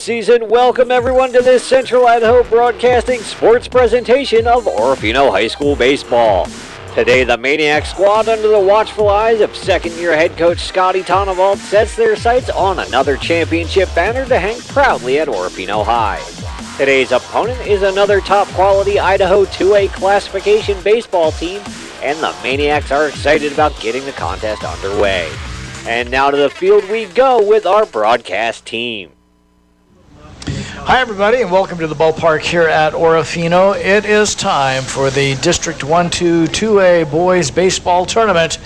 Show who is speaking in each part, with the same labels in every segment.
Speaker 1: Season. Welcome everyone to this Central Idaho Broadcasting sports presentation of Orofino High School baseball. Today the Maniacs squad, under the watchful eyes of second-year head coach Scotty Tonevald, sets their sights on another championship banner to hang proudly at Orofino High. Today's opponent is another top-quality Idaho 2A classification baseball team, and the Maniacs are excited about getting the contest underway. And now to the field we go with our broadcast team.
Speaker 2: Hi everybody, and welcome to the ballpark here at Orofino. It is time for the District 1-2 2A Boys Baseball Tournament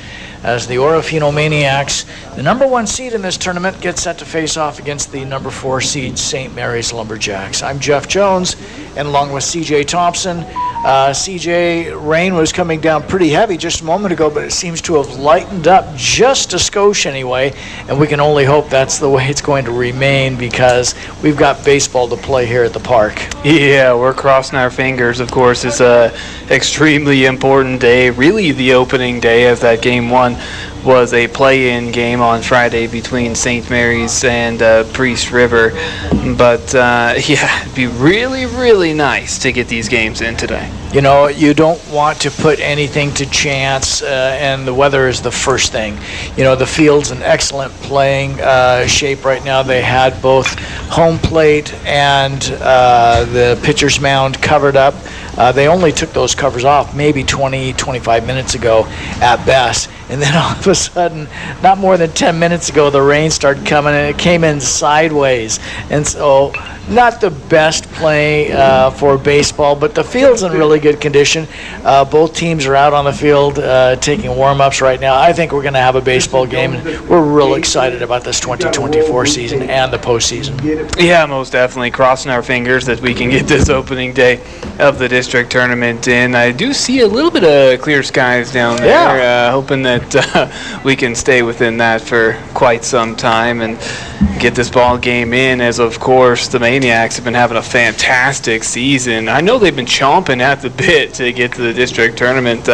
Speaker 2: as the Orofino Maniacs, the number 1 seed in this tournament, gets set to face off against the number 4 seed St.Maries Lumberjacks. I'm Jeff Jones, and along with CJ Thompson. CJ, rain was coming down pretty heavy just a moment ago, but it seems to have lightened up just a skosh anyway, and we can only hope that's the way it's going to remain because we've got baseball to play here at the park.
Speaker 3: Yeah, we're crossing our fingers. Of course, it's a extremely important day, really the opening day, as that game 1 was a play-in game on Friday between St. Maries and Priest River. But yeah, it'd be really, really nice to get these games in today.
Speaker 2: You know, you don't want to put anything to chance, and the weather is the first thing. You know, the field's in excellent playing shape right now. They had both home plate and the pitcher's mound covered up. They only took those covers off maybe 20-25 minutes ago at best. And then all of a sudden, not more than 10 minutes ago, the rain started coming, and it came in sideways. And so, not the best play for baseball, but the field's in really good condition. Both teams are out on the field taking warm-ups right now. I think we're going to have a baseball game, and we're real excited about this 2024 season and the postseason.
Speaker 3: Yeah, most definitely. Crossing our fingers that we can get this opening day of the district tournament in. I do see a little bit of clear skies down there, hoping that we can stay within that for quite some time and get this ball game in, as of course the Maniacs have been having a fantastic season. I know they've been chomping at the bit to get to the district tournament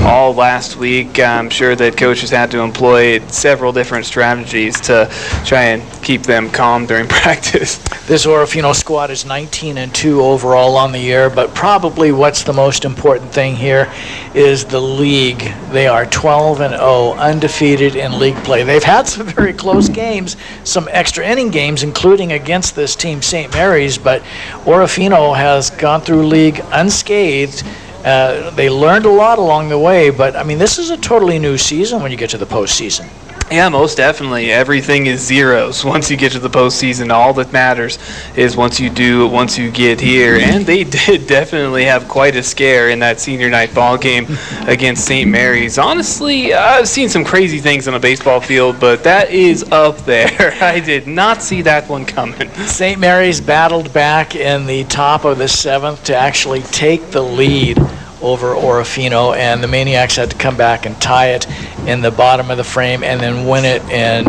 Speaker 3: all last week. I'm sure that coaches had to employ several different strategies to try and keep them calm during practice.
Speaker 2: This Orofino squad is 19-2 overall on the year, but probably what's the most important thing here is the league. They are 12-0, undefeated in league play. They've had some very close games, some extra inning games, including against this team, St. Maries, but Orofino has gone through league unscathed. They learned a lot along the way, but I mean, this is a totally new season when you get to the postseason.
Speaker 3: Yeah, most definitely. Everything is zeros once you get to the postseason. All that matters is once you get here. And they did definitely have quite a scare in that senior night ball game against St. Maries. Honestly, I've seen some crazy things on a baseball field, but that is up there. I did not see that one coming.
Speaker 2: St. Maries battled back in the top of the 7th to actually take the lead over Orofino, and the Maniacs had to come back and tie it in the bottom of the frame and then win it in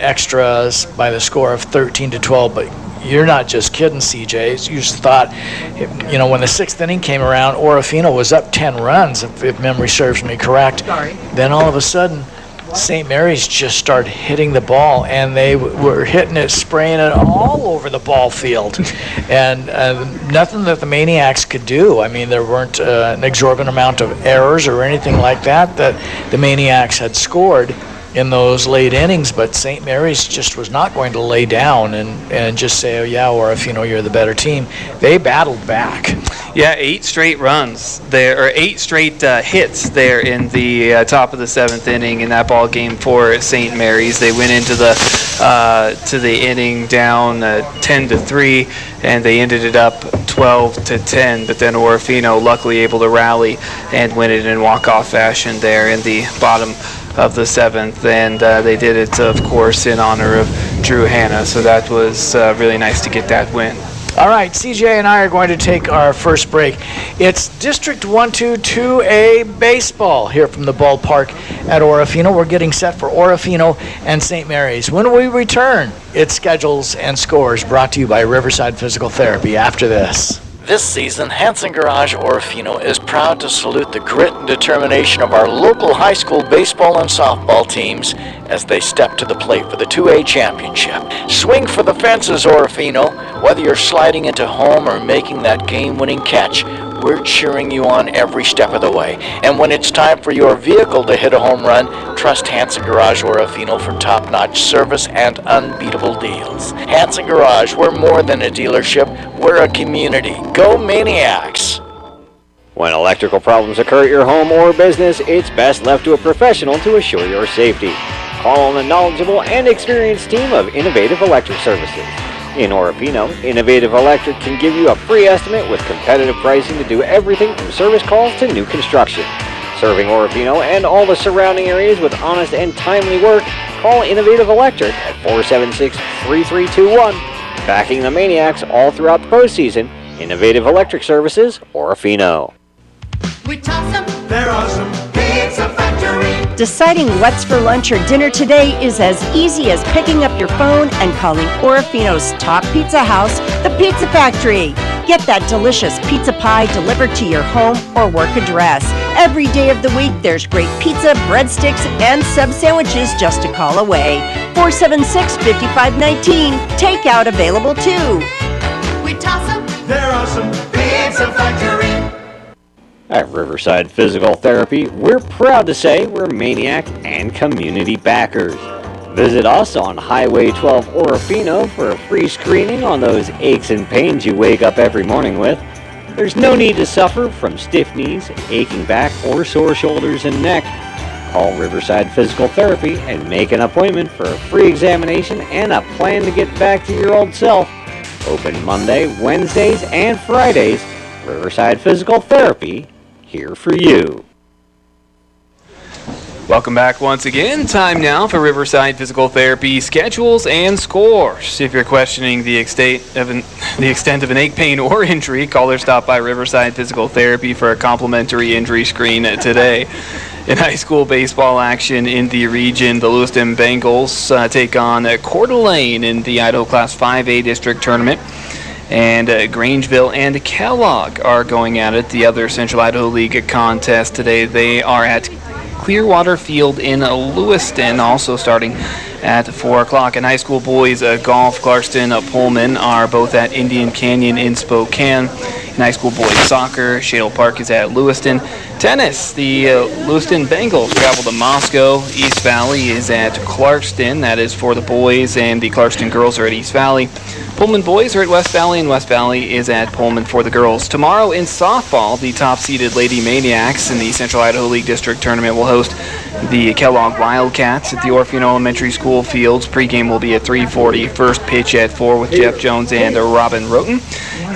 Speaker 2: extras by the score of 13-12. But you're not just kidding, CJ. You just thought, you know, when the 6th inning came around, Orofino was up 10 runs, if memory serves me correct. Then all of a sudden, St. Maries just started hitting the ball, and they were hitting it, spraying it all over the ball field. And nothing that the Maniacs could do. I mean, there weren't an exorbitant amount of errors or anything like that the Maniacs had scored in those late innings, but St. Maries just was not going to lay down and just say, oh yeah, Orofino, you're the better team. They battled back.
Speaker 3: Yeah, 8 straight runs there, or 8 straight hits there in the top of the 7th inning in that ball game for St. Maries. They went into the to the inning down 10-3, and they ended it up 12-10. But then Orofino luckily able to rally and win it in walk-off fashion there in the bottom of the 7th, and they did it, of course, in honor of Drew Hanna. So that was really nice to get that win.
Speaker 2: All right, CJ and I are going to take our first break. It's District 1-2 2A baseball here from the ballpark at Orofino. We're getting set for Orofino and St. Maries. When we return, it's schedules and scores brought to you by Riverside Physical Therapy after this. This season, Hanson Garage Orofino is proud to salute the grit and determination of our local high school baseball and softball teams as they step to the plate for the 2A championship. Swing for the fences, Orofino. Whether you're sliding into home or making that game-winning catch, we're cheering you on every step of the way. And when it's time for your vehicle to hit a home run, trust Hanson Garage Orofino for top-notch service and unbeatable deals. Hanson Garage, we're more than a dealership, we're a community. Go Maniacs!
Speaker 1: When electrical problems occur at your home or business, it's best left to a professional to assure your safety. Call on the knowledgeable and experienced team of Innovative Electric Services. In Orofino, Innovative Electric can give you a free estimate with competitive pricing to do everything from service calls to new construction. Serving Orofino and all the surrounding areas with honest and timely work, call Innovative Electric at 476-3321. Backing the Maniacs all throughout the postseason, Innovative Electric Services, Orofino.
Speaker 4: We toss them, they're awesome. Pizza Factory.
Speaker 5: Deciding what's for lunch or dinner today is as easy as picking up your phone and calling Orofino's top pizza house, the Pizza Factory. Get that delicious pizza pie delivered to your home or work address. Every day of the week, there's great pizza, breadsticks, and sub sandwiches just a call away. 476-5519. Takeout available too.
Speaker 4: We toss them, they're awesome. Pizza Factory.
Speaker 1: At Riverside Physical Therapy, we're proud to say we're Maniac and community backers. Visit us on Highway 12 Orofino for a free screening on those aches and pains you wake up every morning with. There's no need to suffer from stiff knees, aching back, or sore shoulders and neck. Call Riverside Physical Therapy and make an appointment for a free examination and a plan to get back to your old self. Open Monday, Wednesdays, and Fridays. Riverside Physical Therapy, here for you.
Speaker 3: Welcome back once again. Time now for Riverside Physical Therapy schedules and scores. If you're questioning the extent of an ache, pain, or injury, call or stop by Riverside Physical Therapy for a complimentary injury screen today. In high school baseball action in the region, the Lewiston Bengals take on Coeur d'Alene in the Idaho Class 5A District Tournament. And Grangeville and Kellogg are going at it. The other Central Idaho League contest today, they are at Clearwater Field in Lewiston, also starting at 4 o'clock. In high school boys golf, Clarkston, Pullman are both at Indian Canyon in Spokane. In high school boys soccer, Shadle Park is at Lewiston. Tennis, the Lewiston Bengals travel to Moscow. East Valley is at Clarkston. That is for the boys, and the Clarkston girls are at East Valley. Pullman boys are at West Valley, and West Valley is at Pullman for the girls. Tomorrow in softball, the top-seeded Lady Maniacs in the Central Idaho League District Tournament will host the Kellogg Wildcats at the Orofino Elementary School fields. Pregame will be at 3:40. First pitch at 4 with Jeff Jones and Robin Roten.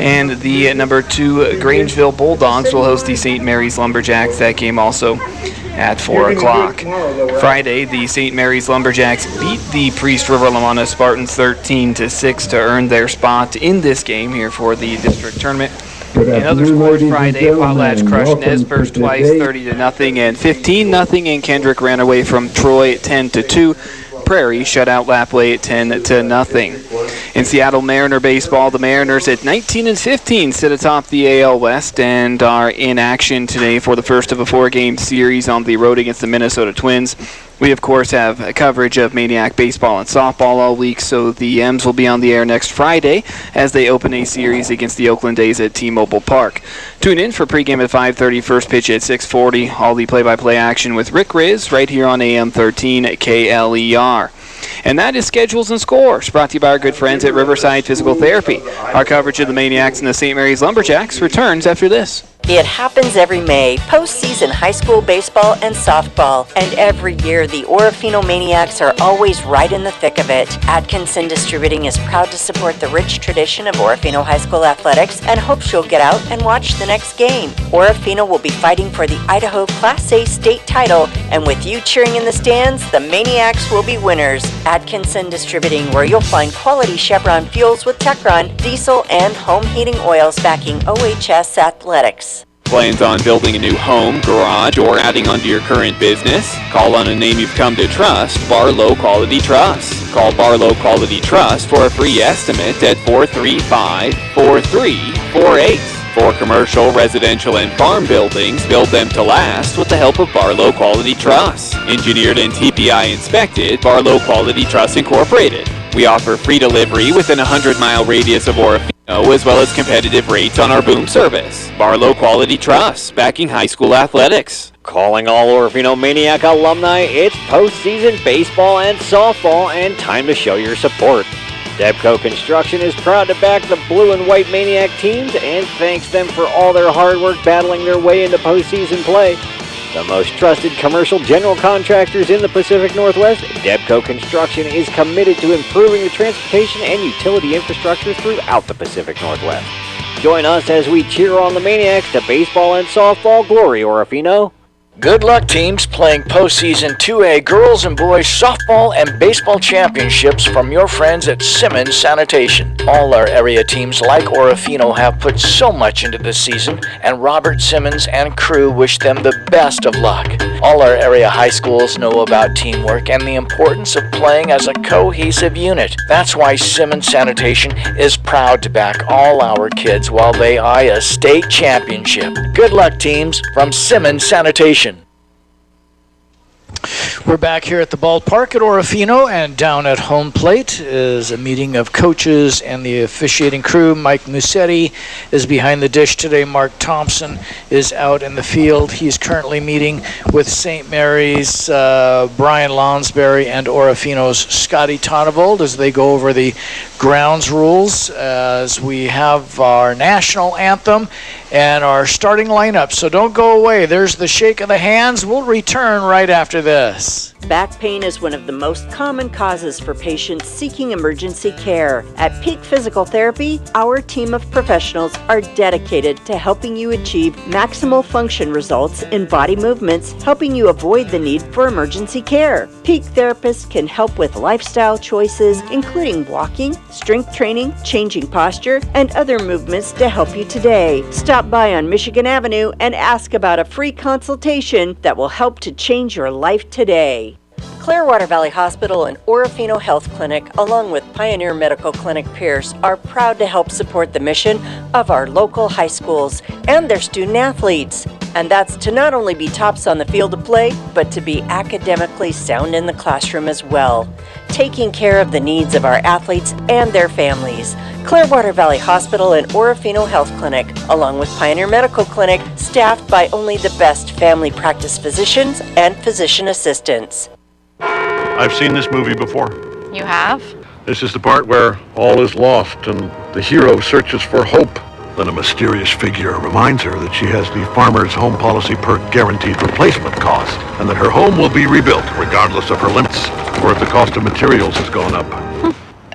Speaker 3: And the number 2 Grangeville Bulldogs will host the St.Maries Lumberjacks. That game also at 4 o'clock. Friday, the St.Maries Lumberjacks beat the Priest River Lamana Spartans 13-6 to earn their spot in this game here for the district tournament. In other scores Friday, Potlatch crushed Nez Perce twice, 30-0 and 15-0, and Kendrick ran away from Troy 10-2. Prairie shut out Lapway 10-0. In Seattle Mariner baseball, the Mariners at 19-15 sit atop the AL West and are in action today for the first of a 4-game series on the road against the Minnesota Twins. We, of course, have coverage of Maniac baseball and softball all week, so the M's will be on the air next Friday as they open a series against the Oakland A's at T-Mobile Park. Tune in for pregame at 5:30, first pitch at 6:40. All the play-by-play action with Rick Riz right here on AM 13 KLER. And that is Schedules and Scores, brought to you by our good friends at Riverside Physical Therapy. Our coverage of the Maniacs and the St.Maries Lumberjacks returns after this.
Speaker 5: It happens every May, postseason high school baseball and softball. And every year, the Orofino Maniacs are always right in the thick of it. Atkinson Distributing is proud to support the rich tradition of Orofino High School athletics and hopes you'll get out and watch the next game. Orofino will be fighting for the Idaho Class A state title, and with you cheering in the stands, the Maniacs will be winners. Atkinson Distributing, where you'll find quality Chevron fuels with Techron, diesel, and home heating oils backing OHS athletics.
Speaker 6: Plans on building a new home, garage, or adding onto your current business? Call on a name you've come to trust, Barlow Quality Trust. Call Barlow Quality Trust for a free estimate at 435-4348. For commercial, residential, and farm buildings, build them to last with the help of Barlow Quality Truss. Engineered and TPI inspected, Barlow Quality Truss Incorporated. We offer free delivery within a 100-mile radius of Orofino, as well as competitive rates on our boom service. Barlow Quality Truss, backing high school athletics.
Speaker 1: Calling all Orofino Maniac alumni, it's postseason baseball and softball, and time to show your support. Debco Construction is proud to back the blue and white Maniac teams and thanks them for all their hard work battling their way into postseason play. The most trusted commercial general contractors in the Pacific Northwest, Debco Construction is committed to improving the transportation and utility infrastructure throughout the Pacific Northwest. Join us as we cheer on the Maniacs to baseball and softball glory, Orofino.
Speaker 2: Good luck, teams, playing postseason 2A girls and boys softball and baseball championships from your friends at Simmons Sanitation. All our area teams like Orofino have put so much into this season, and Robert Simmons and crew wish them the best of luck. All our area high schools know about teamwork and the importance of playing as a cohesive unit. That's why Simmons Sanitation is proud to back all our kids while they eye a state championship. Good luck, teams, from Simmons Sanitation. We're back here at the ballpark at Orofino, and down at home plate is a meeting of coaches and the officiating crew. Mike Musetti is behind the dish today. Mark Thompson is out in the field. He's currently meeting with St. Mary's Brian Lonsberry and Orofino's Scotty Tonnevold as they go over the grounds rules as we have our national anthem and our starting lineup. So don't go away. There's the shake of the hands. We'll return right after this.
Speaker 5: Back pain is one of the most common causes for patients seeking emergency care. At Peak Physical Therapy, our team of professionals are dedicated to helping you achieve maximal function results in body movements, helping you avoid the need for emergency care. Peak therapists can help with lifestyle choices, including walking, strength training, changing posture, and other movements to help you today. Stop by on Michigan Avenue and ask about a free consultation that will help to change your life today. Clearwater Valley Hospital and Orofino Health Clinic, along with Pioneer Medical Clinic Pierce, are proud to help support the mission of our local high schools and their student athletes. And that's to not only be tops on the field of play, but to be academically sound in the classroom as well, taking care of the needs of our athletes and their families. Clearwater Valley Hospital and Orofino Health Clinic, along with Pioneer Medical Clinic, staffed by only the best family practice physicians and physician assistants.
Speaker 7: I've seen this movie before.
Speaker 8: You have?
Speaker 7: This is the part where all is lost and the hero searches for hope. Then a mysterious figure reminds her that she has the Farmer's Home Policy Perk guaranteed replacement cost, and that her home will be rebuilt regardless of her limits, or if the cost of materials has gone up.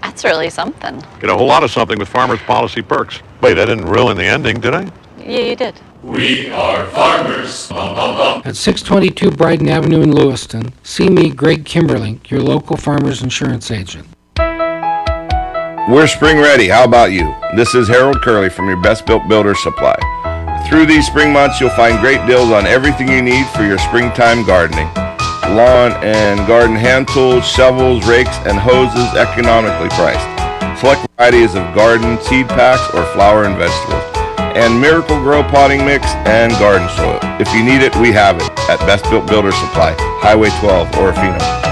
Speaker 8: That's really something.
Speaker 7: Get a whole lot of something with Farmer's Policy Perks. Wait, I didn't ruin the ending, did I?
Speaker 8: Yeah, you did.
Speaker 9: We are farmers. Bum, bum, bum.
Speaker 10: At 622 Bryden Avenue in Lewiston, see me, Greg Kimberlink, your local farmer's insurance agent.
Speaker 11: We're spring ready. How about you? This is Harold Curley from your Best Built Builder Supply. Through these spring months, you'll find great deals on everything you need for your springtime gardening. Lawn and garden hand tools, shovels, rakes, and hoses economically priced. Select varieties of garden seed packs or flower and vegetables. And Miracle Grow potting mix and garden soil. If you need it, we have it at Best Built Builder Supply, Highway 12, Orofino.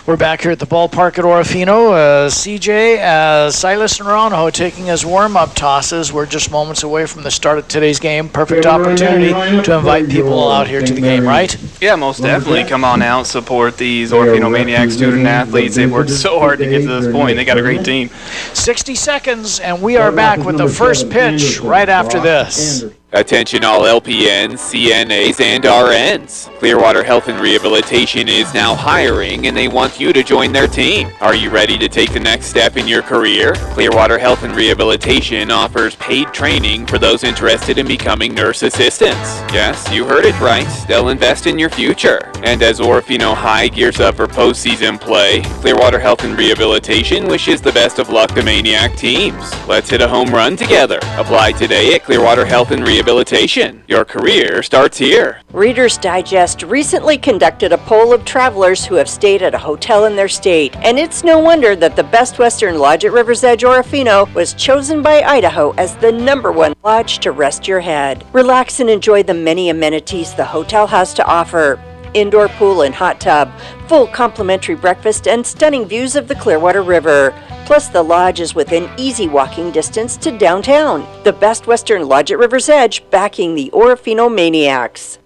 Speaker 2: We're back here at the ballpark at Orofino. CJ, Silas and Ronho taking his warm-up tosses. We're just moments away from the start of today's game. Perfect opportunity to invite people out here to the game, right?
Speaker 3: Yeah, most definitely. Come on out, support these Orofino Maniacs student athletes. They've worked so hard to get to this point. They got a great team.
Speaker 2: 60 seconds, and we are back with the first pitch right after this.
Speaker 6: Attention all LPNs, CNAs, and RNs. Clearwater Health and Rehabilitation is now hiring, and they want you to join their team. Are you ready to take the next step in your career? Clearwater Health and Rehabilitation offers paid training for those interested in becoming nurse assistants. Yes, you heard it right. They'll invest in your future. And as Orofino High gears up for postseason play, Clearwater Health and Rehabilitation wishes the best of luck to Maniac teams. Let's hit a home run together. Apply today at Clearwater Health and Rehabilitation. Rehabilitation. Your career starts here.
Speaker 5: Reader's Digest recently conducted a poll of travelers who have stayed at a hotel in their state, and it's no wonder that the Best Western Lodge at River's Edge Orofino was chosen by Idaho as the #1 lodge to rest your head. Relax and enjoy the many amenities the hotel has to offer. Indoor pool and hot tub, full complimentary breakfast, and stunning views of the Clearwater River. Plus, the lodge is within easy walking distance to downtown. The Best Western Lodge at River's Edge, backing the Orofino Maniacs.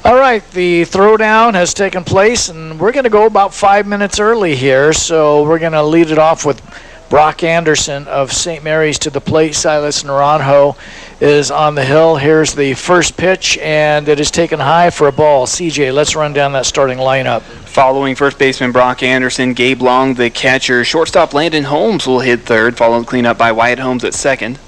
Speaker 2: All right, the throwdown has taken place, and we're going to go about 5 minutes early here, so we're going to lead it off with Brock Anderson of St. Mary's to the plate. Silas Naranjo is on the hill. Here's the first pitch, and it is taken high for a ball. CJ, let's run down that starting lineup.
Speaker 3: Following first baseman Brock Anderson, Gabe Long, the catcher. Shortstop Landon Holmes will hit third, followed cleanup by Wyatt Holmes at second.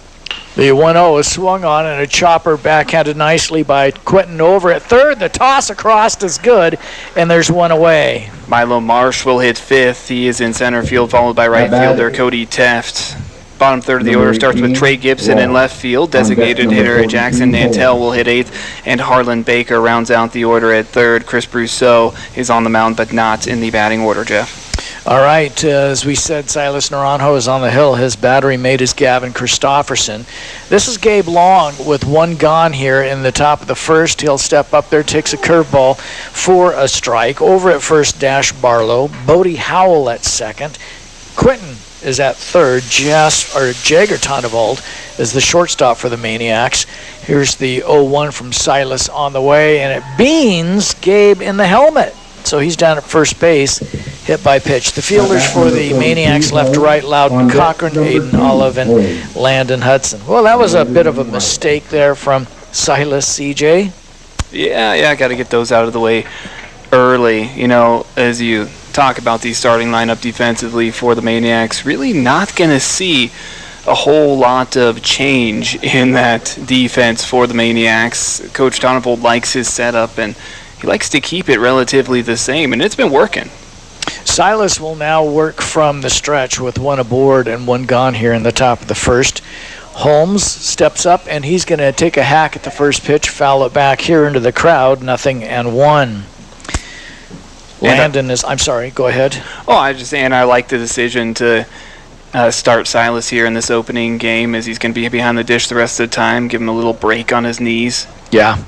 Speaker 2: The 1-0 is swung on, and a chopper backhanded nicely by Quentin over at third. The toss across is good, and there's one away.
Speaker 3: Milo Marsh will hit fifth. He is in center field, followed by right fielder Cody Teft. Bottom third of the order starts with Trey Gibson in left field. Designated hitter Jackson Nantel will hit eighth, and Harlan Baker rounds out the order at third. Chris Brousseau is on the mound, but not in the batting order, Jeff.
Speaker 2: All right, as we said, Silas Naranjo is on the hill. His battery mate is Gavin Christofferson. This is Gabe Long with one gone here in the top of the first. He'll step up there, takes a curveball for a strike. Over at first, Dash Barlow. Bodie Howell at second. Quentin is at third. Jagger Tondevald is the shortstop for the Maniacs. Here's the 0-1 from Silas on the way, and it beans Gabe in the helmet. So he's down at first base, hit by pitch. The fielders for the Maniacs left to right, Loudon Cochran, Aiden Olive, and Landon Hudson. Well, that was a bit of a mistake there from Silas, CJ.
Speaker 3: Yeah, got to get those out of the way early. You know, as you talk about the starting lineup defensively for the Maniacs, really not going to see a whole lot of change in that defense for the Maniacs. Coach Tonnavold likes his setup, and he likes to keep it relatively the same, and it's been working.
Speaker 2: Silas will now work from the stretch with one aboard and one gone here in the top of the first. Holmes steps up, and he's going to take a hack at the first pitch, foul it back here into the crowd, 0-1. Landon is, I'm sorry, go ahead.
Speaker 3: Oh, I just saying I like the decision to start Silas here in this opening game, as he's going to be behind the dish the rest of the time, give him a little break on his knees.
Speaker 2: Yeah.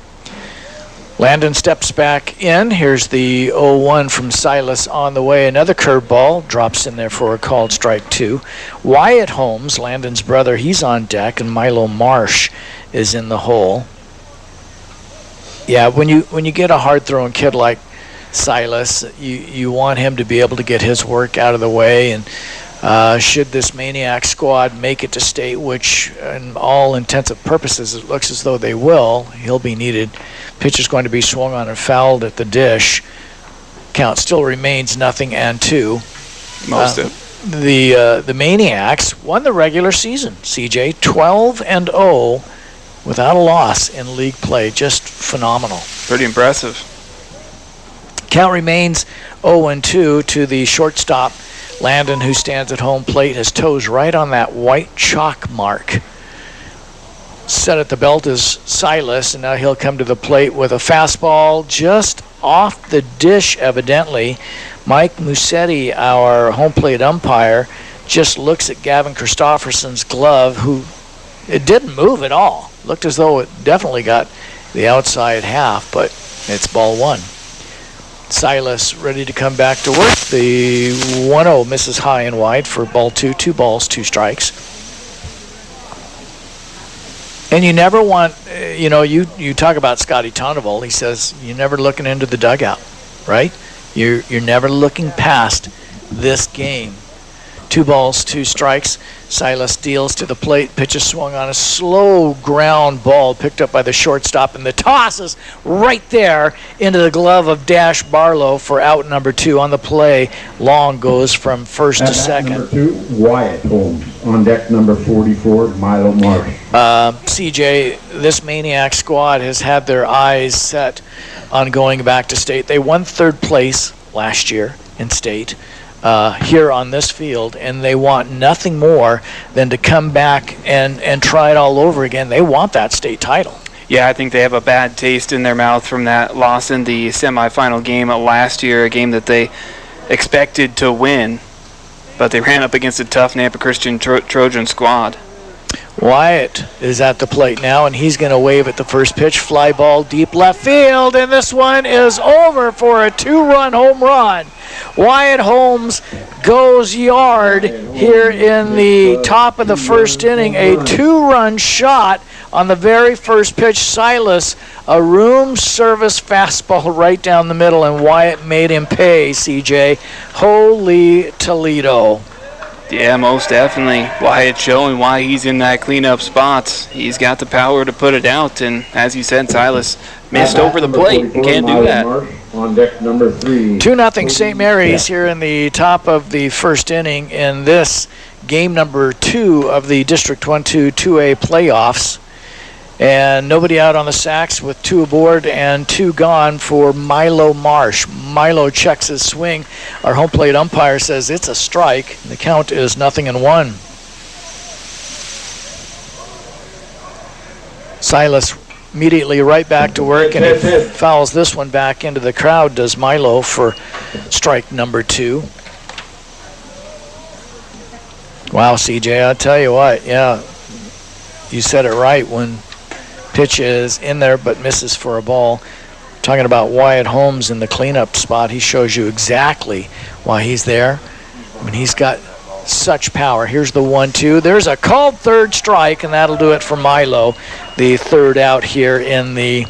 Speaker 2: Landon steps back in. Here's the 0-1 from Silas on the way. Another curveball drops in there for a called strike 2. Wyatt Holmes, Landon's brother, he's on deck, and Milo Marsh is in the hole. Yeah, when you get a hard-throwing kid like Silas, you want him to be able to get his work out of the way, and should this Maniac squad make it to state, which in all intents and purposes it looks as though they will, he'll be needed. Pitch is going to be swung on and fouled at the dish. Count still remains 0-2. The Maniacs won the regular season, CJ, 12-0 without a loss in league play. Just phenomenal.
Speaker 3: Pretty impressive.
Speaker 2: Count remains 0-2 to the shortstop, Landon, who stands at home plate. His toes right on that white chalk mark. Set at the belt is Silas, and now he'll come to the plate with a fastball just off the dish, evidently. Mike Musetti, our home plate umpire, just looks at Gavin Christofferson's glove, who it didn't move at all. Looked as though it definitely got the outside half, but it's ball one. Silas ready to come back to work. The 1-0 misses high and wide for ball two. 2 balls, 2 strikes. And you never want, you talk about Scotty Tonnavold. He says you're never looking into the dugout, right? You're never looking past this game. 2 balls, 2 strikes. Silas deals to the plate. Pitch is swung on a slow ground ball picked up by the shortstop, and the toss is right there into the glove of Dash Barlow for out number 2 on the play. Long goes from first to second.
Speaker 12: Number 2, Wyatt Holmes. On deck number 44, Milo Marsh.
Speaker 2: CJ, this Maniac squad has had their eyes set on going back to state. They won 3rd place last year in state. here on this field, and they want nothing more than to come back and try it all over again. They want that state title.
Speaker 3: Yeah, I think they have a bad taste in their mouth from that loss in the semifinal game last year, a game that they expected to win, but they ran up against a tough Nampa Christian Trojan squad.
Speaker 2: Wyatt is at the plate now, and he's going to wave at the first pitch. Fly ball deep left field, and this one is over for a 2-run home run. Wyatt Holmes goes yard here in the top of the first inning. A 2-run shot on the very first pitch. Silas, a room service fastball right down the middle, and Wyatt made him pay, CJ. Holy Toledo.
Speaker 3: Yeah, most definitely. Wyatt showing why he's in that cleanup spot. He's got the power to put it out, and as you said, Silas missed over the plate. Can't do that.
Speaker 12: On deck number 3.
Speaker 2: 2-0 St. Mary's here in the top of the first inning in this game number 2 of the District 1-2 2A playoffs. And nobody out on the sacks with 2 aboard and 2 gone for Milo Marsh. Milo checks his swing. Our home plate umpire says it's a strike. The count is 0-1. Silas immediately right back to work, and he fouls this one back into the crowd, does Milo, for strike number 2. Wow, CJ, I'll tell you what, yeah, you said it right. When pitch is in there but misses for a ball. Talking about Wyatt Holmes in the cleanup spot, he shows you exactly why he's there. I mean, he's got such power. Here's the 1-2. There's a called third strike, and that'll do it for Milo. The third out here in the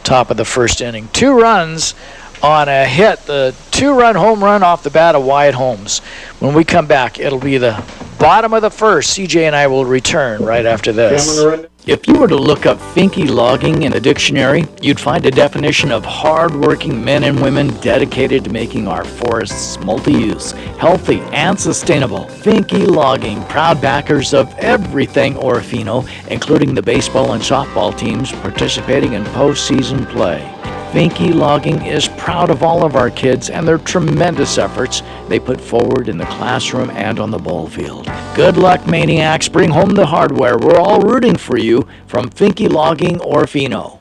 Speaker 2: top of the first inning. 2 runs on a hit, the 2-run home run off the bat of Wyatt Holmes. When we come back, it'll be the bottom of the first. CJ and I will return right after this.
Speaker 13: If you were to look up Finke logging in a dictionary, you'd find a definition of hard-working men and women dedicated to making our forests multi-use, healthy, and sustainable. Finke Logging, proud backers of everything Orofino, including the baseball and softball teams participating in postseason play. Finke Logging is proud of all of our kids and their tremendous efforts they put forward in the classroom and on the ball field. Good luck, Maniacs. Bring home the hardware. We're all rooting for you from Finke Logging Orofino.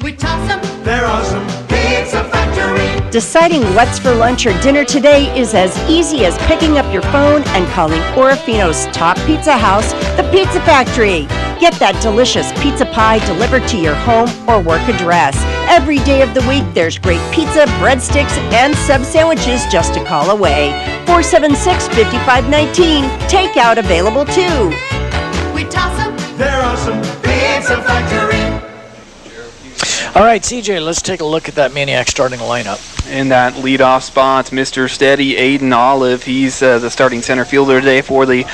Speaker 4: We toss them, they're awesome. Pizza Factory.
Speaker 5: Deciding what's for lunch or dinner today is as easy as picking up your phone and calling Orofino's top pizza house, the Pizza Factory. Get that delicious pizza pie delivered to your home or work address. Every day of the week, there's great pizza, breadsticks, and sub sandwiches just a call away. 476-5519. Takeout available too.
Speaker 4: We toss them, they're awesome. Pizza Factory.
Speaker 2: All right, CJ, let's take a look at that Maniac starting lineup.
Speaker 3: In that leadoff spot, Mr. Steady, Aiden Olive. He's the starting center fielder today for the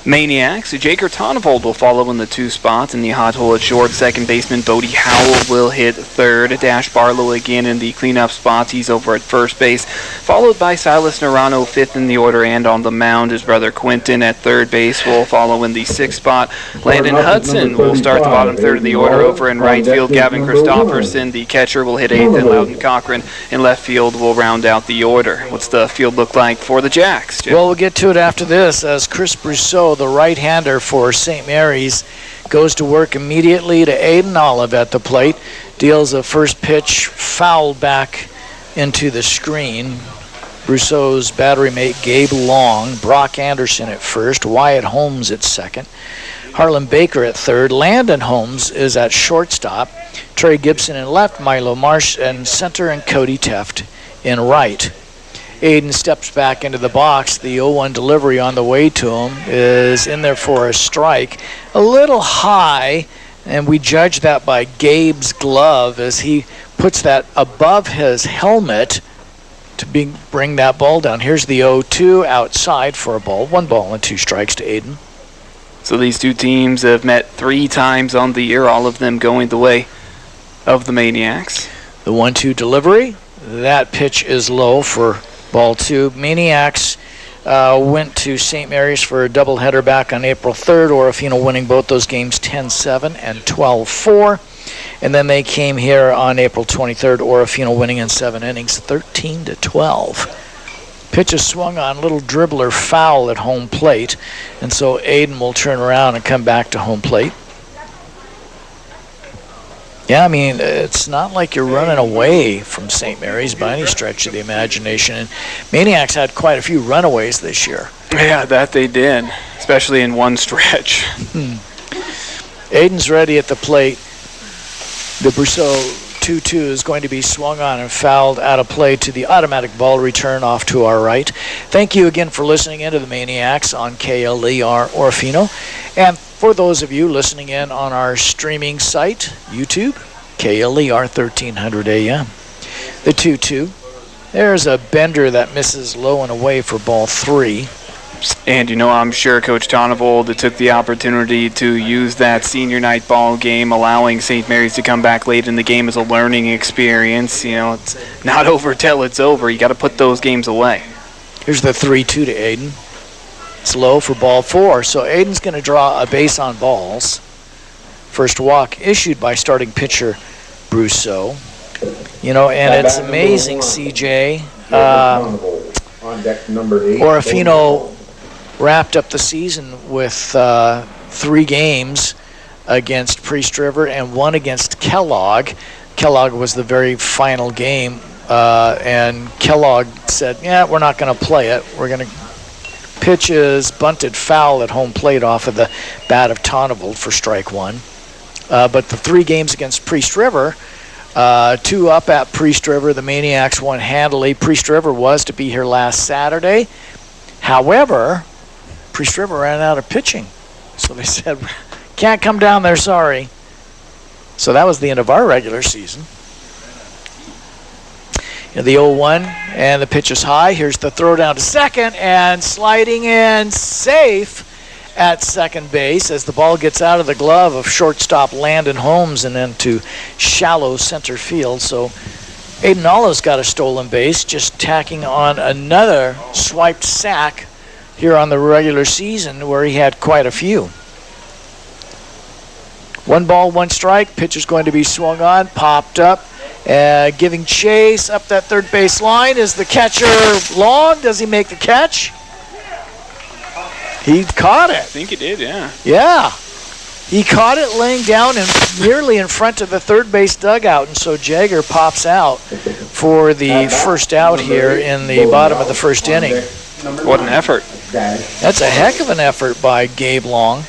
Speaker 3: Maniacs. Jaker Tonvold will follow in the 2 spots. In the hot hole at short, second baseman Bodie Howell will hit third. Dash Barlow again in the cleanup spots. He's over at first base. Followed by Silas Narano, 5th in the order, and on the mound, his brother Quentin at third base will follow in the 6th spot. Landon Hudson will start the bottom third of the order. Over in right field, Gavin Christopherson, the catcher, will hit 8th, and Loudon Cochran in left field will round out the order. What's the field look like for the Jacks, Jim?
Speaker 2: Well, we'll get to it after this as Chris Brousseau, the right-hander for St. Mary's, goes to work immediately to Aiden Olive at the plate. Deals a first pitch foul back into the screen. Brousseau's battery mate Gabe Long, Brock Anderson at first, Wyatt Holmes at second, Harlan Baker at third, Landon Holmes is at shortstop, Trey Gibson in left, Milo Marsh in center, and Cody Teft in right. Aiden steps back into the box. The 0-1 delivery on the way to him is in there for a strike. A little high, and we judge that by Gabe's glove as he puts that above his helmet to bring that ball down. Here's the 0-2 outside for a ball. 1 ball and 2 strikes to Aiden.
Speaker 3: So these two teams have met 3 times on the year, all of them going the way of the Maniacs.
Speaker 2: The 1-2 delivery. That pitch is low for ball 2. Maniacs went to St. Mary's for a doubleheader back on April 3rd. Orofino winning both those games 10-7 and 12-4. And then they came here on April 23rd. Orofino winning in 7 innings 13-12. Pitch is swung on, little dribbler foul at home plate. And so Aiden will turn around and come back to home plate. Yeah, I mean, it's not like you're running away from St. Mary's by any stretch of the imagination. And Maniacs had quite a few runaways this year.
Speaker 3: Yeah, that they did, especially in one stretch.
Speaker 2: Aiden's ready at the plate. The Brousseau 2-2 is going to be swung on and fouled out of play to the automatic ball return off to our right. Thank you again for listening into the Maniacs on KLER Orofino. And for those of you listening in on our streaming site, YouTube, KLER 1300 AM. The 2-2. There's a bender that misses low and away for ball 3.
Speaker 3: And, I'm sure Coach Tonnevold took the opportunity to use that senior night ball game, allowing St. Mary's to come back late in the game as a learning experience. It's not over till it's over. You got to put those games away.
Speaker 2: Here's the 3-2 to Aiden. It's low for ball 4, so Aiden's going to draw a base on balls. First walk issued by starting pitcher Brousseau. And it's amazing, CJ. Orofino wrapped up the season with 3 games against Priest River and 1 against Kellogg. Kellogg was the very final game, and Kellogg said, we're not going to play it. We're going to pitch is bunted foul at home plate off of the bat of Tonnevold for strike 1. But the 3 games against Priest River, 2 up at Priest River. The Maniacs won handily. Priest River was to be here last Saturday. However, Priest River ran out of pitching. So they said, can't come down there, sorry. So that was the end of our regular season. The 0-1, and the pitch is high. Here's the throw down to second, and sliding in safe at second base as the ball gets out of the glove of shortstop Landon Holmes and into shallow center field. So Aiden Olive's got a stolen base, just tacking on another swiped sack here on the regular season where he had quite a few. 1 ball, 1 strike. Pitcher's going to be swung on, popped up, giving chase up that third base line. Is the catcher long? Does he make the catch? He caught it.
Speaker 3: I think he did, yeah.
Speaker 2: Yeah. He caught it laying down and nearly in front of the third base dugout, and so Jagger pops out for the first out here in the bottom of the first inning.
Speaker 3: What an effort.
Speaker 2: That's a heck of an effort by Gabe Long.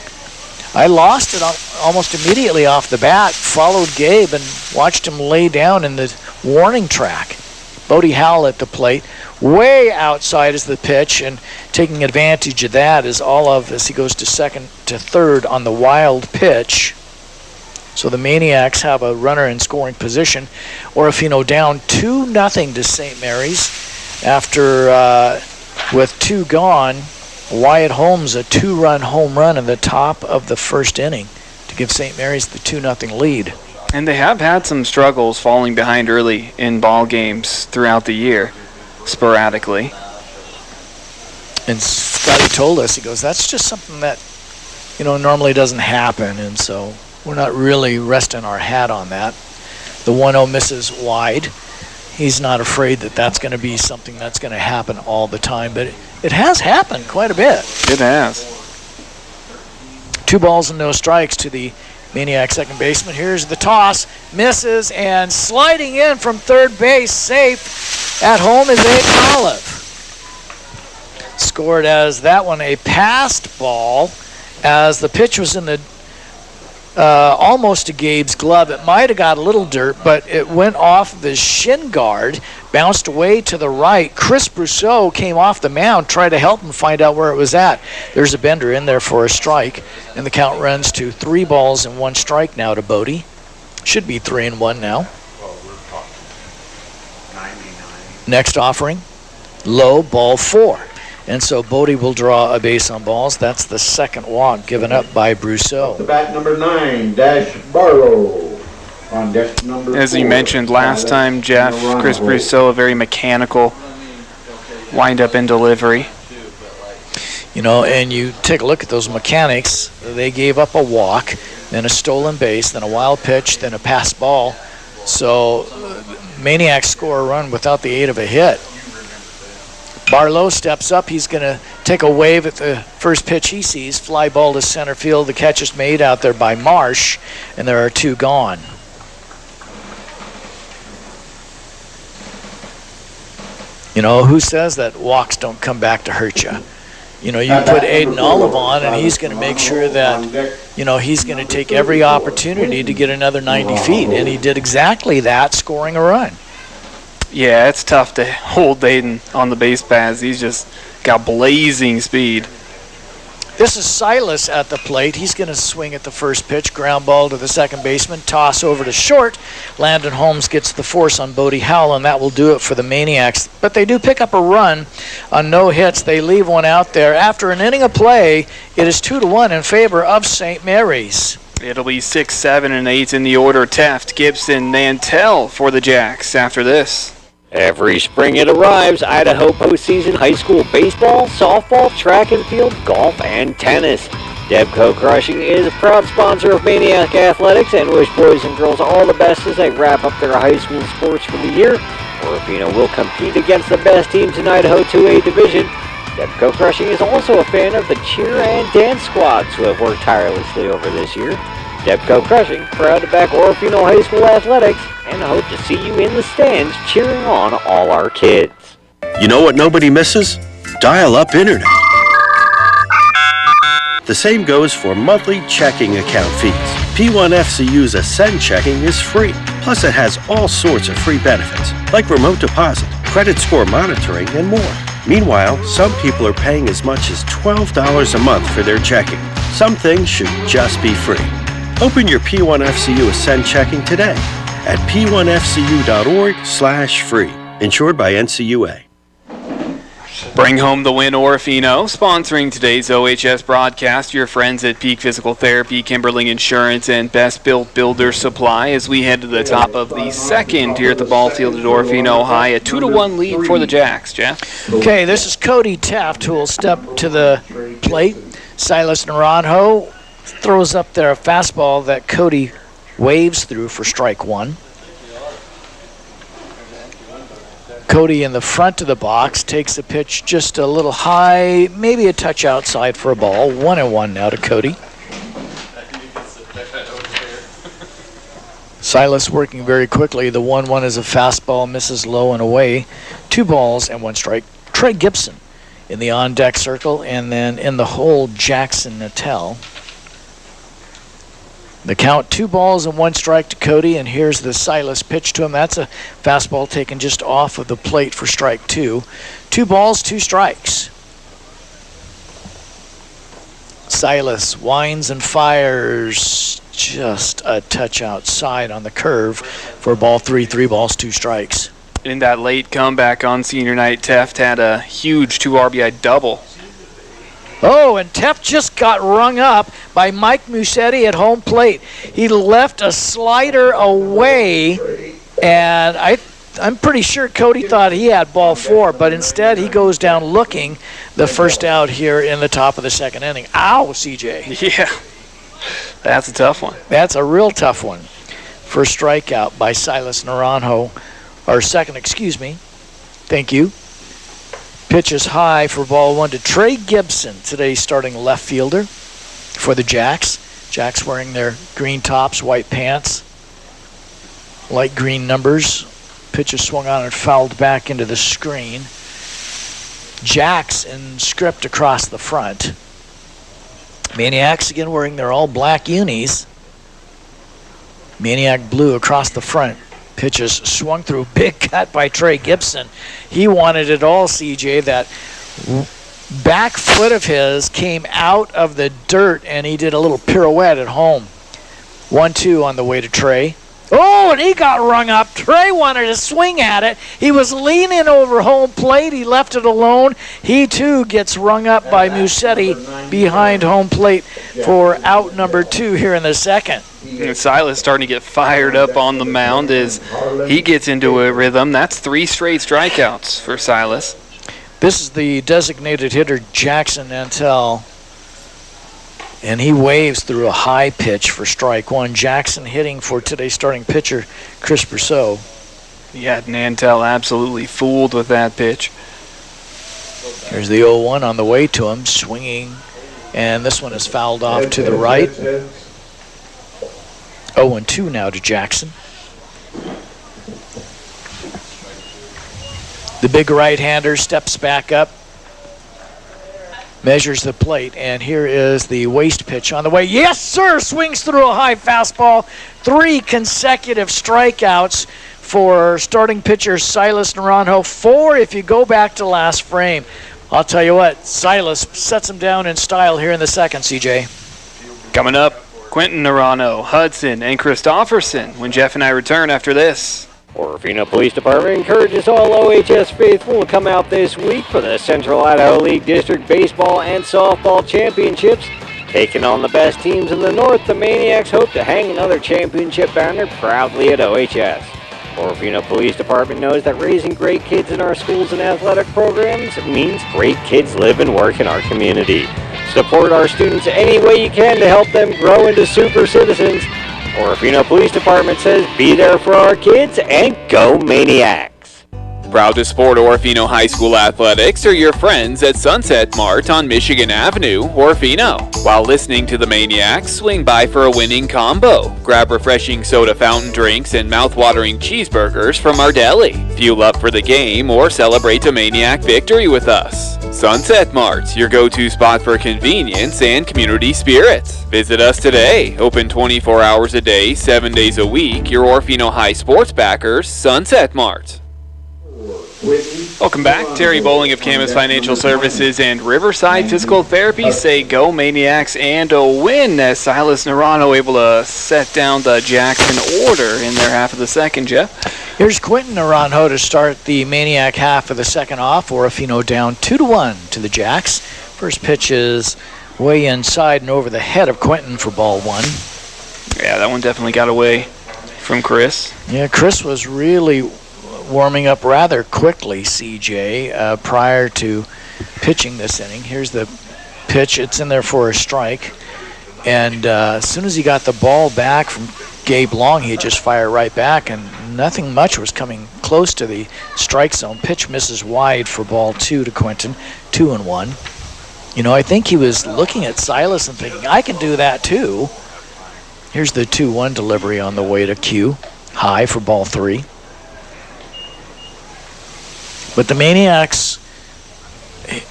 Speaker 2: I lost it almost immediately off the bat, followed Gabe and watched him lay down in the warning track. Bodie Howell at the plate. Way outside is the pitch, and taking advantage of that is Olive as he goes to second to third on the wild pitch. So the Maniacs have a runner in scoring position. Orofino down 2-0 to St. Mary's after, with 2 gone, Wyatt Holmes a 2-run home run in the top of the first inning to give St. Mary's the 2-0 lead.
Speaker 3: And they have had some struggles falling behind early in ball games throughout the year, sporadically.
Speaker 2: And Scotty told us, he goes, that's just something that, normally doesn't happen, and so we're not really resting our hat on that. The 1-0 misses wide. He's not afraid that that's going to be something that's going to happen all the time, but it has happened quite a bit.
Speaker 3: It has.
Speaker 2: 2 balls and no strikes to the Maniac second baseman. Here's the toss, misses, and sliding in from third base, safe at home is Aiden Olive. Scored as that one a passed ball as the pitch was in the almost to Gabe's glove. It might have got a little dirt, but it went off the shin guard, bounced away to the right. Chris Brousseau came off the mound, tried to help him find out where it was at. There's a bender in there for a strike, and the count runs to 3 balls and 1 strike now to Bodie. Should be 3-1 now. Next offering, low, ball 4. And so Bodie will draw a base on balls. That's the second walk given up by Brousseau.
Speaker 12: The bat number 9, Dash Barlow. On deck number
Speaker 3: As you
Speaker 12: 4,
Speaker 3: mentioned last time, Jeff, Chris Brousseau, a very mechanical wind-up and delivery.
Speaker 2: And you take a look at those mechanics. They gave up a walk, then a stolen base, then a wild pitch, then a passed ball. So Maniacs score a run without the aid of a hit. Barlow steps up. He's going to take a wave at the first pitch he sees. Fly ball to center field. The catch is made out there by Marsh, and there are 2 gone. You know, who says that walks don't come back to hurt you? You know, you put Aiden Olive on, and he's going to make sure that, you know, he's going to take every opportunity to get another 90 feet, and he did exactly that, scoring a run.
Speaker 3: Yeah, it's tough to hold Aiden on the base paths. He's just got blazing speed.
Speaker 2: This is Silas at the plate. He's going to swing at the first pitch. Ground ball to the second baseman. Toss over to short. Landon Holmes gets the force on Bodie Howell, and that will do it for the Maniacs. But they do pick up a run on no hits. They leave one out there. After an inning of play, it is 2-1 in favor of St. Mary's.
Speaker 3: It'll be 6, 7, and 8 in the order. Taft, Gibson, Nantel for the Jacks after this.
Speaker 1: Every spring it arrives, Idaho postseason high school baseball, softball, track and field, golf, and tennis. Debco Crushing is a proud sponsor of Maniac Athletics and wish boys and girls all the best as they wrap up their high school sports for the year. Orofino will compete against the best teams in Idaho 2A division. Debco Crushing is also a fan of the cheer and dance squads who have worked tirelessly over this year. Debco Crushing, proud to back Orofino High School Athletics, and hope to see you in the stands cheering on all our kids.
Speaker 14: You know what nobody misses? Dial-up internet. The same goes for monthly checking account fees. P1FCU's Ascend checking is free. Plus it has all sorts of free benefits, like remote deposit, credit score monitoring, and more. Meanwhile, some people are paying as much as $12 a month for their checking. Some things should just be free. Open your P1FCU Ascend checking today at p1fcu.org/free. Insured by NCUA.
Speaker 3: Bring home the win, Orofino. Sponsoring today's OHS broadcast, your friends at Peak Physical Therapy, Kimberling Insurance, and Best Built Builder Supply as we head to the top of the second here at the ball field at Orofino High. A 2-1 lead for the Jacks, Jeff.
Speaker 2: Okay, this is Cody Taft who will step to the plate. Silas Naranjo throws up there a fastball that Cody waves through for strike 1. Cody in the front of the box takes a pitch just a little high, maybe a touch outside for a ball. 1-1 now to Cody. Silas working very quickly. The 1-1 is a fastball, misses low and away. 2 balls and 1 strike. Trey Gibson in the on-deck circle, and then in the hole, Jackson Natel. The count, 2 balls and 1 strike to Cody, and here's the Silas pitch to him. That's a fastball taken just off of the plate for strike 2. 2 balls, 2 strikes. Silas winds and fires just a touch outside on the curve for ball 3. 3 balls, 2 strikes.
Speaker 3: In that late comeback on senior night, Taft had a huge 2 RBI double.
Speaker 2: Oh, and Teft just got rung up by Mike Musetti at home plate. He left a slider away, and I'm pretty sure Cody thought he had ball 4, but instead he goes down looking the first out here in the top of the second inning. Ow, CJ.
Speaker 3: Yeah, that's a tough one.
Speaker 2: That's a real tough one. First strikeout by Silas Naranjo, or second, excuse me. Thank you. Pitch is high for ball 1 to Trey Gibson, today's starting left fielder for the Jacks. Jacks wearing their green tops, white pants, light green numbers. Pitch is swung on and fouled back into the screen. Jacks in script across the front. Maniacs again wearing their all black unis. Maniac blue across the front. Pitches swung through, big cut by Trey Gibson. He wanted it all, CJ. That back foot of his came out of the dirt, and he did a little pirouette at home. 1-2 on the way to Trey. Oh, and he got rung up. Trey wanted to swing at it. He was leaning over home plate. He left it alone. He, too, gets rung up by Musetti behind home plate for out number 2 here in the second.
Speaker 3: And Silas starting to get fired up on the mound as he gets into a rhythm. That's 3 straight strikeouts for Silas.
Speaker 2: This is the designated hitter, Jackson Nantel. And he waves through a high pitch for strike 1. Jackson hitting for today's starting pitcher, Chris Brousseau.
Speaker 3: Yeah, Nantel absolutely fooled with that pitch.
Speaker 2: Here's the 0-1 on the way to him, swinging, and this one is fouled off to the right. 0-2 now to Jackson. The big right-hander steps back up, measures the plate, and here is the waist pitch on the way. Yes, sir! Swings through a high fastball. 3 consecutive strikeouts for starting pitcher Silas Naranjo. 4 if you go back to last frame. I'll tell you what, Silas sets him down in style here in the second, CJ.
Speaker 3: Coming up, Quentin Naranjo, Hudson, and Christofferson when Jeff and I return after this.
Speaker 1: Orofino Police Department encourages all OHS faithful to come out this week for the Central Idaho League District Baseball and Softball Championships. Taking on the best teams in the north, the Maniacs hope to hang another championship banner proudly at OHS. Orofino Police Department knows that raising great kids in our schools and athletic programs means great kids live and work in our community. Support our students any way you can to help them grow into super citizens. Orofino Police Department says be there for our kids and go Maniacs.
Speaker 6: Proud to support Orofino High School athletics are your friends at Sunset Mart on Michigan Avenue, Orofino. While listening to the Maniacs, swing by for a winning combo. Grab refreshing soda fountain drinks and mouth-watering cheeseburgers from our deli. Fuel up for the game or celebrate a Maniac victory with us. Sunset Mart, your go-to spot for convenience and community spirit. Visit us today. Open 24 hours a day, 7 days a week. Your Orofino High sports backers, Sunset Mart.
Speaker 3: Welcome back. Terry Bowling of Camas Financial Services and Riverside Physical Therapy say go Maniacs and a win as Silas Naranjo able to set down the Jackson order in their half of the second, Jeff.
Speaker 2: Here's Quentin Naranjo to start the Maniac half of the second off. Orofino down 2-1 to the Jacks. First pitch is way inside and over the head of Quentin for ball 1.
Speaker 3: Yeah, that one definitely got away from Chris.
Speaker 2: Yeah, Chris was really warming up rather quickly, CJ, prior to pitching this inning. Here's the pitch. It's in there for a strike. And as soon as he got the ball back from Gabe Long, he just fired right back, and nothing much was coming close to the strike zone. Pitch misses wide for ball 2 to Quentin, 2-1. You know, I think he was looking at Silas and thinking, I can do that too. Here's the 2-1 delivery on the way to Q. High for ball 3. But the Maniacs,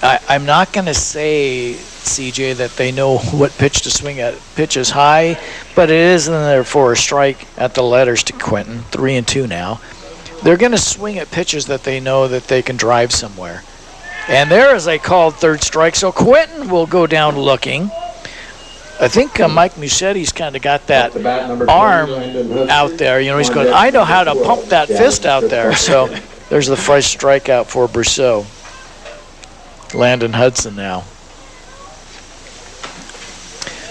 Speaker 2: I'm not going to say, CJ, that they know what pitch to swing at. Pitch is high, but it is in there for a strike at the letters to Quentin. 3-2 now. They're going to swing at pitches that they know that they can drive somewhere. And there is a called third strike, so Quentin will go down looking. I think Mike Musetti's kind of got that arm out there. You know, he's going, I know how to pump that fist out there. So there's the first strikeout for Brousseau. Landon Hudson now.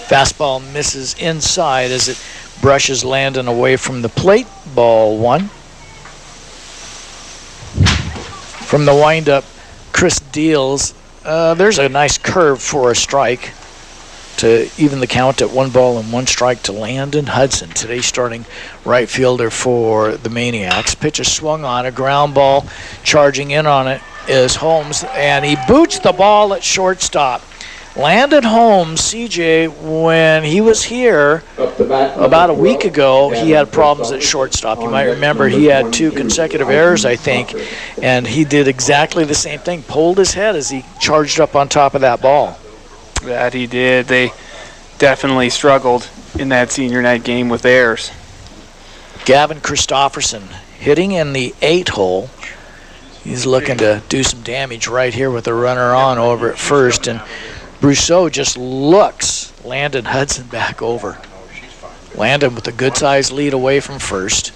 Speaker 2: Fastball misses inside as it brushes Landon away from the plate. Ball 1. From the windup, Chris deals. There's a nice curve for a strike to even the count at 1-1 strike to Landon Hudson. Today starting right fielder for the Maniacs. Pitch is swung on, a ground ball. Charging in on it is Holmes, and he boots the ball at shortstop. Landon Holmes, CJ, when he was here about a week ago, he had problems at shortstop. You might remember he had 2 consecutive errors, I think, and he did exactly the same thing. Pulled his head as he charged up on top of that ball.
Speaker 3: That he did. They definitely struggled in that senior night game with errors.
Speaker 2: Gavin Christofferson hitting in the 8 hole. He's looking to do some damage right here with the runner on over at first, and Brousseau just looks Landon Hudson back over. Landon with a good-sized lead away from first.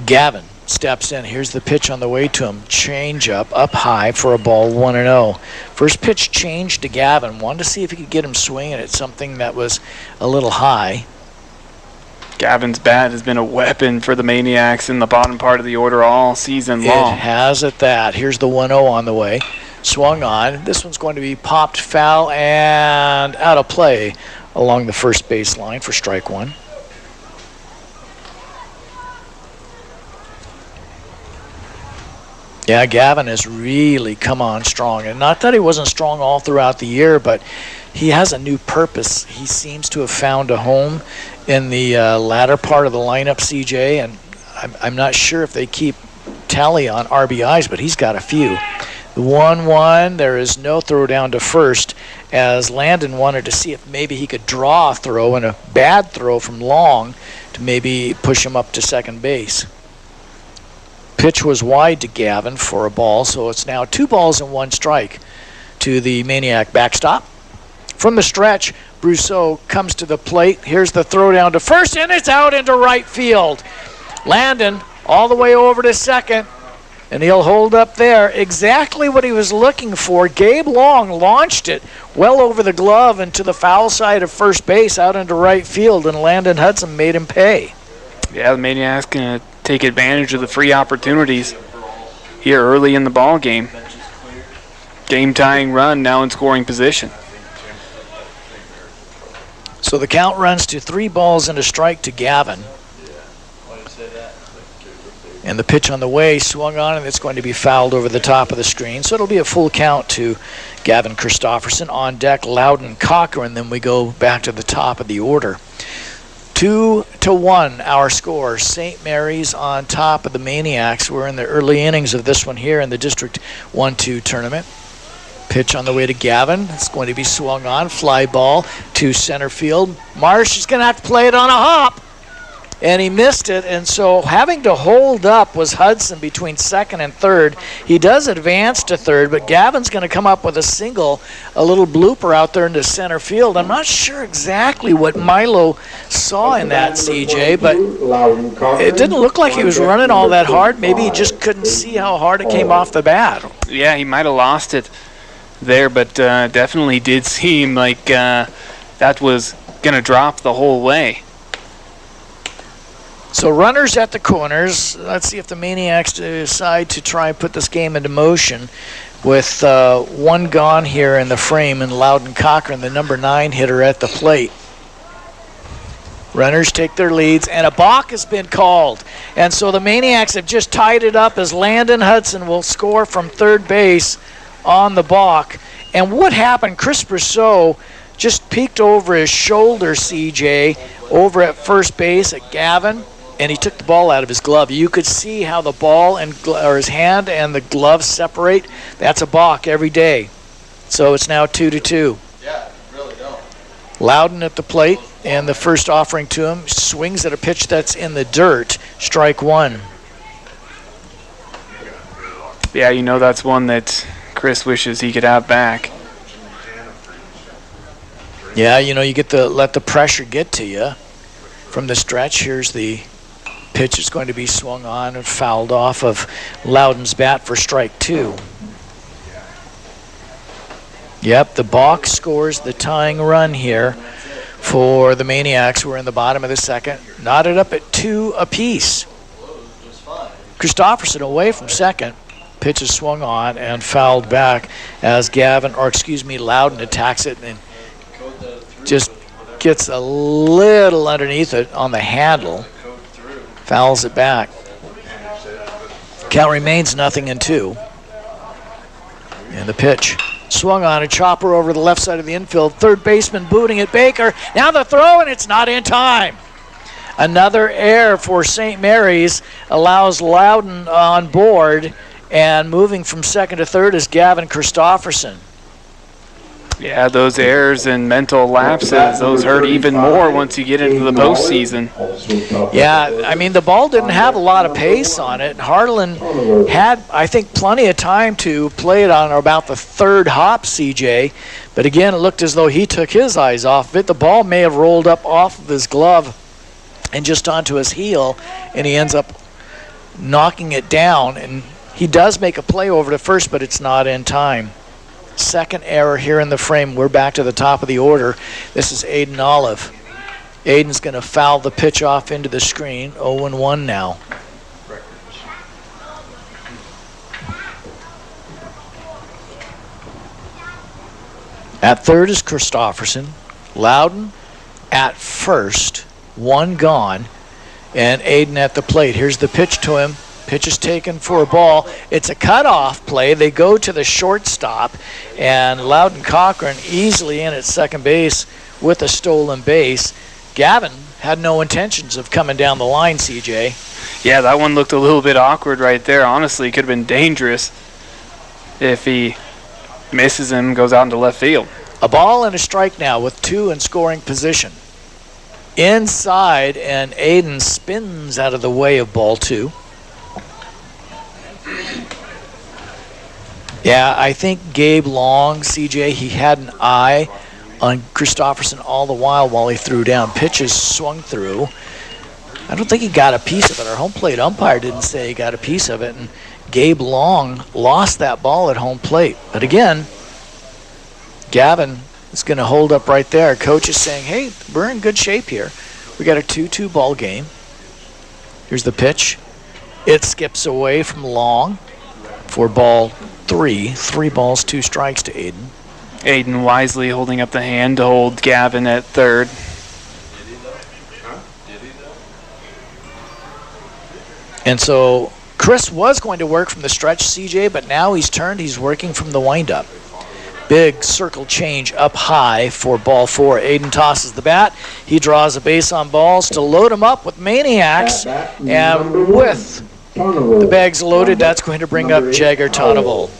Speaker 2: Gavin steps in. Here's the pitch on the way to him. Change up high for a ball 1-0. First pitch change to Gavin. Wanted to see if he could get him swinging at something that was a little high.
Speaker 3: Gavin's bat has been a weapon for the Maniacs in the bottom part of the order all season long.
Speaker 2: It has at that. Here's the 1-0 on the way. Swung on. This one's going to be popped foul and out of play along the first base line for strike 1. Yeah, Gavin has really come on strong. And not that he wasn't strong all throughout the year, but he has a new purpose. He seems to have found a home in the latter part of the lineup, CJ, and I'm not sure if they keep tally on RBIs, but he's got a few. The 1-1, there is no throw down to first, as Landon wanted to see if maybe he could draw a throw and a bad throw from Long to maybe push him up to second base. Pitch was wide to Gavin for a ball, so it's now 2 balls and 1 strike to the Maniac backstop. From the stretch, Brousseau comes to the plate. Here's the throw down to first, and it's out into right field. Landon all the way over to second, and he'll hold up there. Exactly what he was looking for. Gabe Long launched it well over the glove and to the foul side of first base out into right field, and Landon Hudson made him pay.
Speaker 3: Yeah, the Maniacs going to take advantage of the free opportunities here early in the ball game. Game-tying run, now in scoring position.
Speaker 2: So the count runs to 3 balls and a strike to Gavin. And the pitch on the way swung on, and it's going to be fouled over the top of the screen. So it'll be a full count to Gavin Christofferson. On deck, Loudon Cochran. Then we go back to the top of the order. 2-1 our score. St. Mary's on top of the Maniacs. We're in the early innings of this one here in the District 1-2 tournament. Pitch on the way to Gavin. It's going to be swung on. Fly ball to center field. Marsh is going to have to play it on a hop. And he missed it, and so having to hold up was Hudson between second and third. He does advance to third, but Gavin's going to come up with a single, a little blooper out there into center field. I'm not sure exactly what Milo saw in that, CJ, but it didn't look like he was running all that hard. Maybe he just couldn't see how hard it came off the bat.
Speaker 3: Yeah, he might have lost it there, but definitely did seem like that was going to drop the whole way.
Speaker 2: So runners at the corners. Let's see if the Maniacs decide to try and put this game into motion with 1 gone here in the frame, and Loudon Cochran, the number 9 hitter, at the plate. Runners take their leads, and a balk has been called. And so the Maniacs have just tied it up as Landon Hudson will score from third base on the balk. And what happened, Chris Brousseau just peeked over his shoulder, CJ, over at first base at Gavin, and he took the ball out of his glove. You could see how the ball and or his hand and the glove separate. That's a balk every day. So it's now 2-2.
Speaker 15: Yeah, really don't.
Speaker 2: Loudon at the plate, and the first offering to him swings at a pitch that's in the dirt. Strike 1.
Speaker 3: Yeah, you know that's one that Chris wishes he could have back.
Speaker 2: Yeah, you know, you get to let the pressure get to you. From the stretch, here's the pitch. Is going to be swung on and fouled off of Loudon's bat for strike 2. Yep, the balk scores the tying run here for the Maniacs. We're in the bottom of the second. Knotted up at 2 apiece. Christofferson away from second. Pitch is swung on and fouled back as Loudon attacks it and just gets a little underneath it on the handle. Fouls it back. Count remains 0-2. And the pitch swung on, a chopper over the left side of the infield. Third baseman booting at Baker. Now the throw, and it's not in time. Another error for St. Mary's allows Loudon on board, and moving from second to third is Gavin Christofferson.
Speaker 3: Yeah, those errors and mental lapses, those hurt even more once you get into the postseason.
Speaker 2: Yeah, I mean, the ball didn't have a lot of pace on it. Harlan had, I think, plenty of time to play it on about the third hop, CJ. But again, it looked as though he took his eyes off of it. The ball may have rolled up off of his glove and just onto his heel, and he ends up knocking it down. And he does make a play over to first, but it's not in time. Second error here in the frame. We're back to the top of the order. This is Aiden Olive. Aiden's going to foul the pitch off into the screen. 0-1 now. At third is Christofferson. Loudon at first. 1 gone. And Aiden at the plate. Here's the pitch to him. Pitch is taken for a ball. It's a cutoff play. They go to the shortstop, and Loudon Cochran easily in at second base with a stolen base. Gavin had no intentions of coming down the line, CJ.
Speaker 3: Yeah, that one looked a little bit awkward right there. Honestly, it could have been dangerous if he misses him, goes out into left field.
Speaker 2: A ball and a strike now with 2 in scoring position. Inside, and Aiden spins out of the way of ball 2. Yeah, I think Gabe Long, CJ, he had an eye on Christofferson all the while he threw down. Pitches swung through. I don't think he got a piece of it. Our home plate umpire didn't say he got a piece of it, and Gabe Long lost that ball at home plate. But again, Gavin is going to hold up right there. Coach is saying, hey, we're in good shape here. We got a 2-2 ball game. Here's the pitch. It skips away from Long for ball 3. 3 balls, 2 strikes to Aiden.
Speaker 3: Aiden wisely holding up the hand to hold Gavin at third.
Speaker 2: And so Chris was going to work from the stretch, CJ, but now he's turned. He's working from the windup. Big circle change up high for ball 4. Aiden tosses the bat. He draws a base on balls to load him up with Maniacs. And with the bags loaded, that's going to bring up Jagger Tonneval.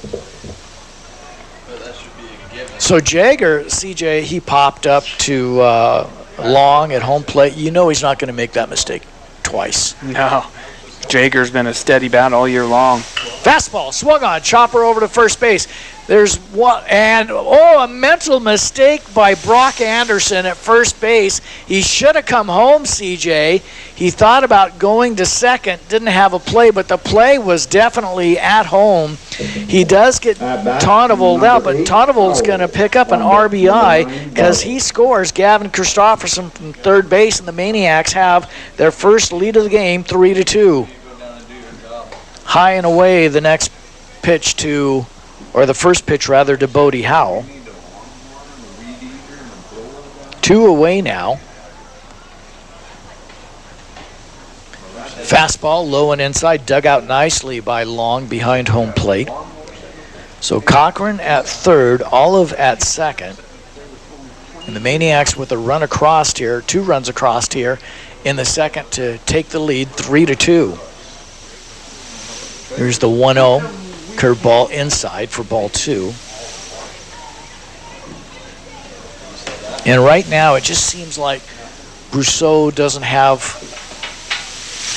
Speaker 2: So Jagger, CJ, he popped up to Long at home plate. You know he's not going to make that mistake twice.
Speaker 3: No. Jagger's been a steady bat all year long.
Speaker 2: Fastball, swung on, chopper over to first base. There's one, and a mental mistake by Brock Anderson at first base. He should have come home, CJ. He thought about going to second, didn't have a play, but the play was definitely at home. He does get Tonneval out, but Tonneval's going to pick up an RBI because he scores. Gavin Christofferson from third base, and the Maniacs have their first lead of the game, 3-2. High and away, the next pitch to, or the first pitch rather, to Bodie Howell. 2 away now. Fastball low and inside, dug out nicely by Long behind home plate. So Cochran at third, Olive at second. And the Maniacs with a run across here, 2 runs across here in the second to take the lead, 3-2. Here's the 1-0 curveball inside for ball 2. And right now it just seems like Brousseau doesn't have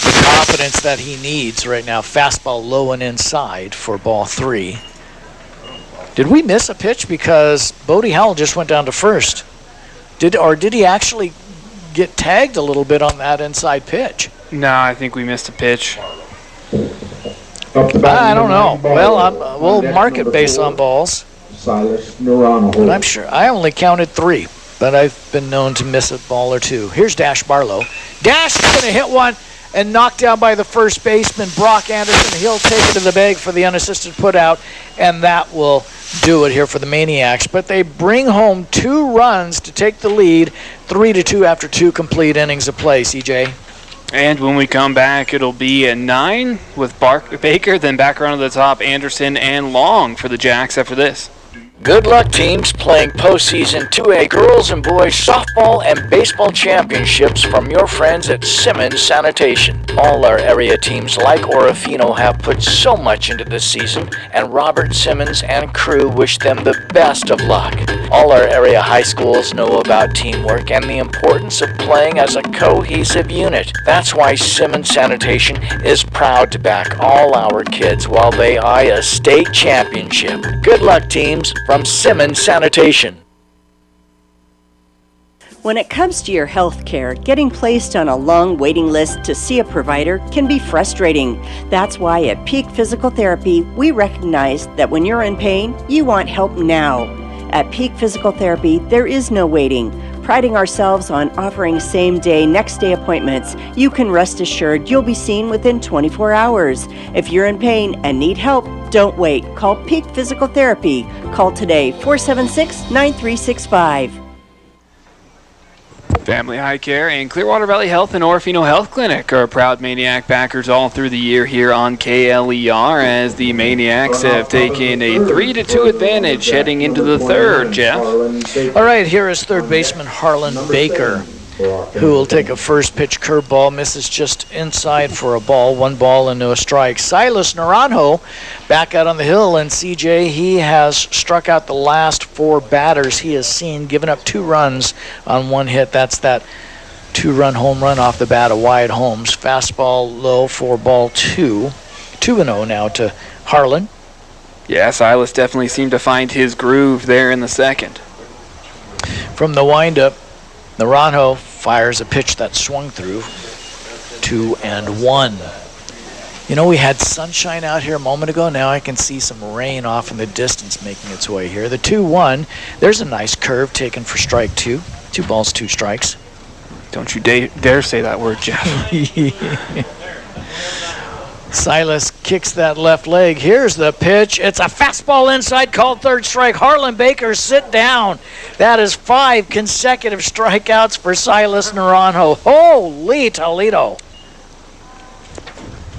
Speaker 2: the confidence that he needs right now. Fastball low and inside for ball 3. Did we miss a pitch because Bodie Howell just went down to first? Did he actually get tagged a little bit on that inside pitch?
Speaker 3: No, I think we missed a pitch.
Speaker 2: I don't know. Well, we'll mark it based on balls. But I'm sure I only counted 3, but I've been known to miss a ball or 2. Here's Dash Barlow. Dash is going to hit one and knocked down by the first baseman, Brock Anderson. He'll take it to the bag for the unassisted putout, and that will do it here for the Maniacs. But they bring home 2 runs to take the lead, 3-2 after 2 complete innings of play, CJ.
Speaker 3: And when we come back, it'll be a 9 with Baker, then back around to the top, Anderson and Long for the Jacks after this.
Speaker 2: Good luck, teams playing postseason 2A girls and boys softball and baseball championships from your friends at Simmons Sanitation. All our area teams like Orofino have put so much into this season, and Robert Simmons and crew wish them the best of luck. All our area high schools know about teamwork and the importance of playing as a cohesive unit. That's why Simmons Sanitation is proud to back all our kids while they eye a state championship. Good luck, teams, from Simmons Sanitation.
Speaker 5: When it comes to your health care, getting placed on a long waiting list to see a provider can be frustrating. That's why at Peak Physical Therapy, we recognize that when you're in pain, you want help now. At Peak Physical Therapy, there is no waiting. Priding ourselves on offering same-day, next-day appointments, you can rest assured you'll be seen within 24 hours. If you're in pain and need help, don't wait. Call Peak Physical Therapy. Call today, 476-9365.
Speaker 3: Family Eye Care and Clearwater Valley Health and Orofino Health Clinic are proud Maniac backers all through the year here on KLER as the Maniacs have taken a 3-2 advantage heading into the third, Jeff.
Speaker 2: All right, here is third baseman Harlan Baker, who will take a first pitch curveball, misses just inside for a ball, 1 ball and no strike. Silas Naranjo back out on the hill, and CJ, he has struck out the last 4 batters he has seen, given up 2 runs on 1 hit. That's that 2-run home run off the bat of Wyatt Holmes. Fastball low for ball 2. 2-0 now to Harlan.
Speaker 3: Yeah, Silas definitely seemed to find his groove there in the second.
Speaker 2: From the windup, Naranjo fires a pitch that swung through. 2-1. You know, we had sunshine out here a moment ago. Now I can see some rain off in the distance making its way here. The 2-1. There's a nice curve taken for strike 2. 2 balls, 2 strikes.
Speaker 3: Don't you dare say that word, Jeff.
Speaker 2: Silas kicks that left leg. Here's the pitch. It's a fastball inside, called third strike. Harlan Baker, sit down. That is 5 consecutive strikeouts for Silas Naranjo. Holy Toledo.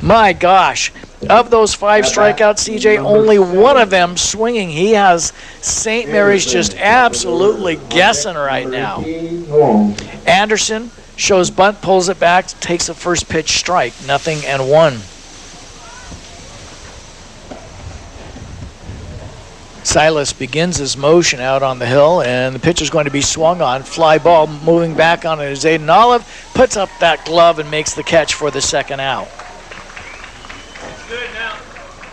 Speaker 2: My gosh. Of those 5 strikeouts, CJ, only 1 of them swinging. He has St. Mary's just absolutely guessing right now. Anderson shows bunt, pulls it back, takes a first pitch strike. 0-1. Silas begins his motion out on the hill, and the pitch is going to be swung on. Fly ball moving back on it is Aiden Olive, puts up that glove and makes the catch for the second out.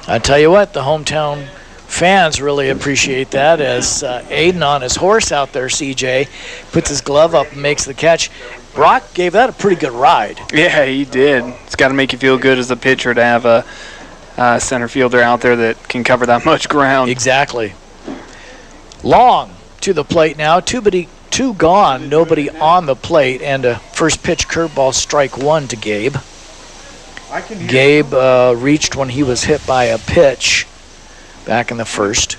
Speaker 2: I tell you what, the hometown fans really appreciate that as Aiden on his horse out there, CJ, puts his glove up and makes the catch. Brock gave that a pretty good ride.
Speaker 3: Yeah, he did. It's got to make you feel good as a pitcher to have a center fielder out there that can cover that much ground.
Speaker 2: Exactly. Long to the plate now. 2 gone, nobody on the plate, and a first pitch curveball, strike 1 to Gabe. Gabe reached when he was hit by a pitch back in the first.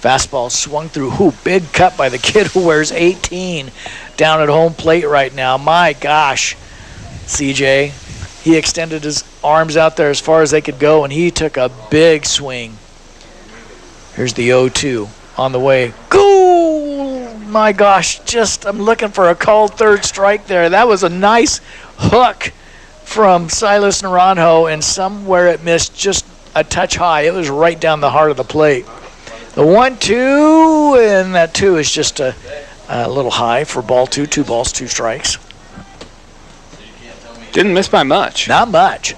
Speaker 2: Fastball swung through. Big cut by the kid who wears 18 down at home plate right now. My gosh, CJ. He extended his arms out there as far as they could go, and he took a big swing. Here's the 0-2 on the way. Go! My gosh, I'm looking for a called third strike there. That was a nice hook from Silas Naranjo, and somewhere it missed just a touch high. It was right down the heart of the plate. The 1-2, and that 2 is just a little high for ball 2. 2 balls, 2 strikes.
Speaker 3: Didn't miss by much.
Speaker 2: Not much.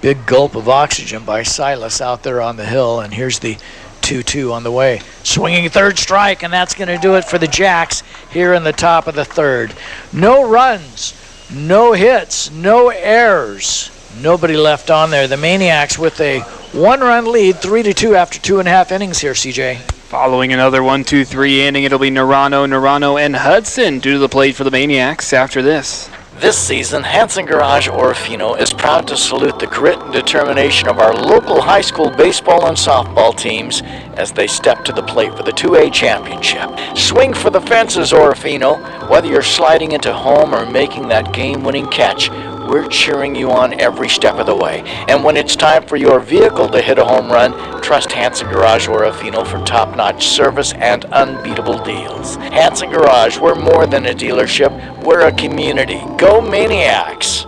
Speaker 2: Big gulp of oxygen by Silas out there on the hill, and here's the 2-2 on the way. Swinging third strike, and that's going to do it for the Jacks here in the top of the third. No runs, no hits, no errors. Nobody left on there. The Maniacs with a 1-run lead, 3-2 after 2.5 innings here, CJ.
Speaker 3: Following another 1-2-3 inning, it'll be Naranjo, and Hudson due to the plate for the Maniacs after this.
Speaker 2: This season, Hanson Garage Orofino is proud to salute the grit and determination of our local high school baseball and softball teams as they step to the plate for the 2A championship. Swing for the fences, Orofino. Whether you're sliding into home or making that game-winning catch, we're cheering you on every step of the way. And when it's time for your vehicle to hit a home run, trust Hanson Garage Orofino for top-notch service and unbeatable deals. Hanson Garage, we're more than a dealership, we're a community. Go Maniacs!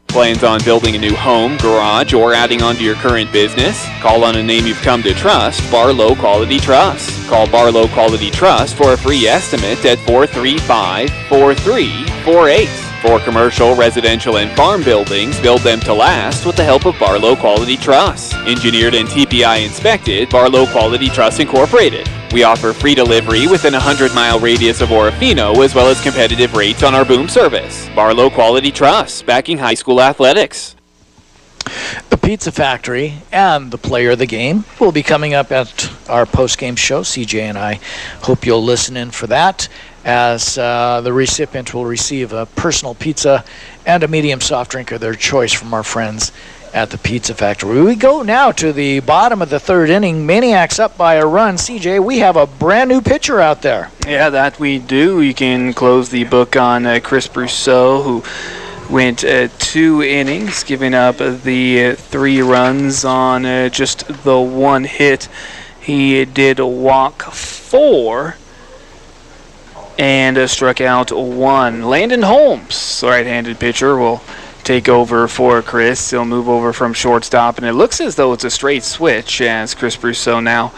Speaker 6: Plans on building a new home, garage, or adding on to your current business? Call on a name you've come to trust, Barlow Quality Trust. Call Barlow Quality Trust for a free estimate at 435-4348. For commercial, residential, and farm buildings, build them to last with the help of Barlow Quality Trust. Engineered and TPI inspected, Barlow Quality Trust Incorporated. We offer free delivery within a 100-mile radius of Orofino, as well as competitive rates on our boom service. Barlow Quality Trust, backing high school athletics.
Speaker 2: The Pizza Factory and the player of the game will be coming up at our post-game show. CJ and I hope you'll listen in for that, as the recipient will receive a personal pizza and a medium soft drink of their choice from our friends at the Pizza Factory. We go now to the bottom of the third inning. Maniacs up by a run. CJ, we have a brand new pitcher out there.
Speaker 3: Yeah, that we do. You can close the book on Chris Brousseau, who went 2 innings, giving up the 3 runs on just the 1 hit. He did walk 4 and struck out 1. Landon Holmes, right-handed pitcher, will take over for Chris. He'll move over from shortstop, and it looks as though it's a straight switch as Chris Brousseau now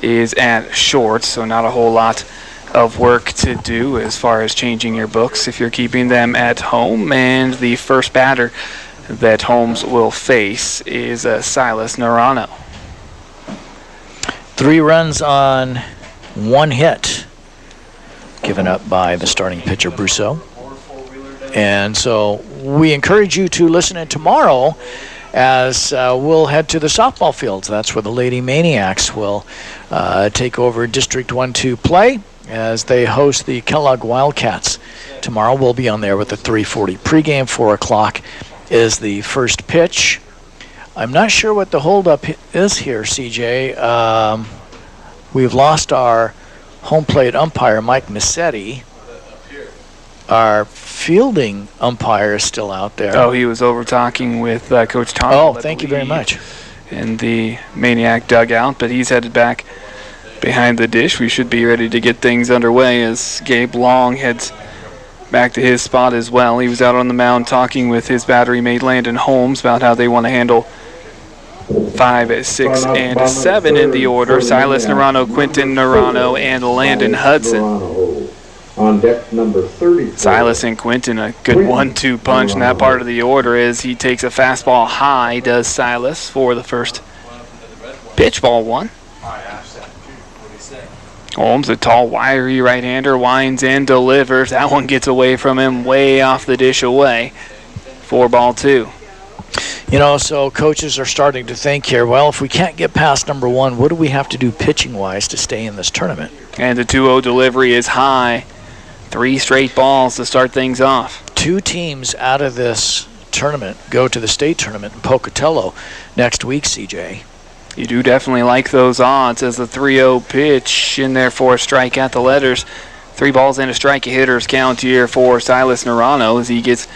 Speaker 3: is at short, so not a whole lot of work to do as far as changing your books if you're keeping them at home. And the first batter that Holmes will face is Silas Narano.
Speaker 2: 3 runs on 1 hit given up by the starting pitcher Brousseau. And so we encourage you to listen in tomorrow as we'll head to the softball fields. That's where the Lady Maniacs will take over District 1-2 play as they host the Kellogg Wildcats. Tomorrow we'll be on there with the 3:40 pregame. 4 o'clock is the first pitch. I'm not sure what the holdup is here, CJ. We've lost our home plate umpire, Mike Massetti. Our fielding umpire is still out there.
Speaker 3: Oh, he was over talking with Coach Thompson.
Speaker 2: Oh, thank you very much.
Speaker 3: In the Maniac dugout, but he's headed back behind the dish. We should be ready to get things underway as Gabe Long heads back to his spot as well. He was out on the mound talking with his battery mate Landon Holmes about how they want to handle 5, 6, and 7 in the order. Silas Narano, Quentin Narano, and Landon Hudson.
Speaker 12: On deck number 30.
Speaker 3: Silas and Quentin, a good 1-2 punch in that part of the order as he takes a fastball high, does Silas for the first pitch, ball 1. Holmes, a tall, wiry right-hander, winds in, delivers. That one gets away from him, way off the dish away. 4 ball 2.
Speaker 2: You know, so coaches are starting to think here, well, if we can't get past number 1, what do we have to do pitching-wise to stay in this tournament?
Speaker 3: And the 2-0 delivery is high. 3 straight balls to start things off.
Speaker 2: 2 teams out of this tournament go to the state tournament in Pocatello next week, CJ.
Speaker 3: You do definitely like those odds as the 3-0 pitch in there for a strike at the letters. 3 balls and a strike, a hitter's count here for Silas Narano as he gets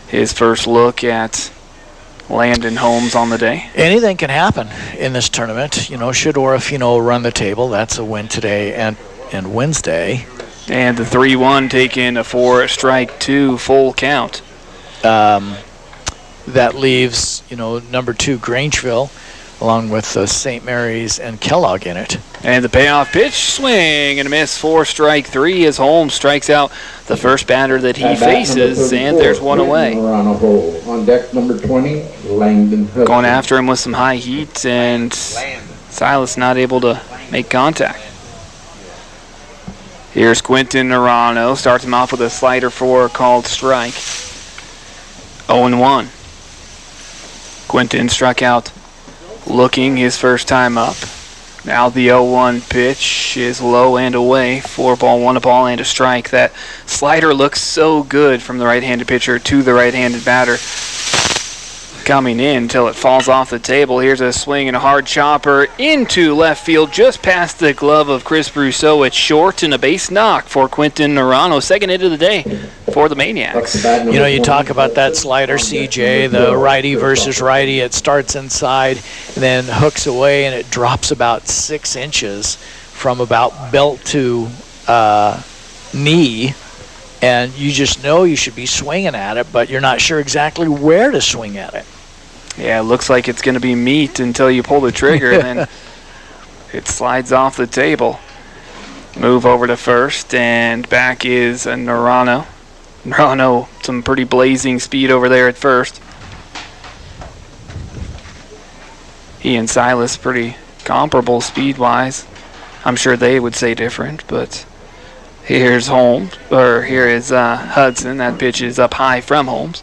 Speaker 3: his first look at Landon Holmes on the day.
Speaker 2: Anything can happen in this tournament. You know, should Orofino run the table, that's a win today and Wednesday.
Speaker 3: And the 3-1 taken for a strike 2 full count.
Speaker 2: That leaves, you know, number 2 Grangeville along with St. Mary's and Kellogg in it.
Speaker 3: And the payoff pitch, swing and a miss for strike 3 as Holmes strikes out the first batter that he faces, and there's 1 away.
Speaker 12: On deck number 20, Langdon Hudson.
Speaker 3: Going after him with some high heat, and Silas not able to make contact. Here's Quentin Narano, starts him off with a slider for a called strike. 0-1. Quentin struck out looking his first time up. Now the 0-1 pitch is low and away. 4 ball, 1 a ball, and a strike. That slider looks so good from the right-handed pitcher to the right-handed batter. Coming in until it falls off the table. Here's a swing and a hard chopper into left field, just past the glove of Chris Brousseau. It's short and a base knock for Quentin Narano. Second hit of the day for the Maniacs.
Speaker 2: You know, you talk about that slider, CJ, the righty versus righty. It starts inside and then hooks away, and it drops about 6 inches from about belt to knee. And you just know you should be swinging at it, but you're not sure exactly where to swing at it.
Speaker 3: Yeah, it looks like it's going to be meat until you pull the trigger, and then it slides off the table. Move over to first, and back is Narano. Narano, some pretty blazing speed over there at first. He and Silas pretty comparable speed-wise. I'm sure they would say different, but here's Holmes, or here is Hudson. That pitch is up high from Holmes.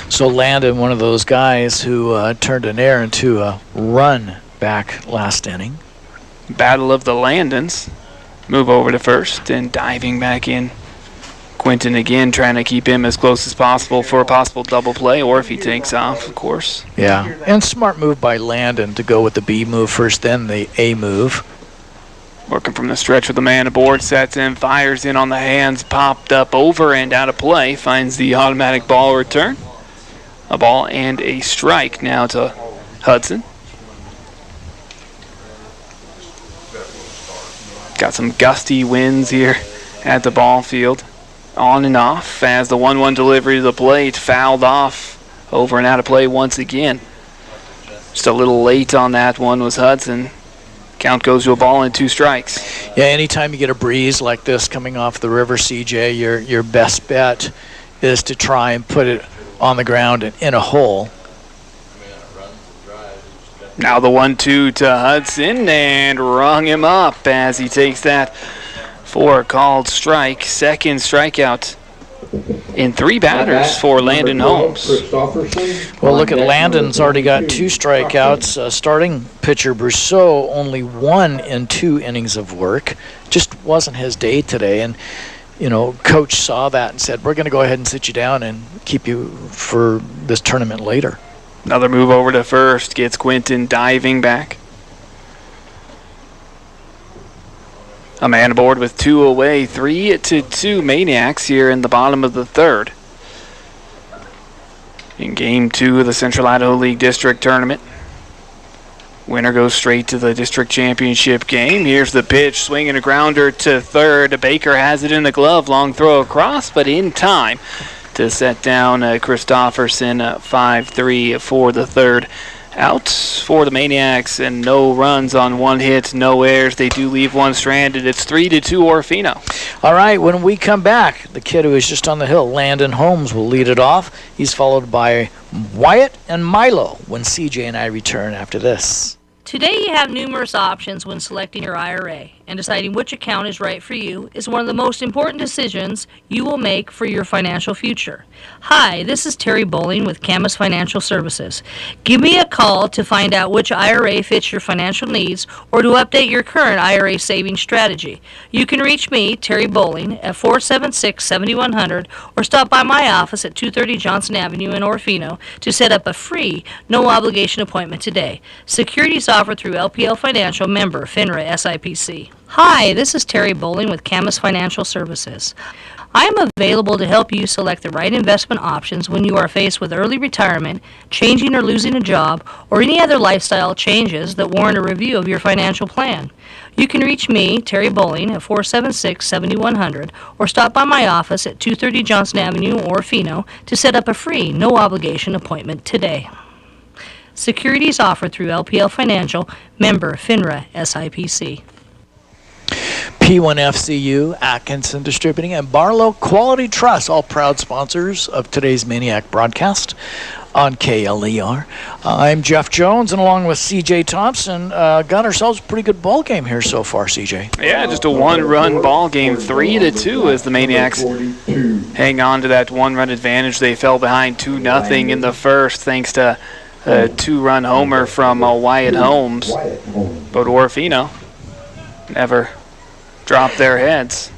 Speaker 2: So Landon, one of those guys who turned an error into a run back last inning.
Speaker 3: Battle of the Landons. Move over to first and diving back in. Quinton again trying to keep him as close as possible for a possible double play, or if he takes off, of course.
Speaker 2: Yeah, and smart move by Landon to go with the B move first, then the A move.
Speaker 3: Working from the stretch with the man aboard, sets in, fires in on the hands, popped up over and out of play, finds the automatic ball return. A ball and a strike now to Hudson. Got some gusty winds here at the ball field. On and off as the 1-1 delivery to the plate fouled off over and out of play once again. Just a little late on that one was Hudson. Count goes to a ball and 2 strikes.
Speaker 2: Yeah, anytime you get a breeze like this coming off the river, CJ, your best bet is to try and put it on the ground and in a hole.
Speaker 3: Now the 1-2 to Hudson and rung him up as he takes that for a called strike. Second strikeout in 3 batters for Landon Holmes.
Speaker 2: Well, look at Landon's already got 2 strikeouts. Starting pitcher Brousseau only 1 in 2 innings of work. Just wasn't his day today, and you know, coach saw that and said, we're going to go ahead and sit you down and keep you for this tournament later.
Speaker 3: Another move over to first gets Quinton diving back. A man aboard with 2 away, 3-2 Maniacs here in the bottom of the 3rd. In Game 2 of the Central Idaho League District Tournament. Winner goes straight to the district championship game. Here's the pitch, swinging a grounder to third. Baker has it in the glove, long throw across, but in time to set down Christofferson 5-3 for the 3rd. Out for the Maniacs, and no runs on 1 hit, no errors. They do leave 1 stranded. It's 3-2 Orofino.
Speaker 2: All right, when we come back, the kid who is just on the hill, Landon Holmes, will lead it off. He's followed by Wyatt and Milo when CJ and I return after this.
Speaker 15: Today you have numerous options when selecting your IRA, and deciding which account is right for you is one of the most important decisions you will make for your financial future. Hi, this is Terry Bowling with Camas Financial Services. Give me a call to find out which IRA fits your financial needs or to update your current IRA savings strategy. You can reach me, Terry Bowling, at 476-7100 or stop by my office at 230 Johnson Avenue in Orofino to set up a free, no-obligation appointment today. Securities offered through LPL Financial, member FINRA SIPC. Hi, this is Terry Bowling with Camas Financial Services. I am available to help you select the right investment options when you are faced with early retirement, changing or losing a job, or any other lifestyle changes that warrant a review of your financial plan. You can reach me, Terry Bowling, at 476-7100 or stop by my office at 230 Johnson Avenue, Orofino to set up a free, no-obligation appointment today. Securities offered through LPL Financial, member FINRA SIPC.
Speaker 2: P1FCU, Atkinson Distributing, and Barlow Quality Trust, all proud sponsors of today's Maniac broadcast on KLER. I'm Jeff Jones, and along with CJ Thompson, got ourselves a pretty good ball game here so far, CJ.
Speaker 3: Yeah, just a 1-run ball game, 3-2 as the Maniacs hang on to that 1-run advantage. They fell behind 2-0 in the first thanks to a 2-run homer from Wyatt Holmes. But Orofino never dropped their heads.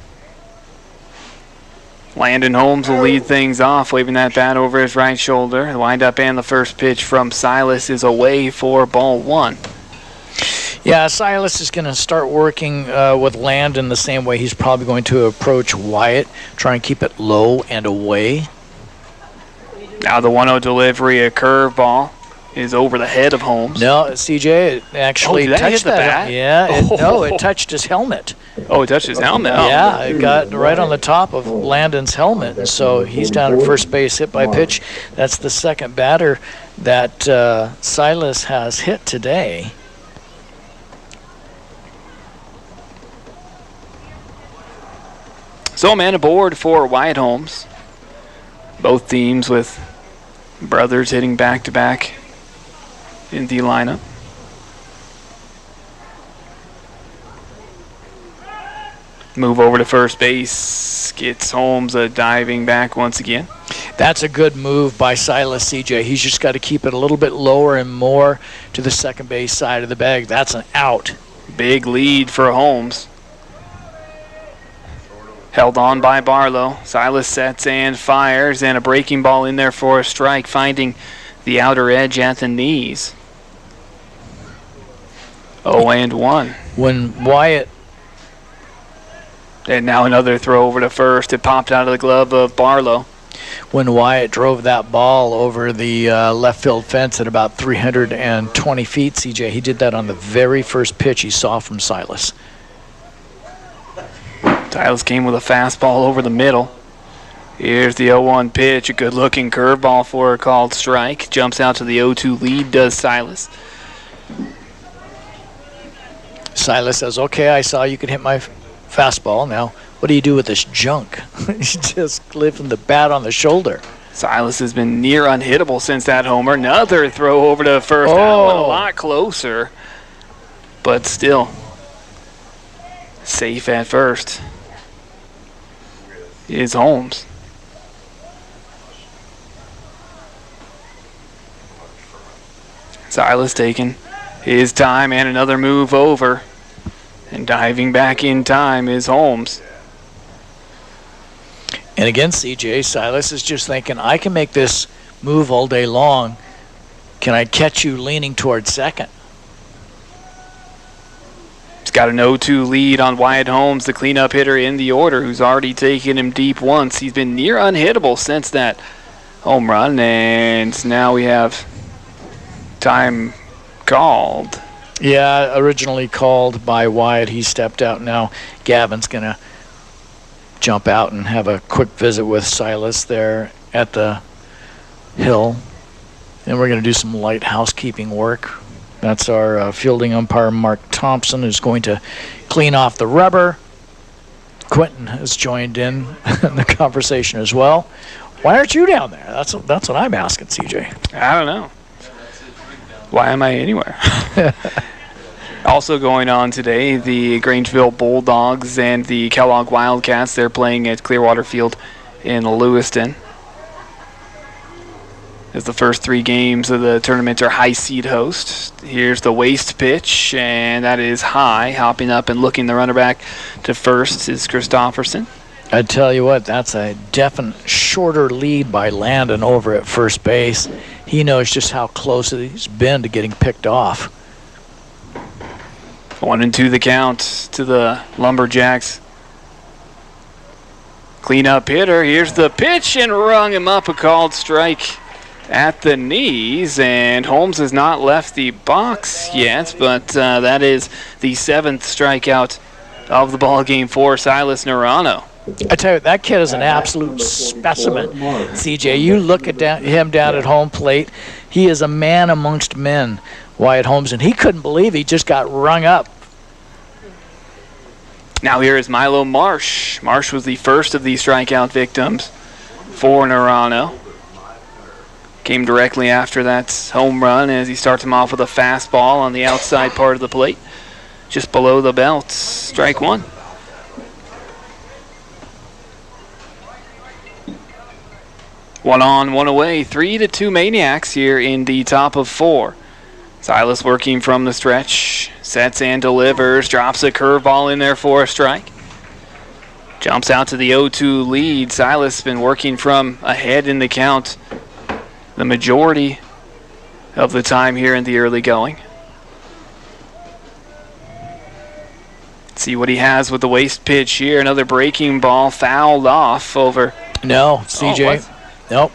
Speaker 3: Landon Holmes will lead things off, waving that bat over his right shoulder. The windup and the first pitch from Silas is away for ball 1.
Speaker 2: Yeah, Silas is going to start working with Landon the same way he's probably going to approach Wyatt, try and keep it low and away.
Speaker 3: Now the 1-0 delivery, a curveball, is over the head of Holmes.
Speaker 2: No, CJ, it actually
Speaker 3: did that
Speaker 2: touched
Speaker 3: hit the bat?
Speaker 2: Yeah, no, it touched his helmet.
Speaker 3: Oh, it touched his helmet? Oh.
Speaker 2: Yeah, it got right on the top of Landon's helmet, and so he's down at first base, hit by pitch. That's the second batter that Silas has hit today.
Speaker 3: So a man aboard for Wyatt Holmes. Both teams with brothers hitting back-to-back in the lineup. Move over to first base, gets Holmes diving back once again.
Speaker 2: That's a good move by Silas, CJ. He's just got to keep it a little bit lower and more to the second base side of the bag. That's an out.
Speaker 3: Big lead for Holmes. Held on by Barlow. Silas sets and fires, and a breaking ball in there for a strike, finding the outer edge at the knees. 0-1.
Speaker 2: When Wyatt...
Speaker 3: And now another throw over to first. It popped out of the glove of Barlow.
Speaker 2: When Wyatt drove that ball over the left field fence at about 320 feet, CJ, he did that on the very first pitch he saw from Silas.
Speaker 3: Silas came with a fastball over the middle. Here's the 0-1 pitch. A good-looking curveball for a called strike. Jumps out to the 0-2 lead, does Silas.
Speaker 2: Silas says, okay, I saw you could hit my fastball. Now, what do you do with this junk? He's just lifting the bat on the shoulder.
Speaker 3: Silas has been near unhittable since that homer. Another throw over to first. That one a lot closer, but still safe at first is Holmes. Silas taking his time and another move over. And diving back in time is Holmes.
Speaker 2: And again, CJ, Silas is just thinking, I can make this move all day long. Can I catch you leaning towards second?
Speaker 3: He's got an 0-2 lead on Wyatt Holmes, the cleanup hitter in the order, who's already taken him deep once. He's been near unhittable since that home run, and now we have time called.
Speaker 2: Yeah, originally called by Wyatt. He stepped out. Now Gavin's going to jump out and have a quick visit with Silas there at the hill. And we're going to do some light housekeeping work. That's our fielding umpire, Mark Thompson, who's going to clean off the rubber. Quentin has joined in the conversation as well. Why aren't you down there? That's what I'm asking, CJ.
Speaker 3: I don't know. Why am I anywhere? Also going on today, the Grangeville Bulldogs and the Kellogg Wildcats. They're playing at Clearwater Field in Lewiston. As the first three games of the tournament are high seed hosts. Here's the waist pitch, and that is high. Hopping up and looking the runner back to first is Christofferson.
Speaker 2: I tell you what, that's a definite shorter lead by Landon over at first base. He knows just how close he's been to getting picked off.
Speaker 3: 1-2 the count to the Lumberjacks. Cleanup hitter. Here's the pitch, and rung him up, a called strike at the knees. And Holmes has not left the box yet, but that is the 7th strikeout of the ball game for Silas Narano.
Speaker 2: I tell you, that kid is an absolute specimen. CJ, you look at him down at home plate. He is a man amongst men, Wyatt Holmes, and he couldn't believe he just got rung up.
Speaker 3: Now here is Milo Marsh. Marsh was the first of these strikeout victims for Narano. Came directly after that home run as he starts him off with a fastball on the outside part of the plate, just below the belt. Strike one. One on, one away. 3-2 Maniacs here in the top of 4. Silas working from the stretch. Sets and delivers. Drops a curveball in there for a strike. Jumps out to the 0-2 lead. Silas has been working from ahead in the count the majority of the time here in the early going. Let's see what he has with the waist pitch here. Another breaking ball fouled off over.
Speaker 2: No, CJ. Nope.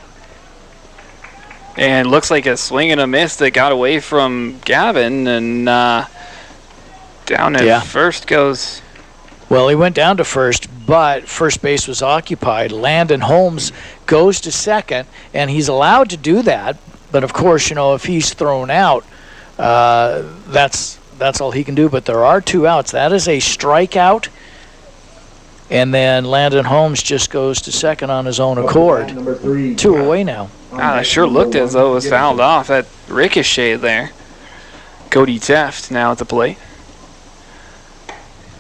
Speaker 3: And looks like a swing and a miss that got away from Gavin, and down at first goes.
Speaker 2: Well, he went down to first, but first base was occupied. Landon Holmes goes to second, and he's allowed to do that. But of course, you know, if he's thrown out, that's all he can do. But there are 2 outs. That is a strikeout. And then Landon Holmes just goes to second on his own accord. 2 away now.
Speaker 3: It sure looked as though it was fouled off. That ricochet there. Cody Teft now at the plate.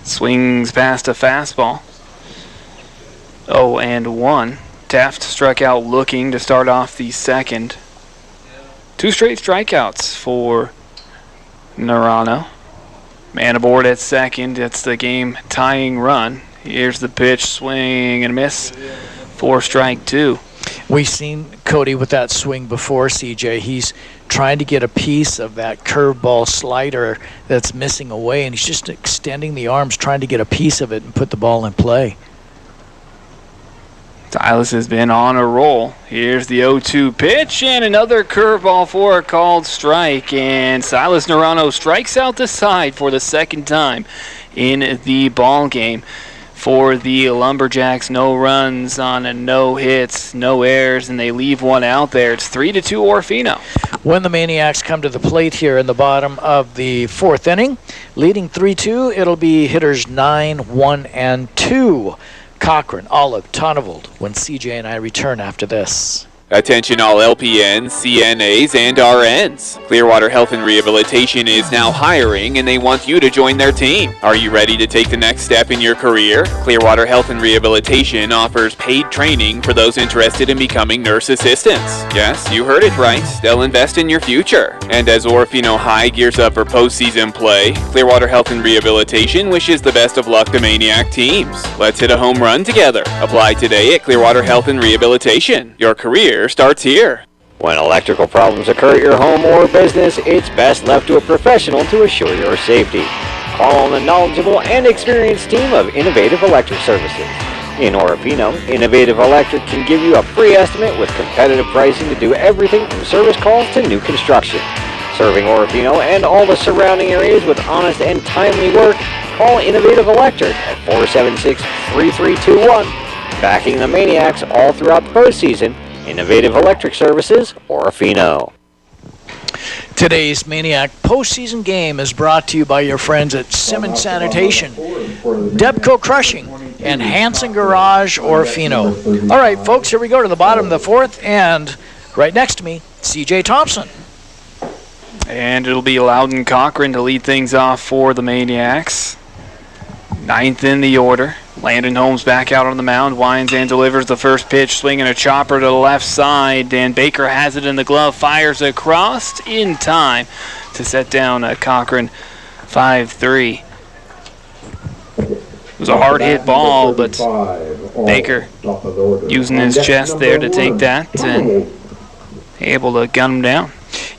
Speaker 3: Swings past a fastball. 0-1. Teft struck out looking to start off the second. 2 straight strikeouts for Narano. Man aboard at second. It's the game tying run. Here's the pitch, swing and miss for strike 2.
Speaker 2: We've seen Cody with that swing before, CJ. He's trying to get a piece of that curveball slider that's missing away, and he's just extending the arms, trying to get a piece of it and put the ball in play.
Speaker 3: Silas has been on a roll. Here's the 0-2 pitch, and another curveball for a called strike. And Silas Naranjo strikes out the side for the second time in the ball game. For the Lumberjacks, no runs on a no hits, no errors, and they leave one out there. It's 3-2 Orofino.
Speaker 2: When the Maniacs come to the plate here in the bottom of the 4th inning, leading 3-2, it'll be hitters 9, 1, and 2. Cochran, Olive, Tonnevold, when CJ and I return after this.
Speaker 6: Attention all LPNs, CNAs, and RNs. Clearwater Health and Rehabilitation is now hiring and they want you to join their team. Are you ready to take the next step in your career? Clearwater Health and Rehabilitation offers paid training for those interested in becoming nurse assistants. Yes, you heard it right. They'll invest in your future. And as Orofino High gears up for postseason play, Clearwater Health and Rehabilitation wishes the best of luck to Maniac teams. Let's hit a home run together. Apply today at Clearwater Health and Rehabilitation. Your career starts here.
Speaker 1: When electrical problems occur at your home or business, it's best left to a professional to assure your safety. Call on the knowledgeable and experienced team of Innovative Electric Services. In Orofino, Innovative Electric can give you a free estimate with competitive pricing to do everything from service calls to new construction. Serving Orofino and all the surrounding areas with honest and timely work, call Innovative Electric at 476-3321. Backing the Maniacs all throughout the postseason, Innovative Electric Services, Orofino.
Speaker 2: Today's Maniac postseason game is brought to you by your friends at Simmons Sanitation, Debco Crushing, and Hanson Garage, Orofino. All right, folks, here we go to the bottom of the 4th, and right next to me, CJ Thompson.
Speaker 3: And it'll be Loudon Cochran to lead things off for the Maniacs. 9th in the order. Landon Holmes back out on the mound, winds and delivers the first pitch, swinging a chopper to the left side, and Baker has it in the glove, fires across in time to set down Cochran 5-3. It was a hard hit ball, but Baker using his chest there to take that and able to gun him down.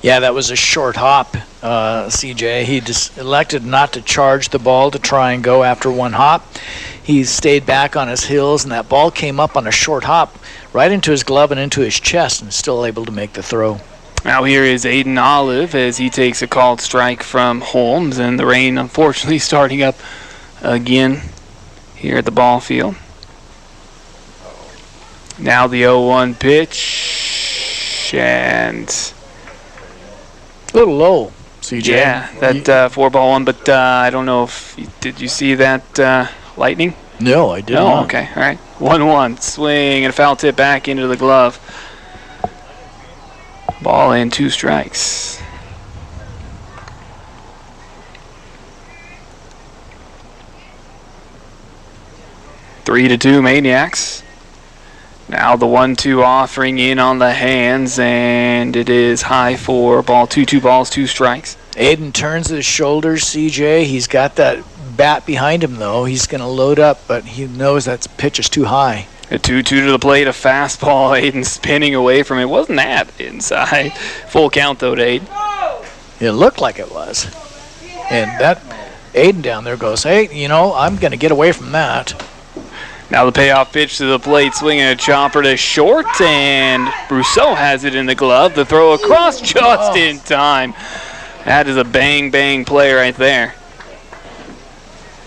Speaker 2: Yeah, that was a short hop, CJ. He just elected not to charge the ball to try and go after one hop. He stayed back on his heels, and that ball came up on a short hop right into his glove and into his chest, and still able to make the throw.
Speaker 3: Now here is Aiden Olive as he takes a called strike from Holmes, and the rain unfortunately starting up again here at the ball field. Now the 0-1 pitch, and
Speaker 2: a little low, CJ.
Speaker 3: Yeah, that 4-ball one, but I don't know if did you see that lightning?
Speaker 2: No, I didn't.
Speaker 3: No, okay, all right. 1-1 swing and a foul tip back into the glove. Ball and 2 strikes. Three to 2 Maniacs. Now the 1-2 offering in on the hands, and it is high for ball 2 balls, 2 strikes.
Speaker 2: Aiden turns his shoulders, CJ. He's got that bat behind him, though. He's going to load up, but he knows that pitch is too high.
Speaker 3: A 2-2 to the plate, a fastball. Aiden spinning away from it. Wasn't that inside? Full count, though, to Aiden.
Speaker 2: It looked like it was. And that Aiden down there goes, hey, you know, I'm going to get away from that.
Speaker 3: Now the payoff pitch to the plate, swinging a chopper to short, and Brousseau has it in the glove. The throw across just in time. That is a bang play right there.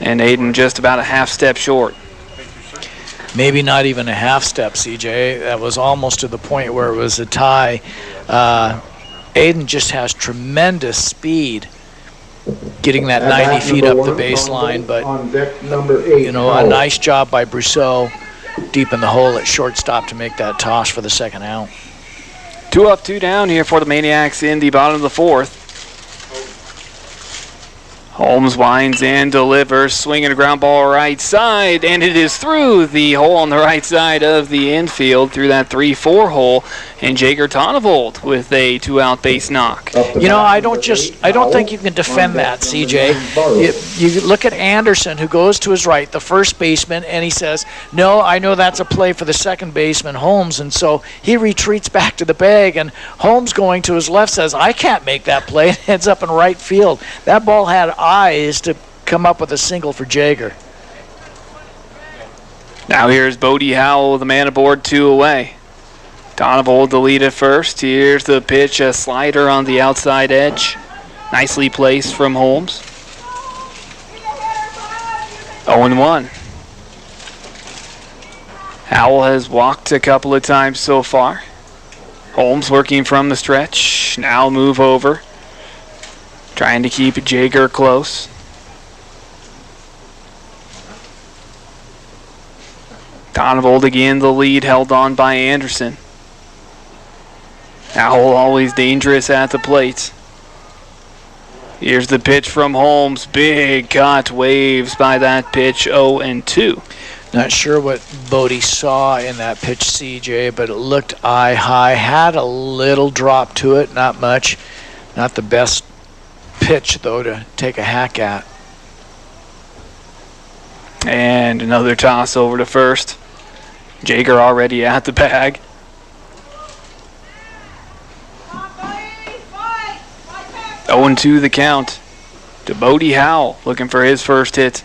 Speaker 3: And Aiden just about a half step short.
Speaker 2: Maybe not even a half step, CJ. That was almost to the point where it was a tie. Aiden just has tremendous speed getting that 90 feet up the baseline, but you know, a nice job by Brousseau deep in the hole at shortstop to make that toss for the second out.
Speaker 3: 2 up, 2 down here for the Maniacs in the bottom of the 4th. Holmes winds and delivers, swinging a ground ball right side, and it is through the hole on the right side of the infield through that 3-4 hole, and Jager Tonnevold with a 2-out base knock.
Speaker 2: You know, I don't think you can defend that, CJ. You look at Anderson, who goes to his right, the first baseman, and he says, no, I know that's a play for the second baseman, Holmes, and so he retreats back to the bag, and Holmes going to his left says, I can't make that play, and ends up in right field. That ball had eyes to come up with a single for Jager.
Speaker 3: Now here's Bodie Howell, the man aboard, 2 away. Tonnevold the lead at first. Here's the pitch, a slider on the outside edge. Nicely placed from Holmes. 0-1. Howell has walked a couple of times so far. Holmes working from the stretch. Now move over. Trying to keep Jager close. Tonnevold again the lead, held on by Anderson. Howell always dangerous at the plate. Here's the pitch from Holmes. Big cut, waves by that pitch, 0-2.
Speaker 2: Not sure what Bodie saw in that pitch, CJ, but it looked eye high. Had a little drop to it, not much. Not the best pitch, though, to take a hack at.
Speaker 3: And another toss over to first. Jager already at the bag. Oh, 0-2 the count to Bodie Howell, looking for his first hit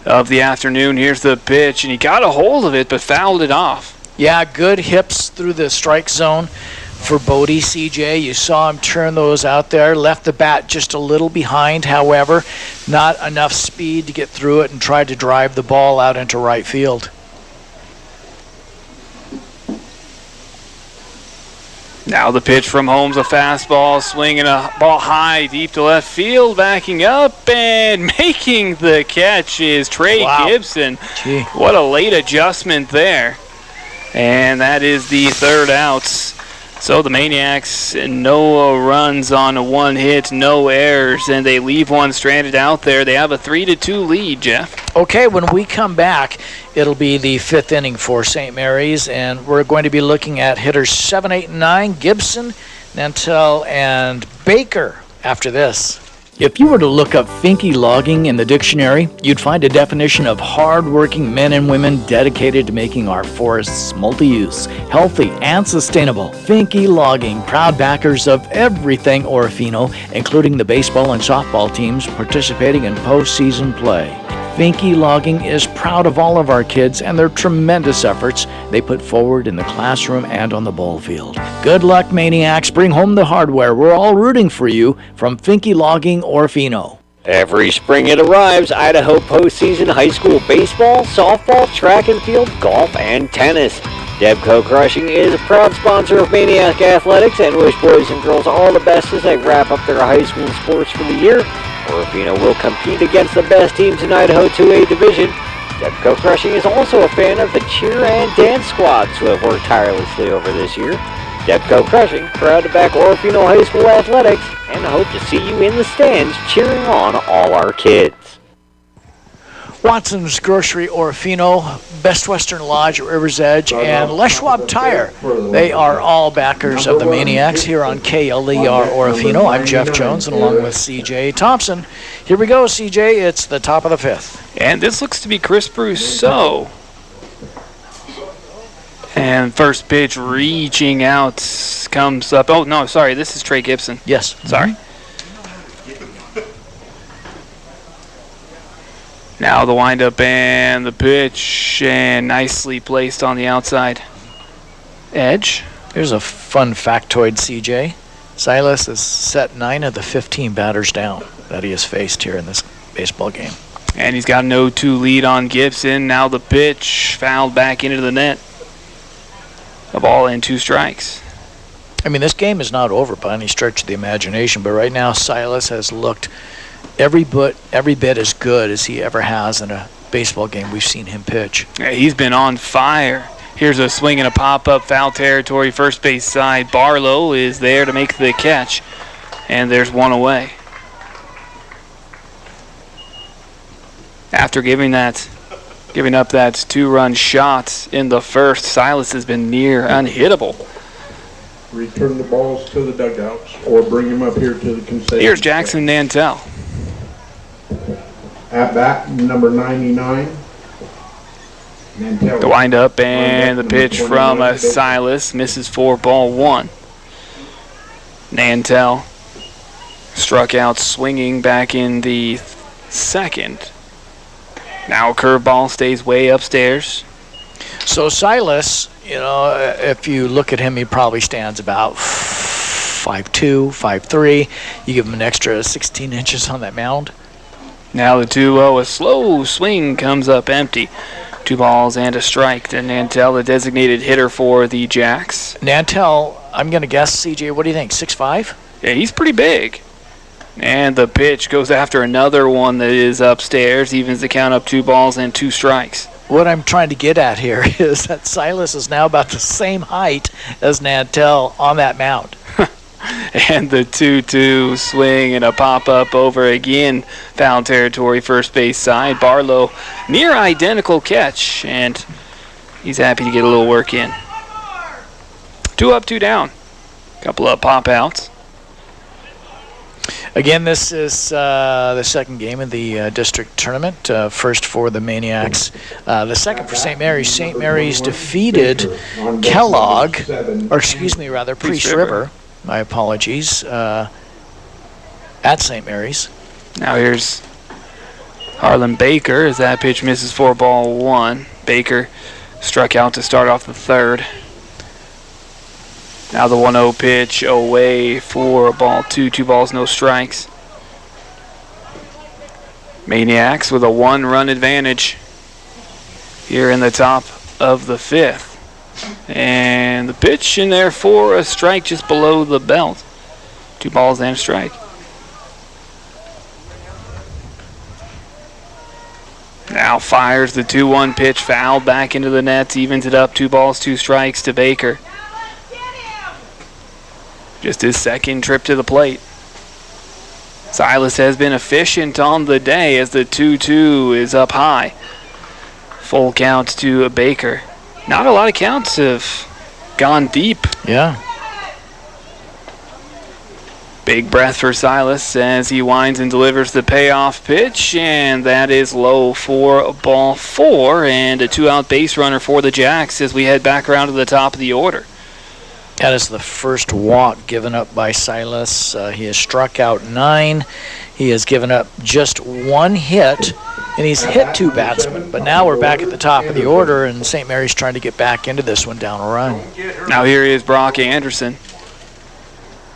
Speaker 3: of the afternoon. Here's the pitch, and he got a hold of it, but fouled it off.
Speaker 2: Yeah, good hips through the strike zone for Bodie, CJ. You saw him turn those out there. Left the bat just a little behind, however. Not enough speed to get through it, and tried to drive the ball out into right field.
Speaker 3: Now the pitch from Holmes, a fastball, swinging a ball high, deep to left field, backing up, and making the catch is Trey Gibson.
Speaker 2: Gee.
Speaker 3: What a late adjustment there. And that is the third out. So the Maniacs, no runs on a 1 hit, no errors, and they leave one stranded out there. They have a 3-2 lead, Jeff.
Speaker 2: Okay, when we come back, it'll be the 5th inning for St. Mary's, and we're going to be looking at hitters 7, 8, and 9, Gibson, Nantel, and Baker after this.
Speaker 13: If you were to look up Finke logging in the dictionary, you'd find a definition of hard-working men and women dedicated to making our forests multi-use, healthy, and sustainable. Finke logging, proud backers of everything Orofino, including the baseball and softball teams participating in postseason play. Finke Logging is proud of all of our kids and their tremendous efforts they put forward in the classroom and on the ball field. Good luck, Maniacs. Bring home the hardware. We're all rooting for you from Finke Logging Orofino.
Speaker 1: Every spring it arrives, Idaho postseason high school baseball, softball, track and field, golf, and tennis. Debco Crushing is a proud sponsor of Maniac Athletics and wish boys and girls all the best as they wrap up their high school sports for the year. Orofino will compete against the best teams in Idaho 2A Division. Debco Crushing is also a fan of the cheer and dance squads who have worked tirelessly over this year. Debco Crushing, proud to back Orofino High School Athletics, and hope to see you in the stands cheering on all our kids.
Speaker 2: Watson's Grocery Orofino, Best Western Lodge at River's Edge, and Les Schwab Tire. They are all backers of the Maniacs here on KLER Orofino. I'm Jeff Jones, and along with CJ Thompson. Here we go, CJ. It's the top of the 5th.
Speaker 3: And this looks to be Chris Brousseau. And first pitch reaching out comes up. Oh, no, sorry. This is Trey Gibson.
Speaker 2: Yes.
Speaker 3: Sorry. Now the windup and the pitch, and nicely placed on the outside edge.
Speaker 2: Here's a fun factoid, CJ. Silas has set 9 of the 15 batters down that he has faced here in this baseball game.
Speaker 3: And he's got an 0-2 lead on Gibson. Now the pitch fouled back into the net. A ball and 2 strikes.
Speaker 2: I mean, this game is not over by any stretch of the imagination, but right now Silas has looked every bit as good as he ever has in a baseball game we've seen him pitch.
Speaker 3: Yeah, he's been on fire. Here's a swing and a pop-up, foul territory, first base side. Barlow is there to make the catch, and there's one away. After giving up that 2-run shot in the first, Silas has been near unhittable.
Speaker 12: Return the balls to the dugouts or bring them up here to the concession.
Speaker 3: Here's Jackson Nantel.
Speaker 12: At bat, number 99. Nantel.
Speaker 3: The windup and the pitch from Silas misses for ball 1. Nantel struck out swinging back in the second. Now curveball stays way upstairs.
Speaker 2: So Silas, you know, if you look at him, he probably stands about 5'2", 5'3". You give him an extra 16 inches on that mound.
Speaker 3: Now the 2-0, a slow swing comes up empty. 2 balls and a strike to Nantel, the designated hitter for the Jacks.
Speaker 2: Nantel, I'm going to guess, CJ, what do you think, 6'5"?
Speaker 3: Yeah, he's pretty big. And the pitch goes after another one that is upstairs, evens the count up 2 balls and 2 strikes.
Speaker 2: What I'm trying to get at here is that Silas is now about the same height as Nantel on that mound.
Speaker 3: And the 2-2 swing and a pop-up over again. Foul territory, first base side. Barlow, near identical catch, and he's happy to get a little work in. 2 up, 2 down. Couple of pop-outs.
Speaker 2: Again, this is the second game of the district tournament. First for the Maniacs. The second for St. Mary's. St. Mary's defeated Kellogg, or excuse me, rather, Priest River. My apologies. At St. Mary's.
Speaker 3: Now here's Harlan Baker as that pitch misses for ball 1. Baker struck out to start off the third. Now the 1-0 pitch away for ball 2. 2 balls, no strikes. Maniacs with a 1-run advantage here in the top of the 5th. And the pitch in there for a strike just below the belt. 2 balls and a strike. Now fires the 2-1 pitch, foul back into the nets, evens it up, 2 balls, 2 strikes to Baker. Just his second trip to the plate. Silas has been efficient on the day as the 2-2 is up high. Full count to Baker. Not a lot of counts have gone deep.
Speaker 2: Yeah.
Speaker 3: Big breath for Silas as he winds and delivers the payoff pitch, and that is low for ball 4, and a 2-out base runner for the Jacks as we head back around to the top of the order.
Speaker 2: That is the first walk given up by Silas. He has struck out 9. He has given up just 1 hit, and he's hit 2 batsmen. But now we're back at the top of the order, and St. Mary's trying to get back into this one down a run.
Speaker 3: Now here is Brock Anderson.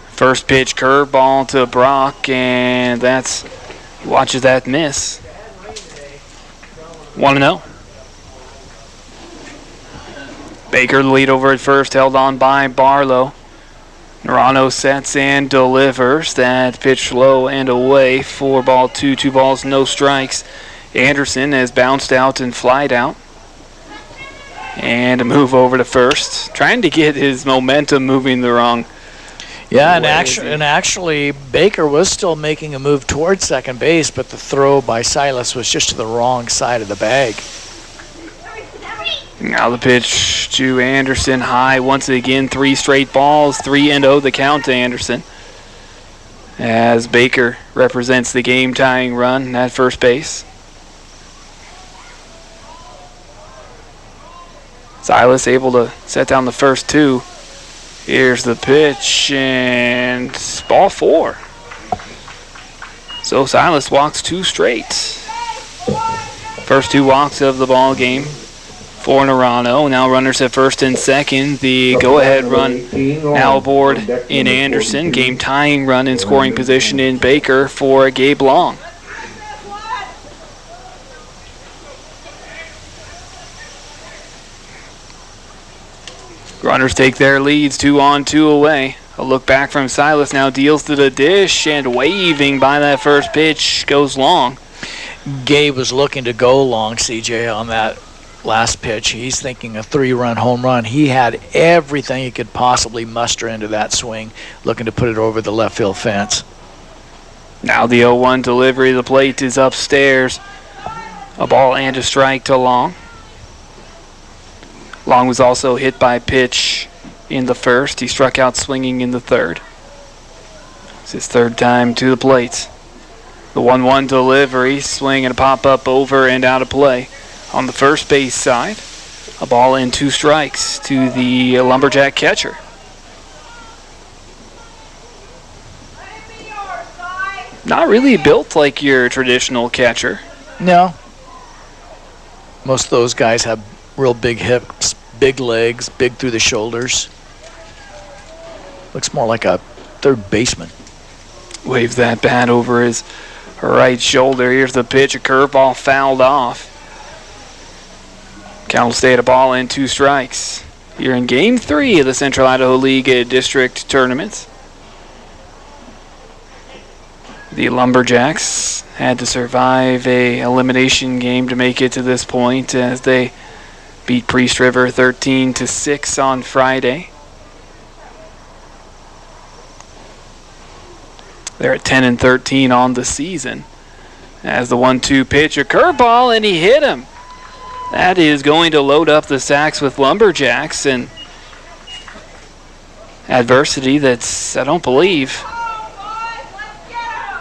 Speaker 3: First pitch curveball to Brock, and watches that miss. 1-0. Baker the lead over at first, held on by Barlow. Norano sets and delivers. That pitch low and away for ball 2. 2 balls, no strikes. Anderson has bounced out and flied out. And a move over to first. Trying to get his momentum moving the wrong
Speaker 2: Yeah, and actually, Baker was still making a move towards second base, but the throw by Silas was just to the wrong side of the bag.
Speaker 3: Now the pitch to Anderson, high once again, 3 straight balls, 3-0 the count to Anderson. As Baker represents the game-tying run at first base. Silas able to set down the first 2. Here's the pitch, and ball 4. So Silas walks 2 straight. First 2 walks of the ball game for Norano. Now runners at first and second. The go-ahead run now aboard in Anderson. Game-tying run in scoring position in Baker for Gabe Long. Runners take their leads, 2 on, 2 away. A look back from Silas now deals to the dish, and waving by that first pitch goes long.
Speaker 2: Gabe was looking to go long, CJ, on that last pitch. He's thinking a 3-run home run. He had everything he could possibly muster into that swing, looking to put it over the left field fence.
Speaker 3: Now the 0-1 delivery. The plate is upstairs. A ball and a strike to Long. Long was also hit by pitch in the first. He struck out swinging in the third. It's his third time to the plate. The 1-1 delivery, swing and a pop-up over and out of play. On the first base side, a ball and 2 strikes to the Lumberjack catcher. Not really built like your traditional catcher.
Speaker 2: No. Most of those guys have real big hips, big legs, big through the shoulders. Looks more like a third baseman.
Speaker 3: Waves that bat over his right shoulder. Here's the pitch, a curveball fouled off. Count will stay at a ball and 2 strikes. You're in Game 3 of the Central Idaho League District Tournament. The Lumberjacks had to survive a elimination game to make it to this point as they beat Priest River 13-6 on Friday. They're at 10-13 on the season. As the 1-2 pitch, a curveball, and he hit him. That is going to load up the sacks with Lumberjacks, and adversity that's, I don't believe,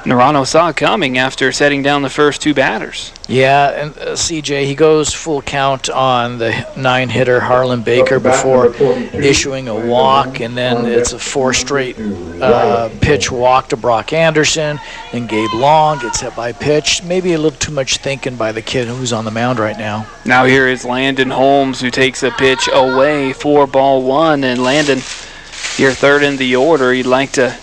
Speaker 3: Naranjo saw coming after setting down the first 2 batters.
Speaker 2: Yeah, and CJ, he goes full count on the 9-hitter Harlan Baker before issuing a walk, and then it's a 4 straight pitch walk to Brock Anderson, and Gabe Long gets hit by pitch. Maybe a little too much thinking by the kid who's on the mound right now.
Speaker 3: Now here is Landon Holmes, who takes a pitch away for ball 1, and Landon, your third in the order. You'd like to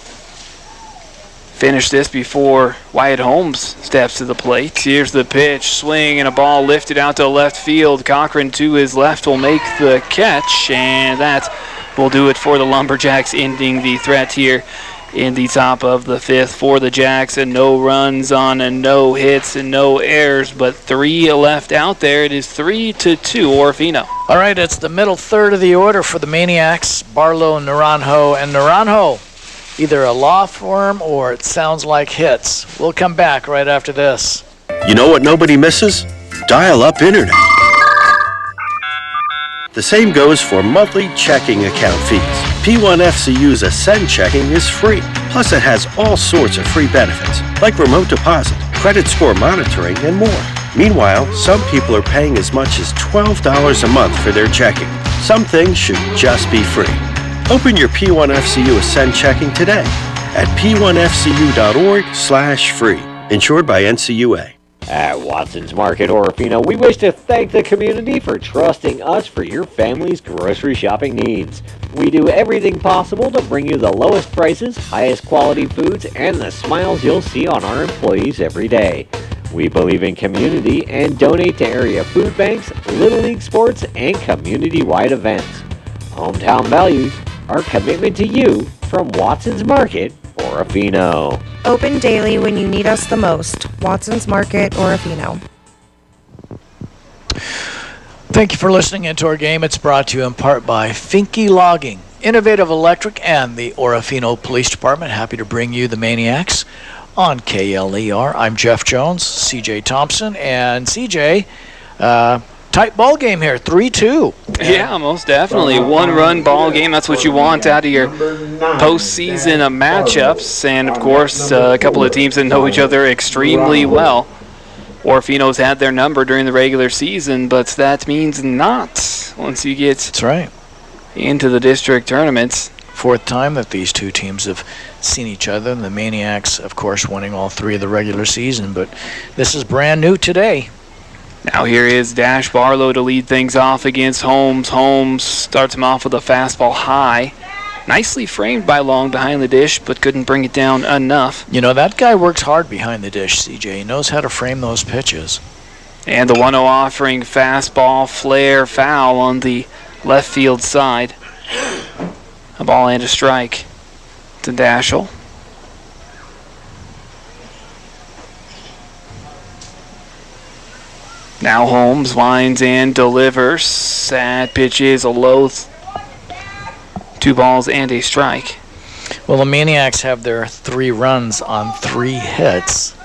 Speaker 3: finish this before Wyatt Holmes steps to the plate. Here's the pitch, swing, and a ball lifted out to left field. Cochran to his left will make the catch, and that will do it for the Lumberjacks, ending the threat here in the top of the 5th for the Jacks. And no runs on and no hits and no errors, but 3 left out there. It is 3-2 Orofino.
Speaker 2: All right, it's the middle third of the order for the Maniacs, Barlow, Naranjo, and Naranjo. Either a law firm or it sounds like hits. We'll come back right after this.
Speaker 14: You know what nobody misses? Dial-up internet. The same goes for monthly checking account fees. P1FCU's Ascend Checking is free. Plus it has all sorts of free benefits, like remote deposit, credit score monitoring, and more. Meanwhile, some people are paying as much as $12 a month for their checking. Some things should just be free. Open your P1FCU Ascend Checking today at p1fcu.org/free. Insured by NCUA.
Speaker 1: At Watson's Market Orofino, we wish to thank the community for trusting us for your family's grocery shopping needs. We do everything possible to bring you the lowest prices, highest quality foods, and the smiles you'll see on our employees every day. We believe in community and donate to area food banks, Little League sports, and community-wide events. Hometown values, our commitment to you from Watson's Market, Orofino.
Speaker 16: Open daily when you need us the most. Watson's Market, Orofino.
Speaker 2: Thank you for listening into our game. It's brought to you in part by Finke Logging, Innovative Electric, and the Orofino Police Department. Happy to bring you the Maniacs on KLER. I'm Jeff Jones, CJ Thompson, and CJ, tight ball game here, 3-2.
Speaker 3: Yeah, most definitely. 1-run ball game. That's what you want out of your postseason matchups. And, of course, a couple of teams that know each other extremely well. Orofino's had their number during the regular season, but that means not once you get into the district tournaments.
Speaker 2: 4th time that these two teams have seen each other. And the Maniacs, of course, winning all 3 of the regular season. But this is brand new today.
Speaker 3: Now here is Dash Barlow to lead things off against Holmes. Holmes starts him off with a fastball high. Nicely framed by Long behind the dish, but couldn't bring it down enough.
Speaker 2: You know, that guy works hard behind the dish, CJ. He knows how to frame those pitches.
Speaker 3: And the 1-0 offering fastball, flare, foul on the left field side. A ball and a strike to Dashel. Now Holmes winds and delivers. That pitch is a low 2 balls and a strike.
Speaker 2: Well, the Maniacs have their 3 runs on 3 hits.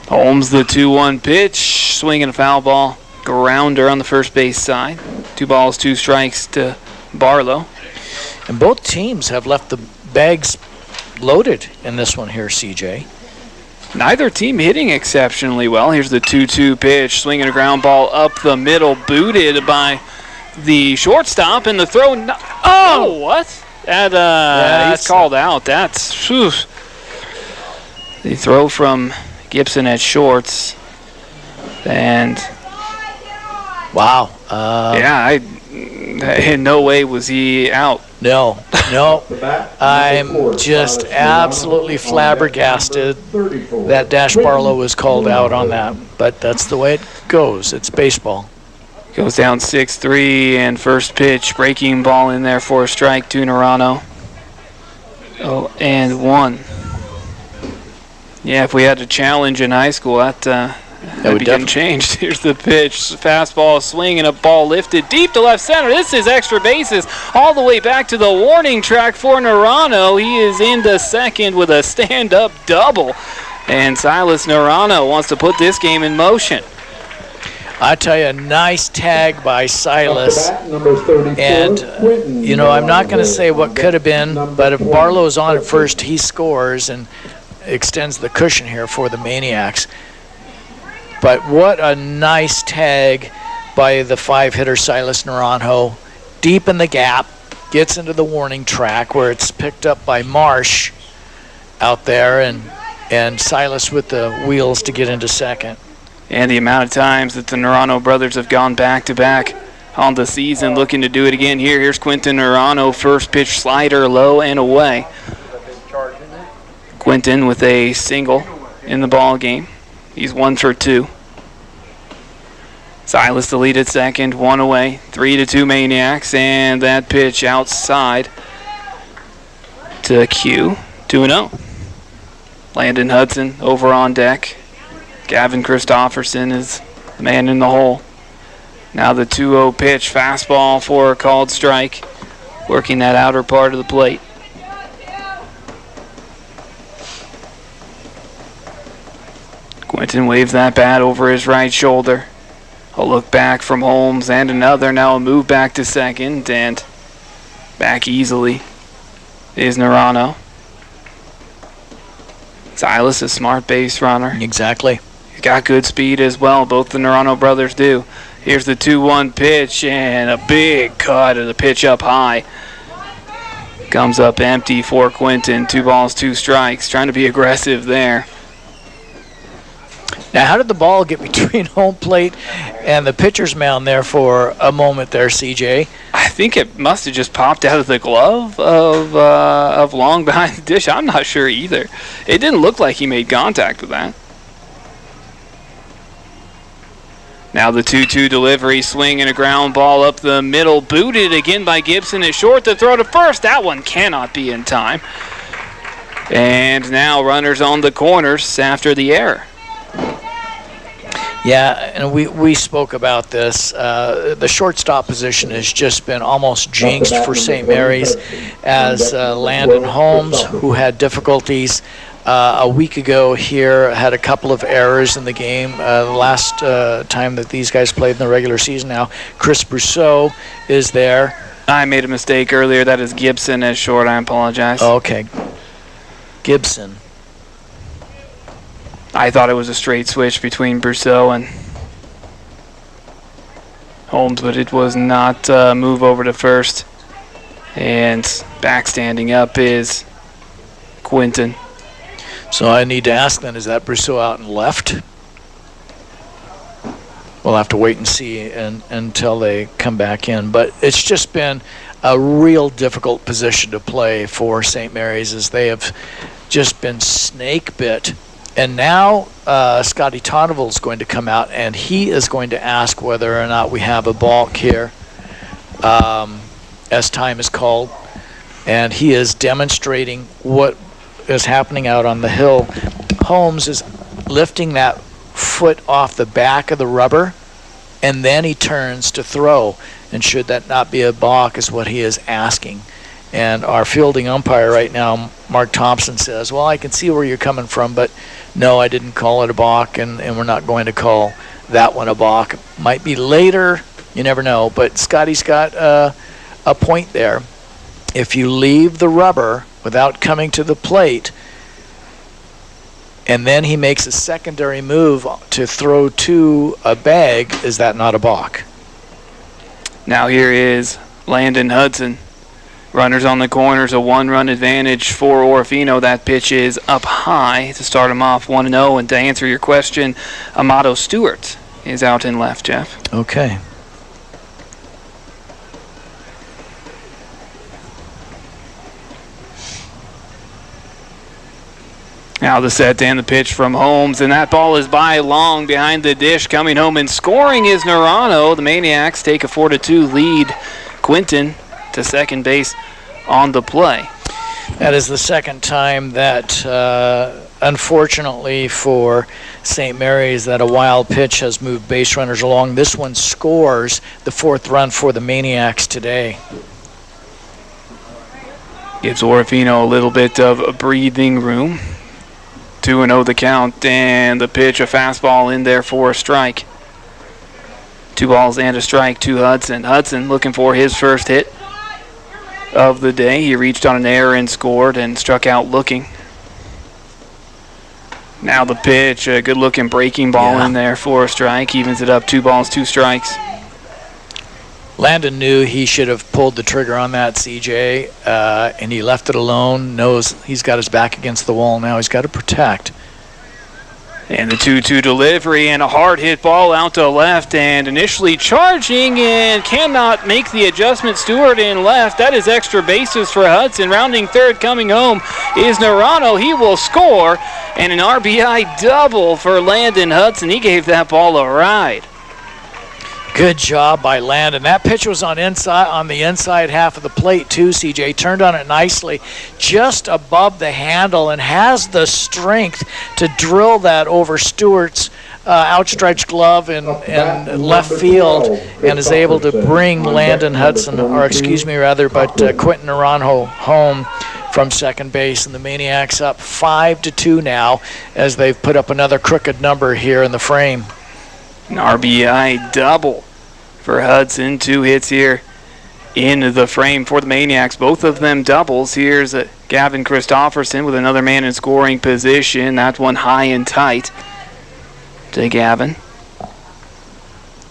Speaker 3: Holmes, the 2-1 pitch, swinging a foul ball, grounder on the first base side. 2 balls, 2 strikes to Barlow.
Speaker 2: And both teams have left the bags loaded in this one here, CJ.
Speaker 3: Neither team hitting exceptionally well. Here's the 2-2 pitch, swinging a ground ball up the middle, booted by the shortstop, and the throw. Oh, what? That's called out. That's the throw from Gibson at shorts, and
Speaker 2: wow.
Speaker 3: In no way was he out.
Speaker 2: No. I'm just absolutely flabbergasted that Dash Barlow was called out on that, but that's the way it goes. It's baseball.
Speaker 3: Goes down 6-3, and first pitch, breaking ball in there for a strike to Narano. 0-1. Yeah, if we had a challenge in high school, that would be getting changed. Here's the pitch, fastball, swing, and a ball lifted deep to left center. This is extra bases all the way back to the warning track for Narano. He is into second with a stand-up double, and Silas Narano wants to put this game in motion.
Speaker 2: I tell you, a nice tag by Silas. And, I'm not going to say what could have been, but if Barlow's on at first, he scores and extends the cushion here for the Maniacs. But what a nice tag by the 5-hitter Silas Naranjo. Deep in the gap, gets into the warning track where it's picked up by Marsh out there, and Silas with the wheels to get into second.
Speaker 3: And the amount of times that the Narano brothers have gone back-to-back on the season, looking to do it again here. Here's Quinton Narano, first pitch slider, low and away. Quinton with a single in the ball game. He's 1 for 2. Silas the lead at second, 1 away, 3-2 Maniacs, and that pitch outside to Q, 2-0. Landon Hudson over on deck. Gavin Christofferson is the man in the hole. Now the 2-0 pitch, fastball for a called strike, working that outer part of the plate. Quinton waves that bat over his right shoulder. A look back from Holmes and another. Now a move back to second, and back easily is Narano. Silas, a smart base runner.
Speaker 2: Exactly.
Speaker 3: He's got good speed as well. Both the Narano brothers do. Here's the 2-1 pitch, and a big cut of the pitch up high. Comes up empty for Quinton. 2 balls, 2 strikes. Trying to be aggressive there.
Speaker 2: Now, how did the ball get between home plate and the pitcher's mound there for a moment there, CJ?
Speaker 3: I think it must have just popped out of the glove of Long behind the dish. I'm not sure either. It didn't look like he made contact with that. Now the 2-2 delivery, swing and a ground ball up the middle, booted again by Gibson at short. The throw to first. That one cannot be in time. And now runners on the corners after the error.
Speaker 2: Yeah, and we spoke about this. The shortstop position has just been almost jinxed for St. Mary's, as Landon Holmes, who had difficulties a week ago here, had a couple of errors in the game. The last time that these guys played in the regular season now, Chris Brousseau is there.
Speaker 3: I made a mistake earlier. That is Gibson at short. I apologize.
Speaker 2: Okay. Gibson.
Speaker 3: I thought it was a straight switch between Brousseau and Holmes, but it was not. Move over to first. And back standing up is Quinton.
Speaker 2: So I need to ask then, is that Brousseau out and left? We'll have to wait and see until they come back in. But it's just been a real difficult position to play for St. Mary's, as they have just been snake bit. And now Scotty Tonneville is going to come out, and he is going to ask whether or not we have a balk here as time is called. And he is demonstrating what is happening out on the hill. Holmes is lifting that foot off the back of the rubber, and then he turns to throw. And should that not be a balk is what he is asking. And our fielding umpire right now, Mark Thompson, says, well, I can see where you're coming from, but no, I didn't call it a balk, and we're not going to call that one a balk. Might be later, you never know, but Scotty's got a point there. If you leave the rubber without coming to the plate, and then he makes a secondary move to throw to a bag, is that not a balk?
Speaker 3: Now here is Landon Hudson. Runners on the corners, a 1-run advantage for Orofino. That pitch is up high to start him off 1-0. And to answer your question, Amato Stewart is out in left, Jeff.
Speaker 2: Okay.
Speaker 3: Now the set and the pitch from Holmes, and that ball is by long behind the dish. Coming home and scoring is Narano. The Maniacs take a 4-2 lead. Quinton to second base on the play.
Speaker 2: That is the second time that, unfortunately for St. Mary's, that a wild pitch has moved base runners along. This one scores the 4th run for the Maniacs today.
Speaker 3: Gives Orofino a little bit of breathing room. 2-0 the count, and the pitch, a fastball in there for a strike. 2 balls and a strike to Hudson. Hudson looking for his first hit of the day. He reached on an error and scored and struck out looking. Now the pitch, a good-looking breaking ball in there for a strike. Evens it up, 2 balls, 2 strikes.
Speaker 2: Landon knew he should have pulled the trigger on that, CJ, and he left it alone. Knows he's got his back against the wall now. He's got to protect.
Speaker 3: And the 2-2 delivery and a hard hit ball out to left, and initially charging and cannot make the adjustment. Stewart in left. That is extra bases for Hudson. Rounding third, coming home is Narano. He will score, and an RBI double for Landon Hudson. He gave that ball a ride.
Speaker 2: Good job by Landon. That pitch was on the inside half of the plate too, CJ. Turned on it nicely, just above the handle, and has the strength to drill that over Stewart's outstretched glove in left field, and is able to bring Landon Hudson, or excuse me rather, but Quinton Naranjo home from second base. And the Maniacs up 5-2 now, as they've put up another crooked number here in the frame.
Speaker 3: An RBI double for Hudson. 2 hits here in the frame for the Maniacs. Both of them doubles. Here's Gavin Christofferson with another man in scoring position. That one high and tight to Gavin.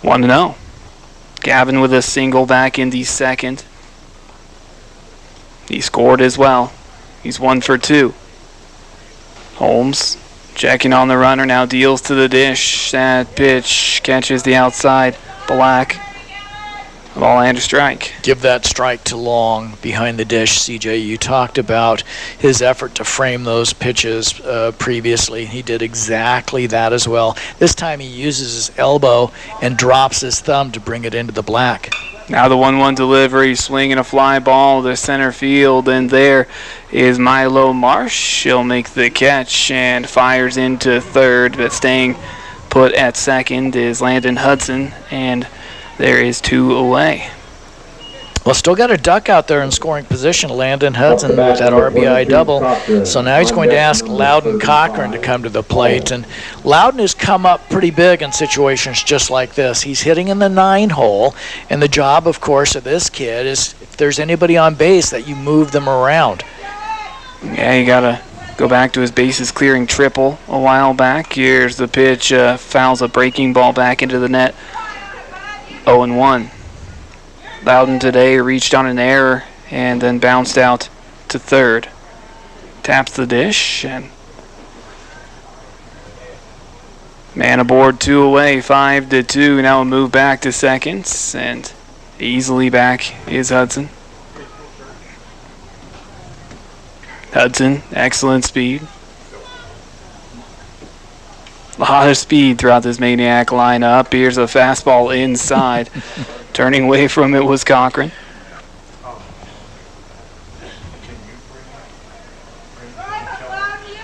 Speaker 3: 1-0. Gavin with a single back in the second. He scored as well. He's 1 for 2. Holmes checking on the runner, now deals to the dish. That pitch catches the outside. Black. Ball and a strike.
Speaker 2: Give that strike to Long behind the dish, CJ. You talked about his effort to frame those pitches previously. He did exactly that as well. This time he uses his elbow and drops his thumb to bring it into the black.
Speaker 3: Now the 1-1 delivery, swinging a fly ball to center field, and there is Milo Marsh. He'll make the catch and fires into third, but staying put at second is Landon Hudson, and there is 2 away.
Speaker 2: Well, still got a duck out there in scoring position, Landon Hudson, with that RBI double. So now he's going to ask Loudon Cochran to come to the plate. And Loudon has come up pretty big in situations just like this. He's hitting in the 9 hole. And the job, of course, of this kid is if there's anybody on base, that you move them around.
Speaker 3: Yeah, you got to go back to his bases clearing triple a while back. Here's the pitch, fouls a breaking ball back into the net. 0-1. Loudon today reached on an error and then bounced out to third. Taps the dish, and man aboard, 2 away, 5-2. Now a move back to seconds, and easily back is Hudson. Hudson, excellent speed. A lot of speed throughout this Maniac lineup. Here's a fastball inside. Turning away from it was Cochran.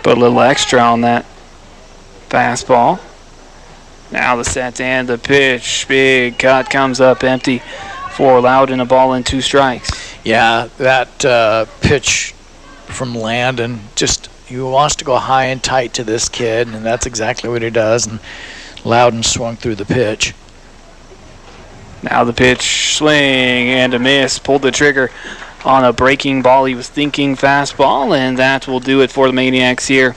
Speaker 3: Put a little extra on that fastball. Now the set and the pitch. Big cut comes up empty for Loudon, a ball and 2 strikes.
Speaker 2: Yeah, that pitch from Landon, just he wants to go high and tight to this kid, and that's exactly what he does. And Loudon swung through the pitch.
Speaker 3: Now the pitch, swing and a miss. Pulled the trigger on a breaking ball. He was thinking fastball, and that will do it for the Maniacs here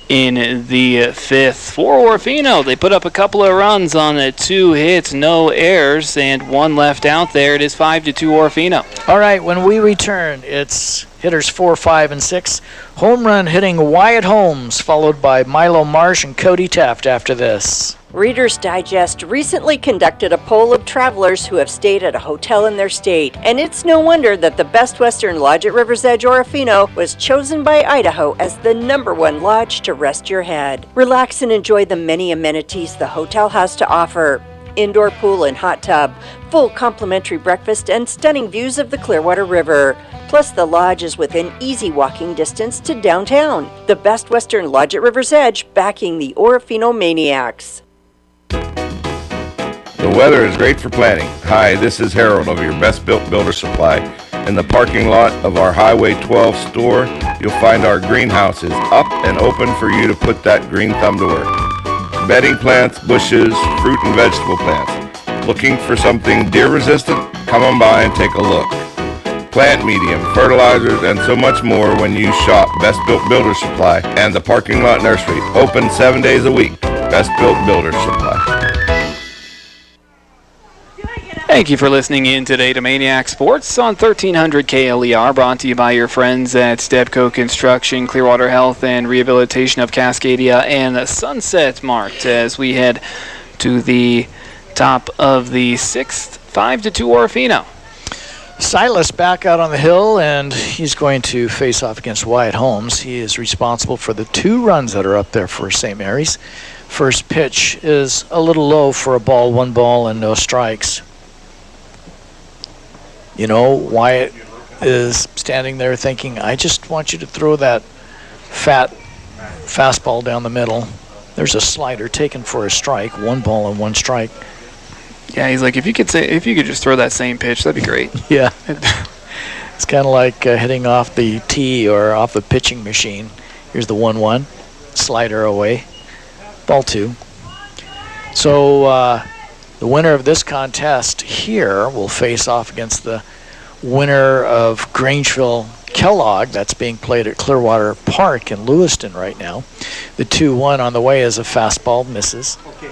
Speaker 3: in the 5th. For Orofino, they put up a couple of runs on 2 hits, no errors, and 1 left out there. It is 5-2 Orofino.
Speaker 2: All right, when we return, it's hitters 4, 5, and 6. Home run hitting Wyatt Holmes, followed by Milo Marsh and Cody Taft after this.
Speaker 5: Reader's Digest recently conducted a poll of travelers who have stayed at a hotel in their state, and it's no wonder that the Best Western Lodge at River's Edge Orofino was chosen by Idaho as the #1 lodge to rest your head. Relax and enjoy the many amenities the hotel has to offer. Indoor pool and hot tub, full complimentary breakfast, and stunning views of the Clearwater River. Plus, the lodge is within easy walking distance to downtown. The Best Western Lodge at River's Edge, backing the Orofino Maniacs.
Speaker 11: The weather is great for planning. Hi, this is Harold of your Best Built Builder Supply. In the parking lot of our Highway 12 store, you'll find our greenhouses up and open for you to put that green thumb to work. Bedding plants, bushes, fruit and vegetable plants. Looking for something deer resistant? Come on by and take a look. Plant medium, fertilizers, and so much more when you shop Best Built Builder Supply and the Parking Lot Nursery. Open 7 days a week. Best Built Builder Supply.
Speaker 3: Thank you for listening in today to Maniac Sports on 1300 KLER, brought to you by your friends at Stepco Construction, Clearwater Health and Rehabilitation of Cascadia, and Sunset Mart as we head to the top of the 6th, 5-2 Orofino.
Speaker 2: Silas back out on the hill, and he's going to face off against Wyatt Holmes. He is responsible for the 2 runs that are up there for St. Mary's. First pitch is a little low for a ball, 1 ball, and no strikes. You know, Wyatt is standing there thinking, I just want you to throw that fat fastball down the middle. There's a slider taken for a strike, 1 ball and 1 strike.
Speaker 3: Yeah, he's like, if you could just throw that same pitch, that'd be great.
Speaker 2: Yeah. It's kind of like hitting off the tee or off the pitching machine. Here's the 1-1, slider away, ball 2. So the winner of this contest here will face off against the winner of Grangeville Kellogg. That's being played at Clearwater Park in Lewiston right now. The 2-1 on the way is a fastball, misses.
Speaker 7: Okay,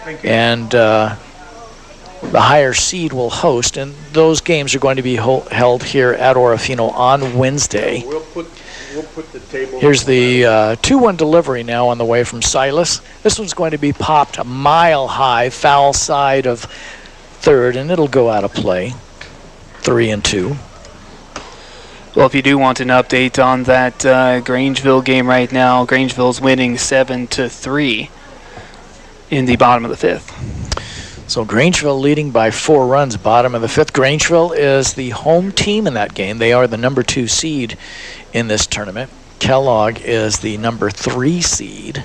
Speaker 7: thank you.
Speaker 2: And the higher seed will host, and those games are going to be held here at Orofino on Wednesday.
Speaker 7: We'll put the table.
Speaker 2: Here's the 2-1 delivery now on the way from Silas. This one's going to be popped a mile high, foul side of third, and it'll go out of play. 3-2.
Speaker 3: Well, if you do want an update on that Grangeville game right now, Grangeville's winning 7-3 in the bottom of the 5th.
Speaker 2: So Grangeville leading by 4 runs, bottom of the 5th. Grangeville is the home team in that game. They are the number 2 seed in this tournament. Kellogg is the number 3 seed.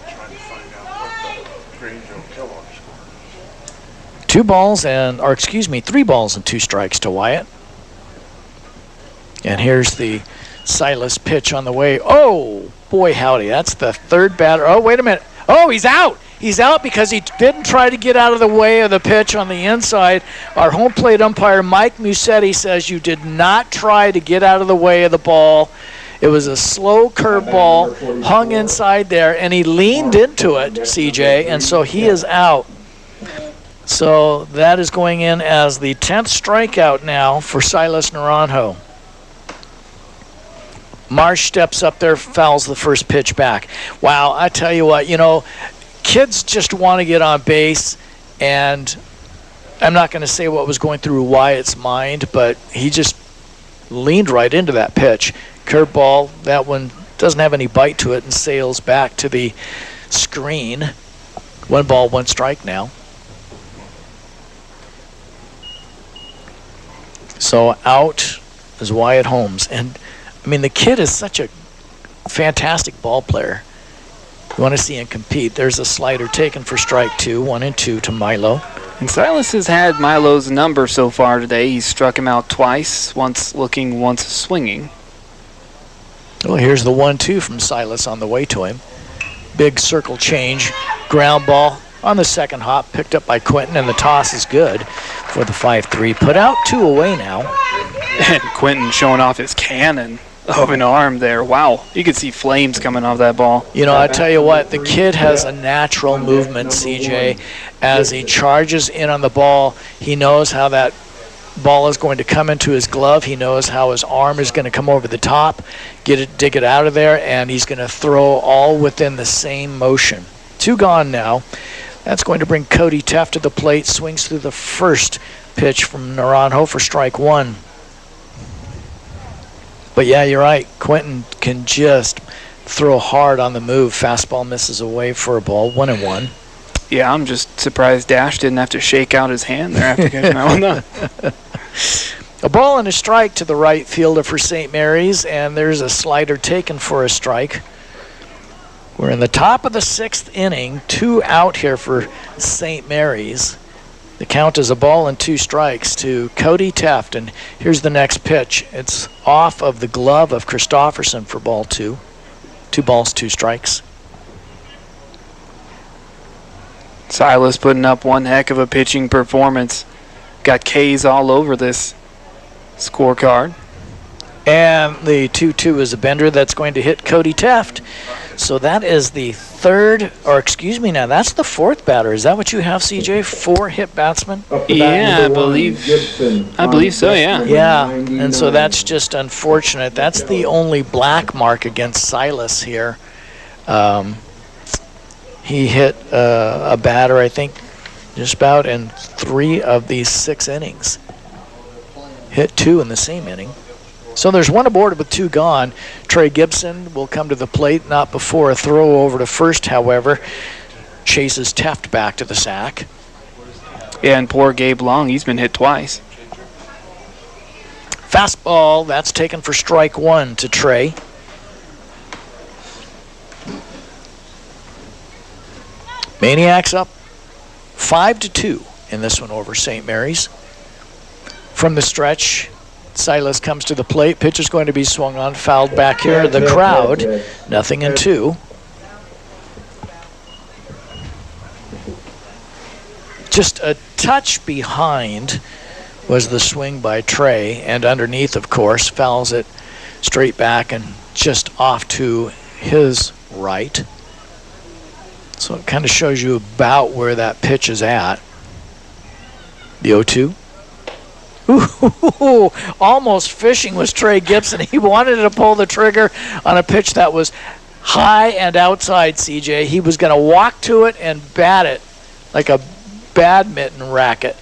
Speaker 7: Trying to find out what the Grangeville Kellogg score is.
Speaker 2: 3 balls and 2 strikes to Wyatt. And here's the Silas pitch on the way. Oh, boy howdy, that's the 3rd batter. Oh, wait a minute. Oh, he's out. He's out because he didn't try to get out of the way of the pitch on the inside. Our home plate umpire, Mike Musetti, says you did not try to get out of the way of the ball. It was a slow curveball, hung inside there, and he leaned into it, CJ, and so he is out. So that is going in as the 10th strikeout now for Silas Naranjo. Marsh steps up there, fouls the first pitch back. Wow, I tell you what, you know, kids just want to get on base, and I'm not going to say what was going through Wyatt's mind, but he just leaned right into that pitch. Curveball, that one doesn't have any bite to it and sails back to the screen. 1 ball, 1 strike now. So out is Wyatt Holmes. And I mean, the kid is such a fantastic ball player. You want to see him compete. There's a slider taken for strike 2, 1-2 to Milo.
Speaker 3: And Silas has had Milo's number so far today. He's struck him out twice, once looking, once swinging.
Speaker 2: Well, here's the 1-2 from Silas on the way to him. Big circle change, ground ball on the second hop, picked up by Quentin, and the toss is good for the 5-3. Put out, 2 away now.
Speaker 3: And Quentin showing off his cannon of an arm there. Wow, you could see flames coming off that ball.
Speaker 2: You know, I tell you what, the kid has a natural movement, CJ. As he charges in on the ball, he knows how that ball is going to come into his glove. He knows how his arm is going to come over the top, dig it out of there, and he's going to throw all within the same motion. 2 gone now. That's going to bring Cody Teff to the plate. Swings through the first pitch from Naranjo for strike 1. But yeah, you're right. Quentin can just throw hard on the move. Fastball misses away for a ball. 1-1.
Speaker 3: Yeah, I'm just surprised Dash didn't have to shake out his hand there after catching that one up.
Speaker 2: A ball and a strike to the right fielder for St. Mary's, and there's a slider taken for a strike. We're in the top of the 6th inning. 2 out here for St. Mary's. The count is a ball and 2 strikes to Cody Teft, and here's the next pitch. It's off of the glove of Christofferson for ball 2. 2 balls, 2 strikes.
Speaker 3: Silas putting up one heck of a pitching performance. Got K's all over this scorecard.
Speaker 2: And the 2-2 is a bender that's going to hit Cody Teft. So that is the third, or excuse me now, that's the 4th batter. Is that what you have, CJ? 4 hit batsmen?
Speaker 3: Yeah, I believe so, yeah.
Speaker 2: Yeah, and so that's just unfortunate. That's the only black mark against Silas here. He hit a batter, I think, just about in 3 of these 6 innings. Hit 2 in the same inning. So there's 1 aboard with 2 gone. Trey Gibson will come to the plate, not before a throw over to first, however. Chases Teft back to the sack.
Speaker 3: Yeah, and poor Gabe Long, he's been hit twice.
Speaker 2: Fastball, that's taken for strike 1 to Trey. Maniacs up 5-2 in this one over St. Mary's. From the stretch, Silas comes to the plate. Pitch is going to be swung on, fouled back here. The crowd, 0-2. Just a touch behind was the swing by Trey, and underneath, of course, fouls it straight back and just off to his right. So it kind of shows you about where that pitch is at. The 0-2. Ooh, almost fishing was Trey Gibson. He wanted to pull the trigger on a pitch that was high and outside, CJ. He was going to walk to it and bat it like a badminton racket.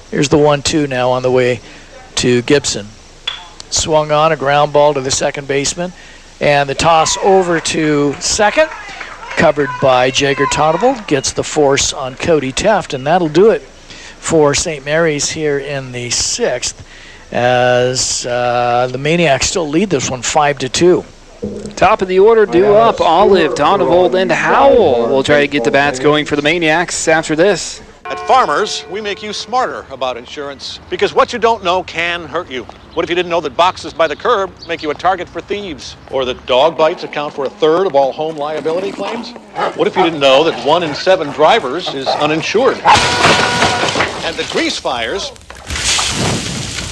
Speaker 2: Here's the 1-2 now on the way to Gibson. Swung on, a ground ball to the second baseman. And the toss over to second. Covered by Jager Totable. Gets the force on Cody Teft, and that'll do it for St. Mary's here in the 6th, as the Maniacs still lead this one 5-2.
Speaker 3: Top of the order due up. Olive, Donovold, and Howell will try to get the bats going for the Maniacs after this.
Speaker 17: At Farmers, we make you smarter about insurance, because what you don't know can hurt you. What if you didn't know that boxes by the curb make you a target for thieves? Or that dog bites account for 1/3 of all home liability claims? What if you didn't know that 1 in 7 drivers is uninsured? And that grease fires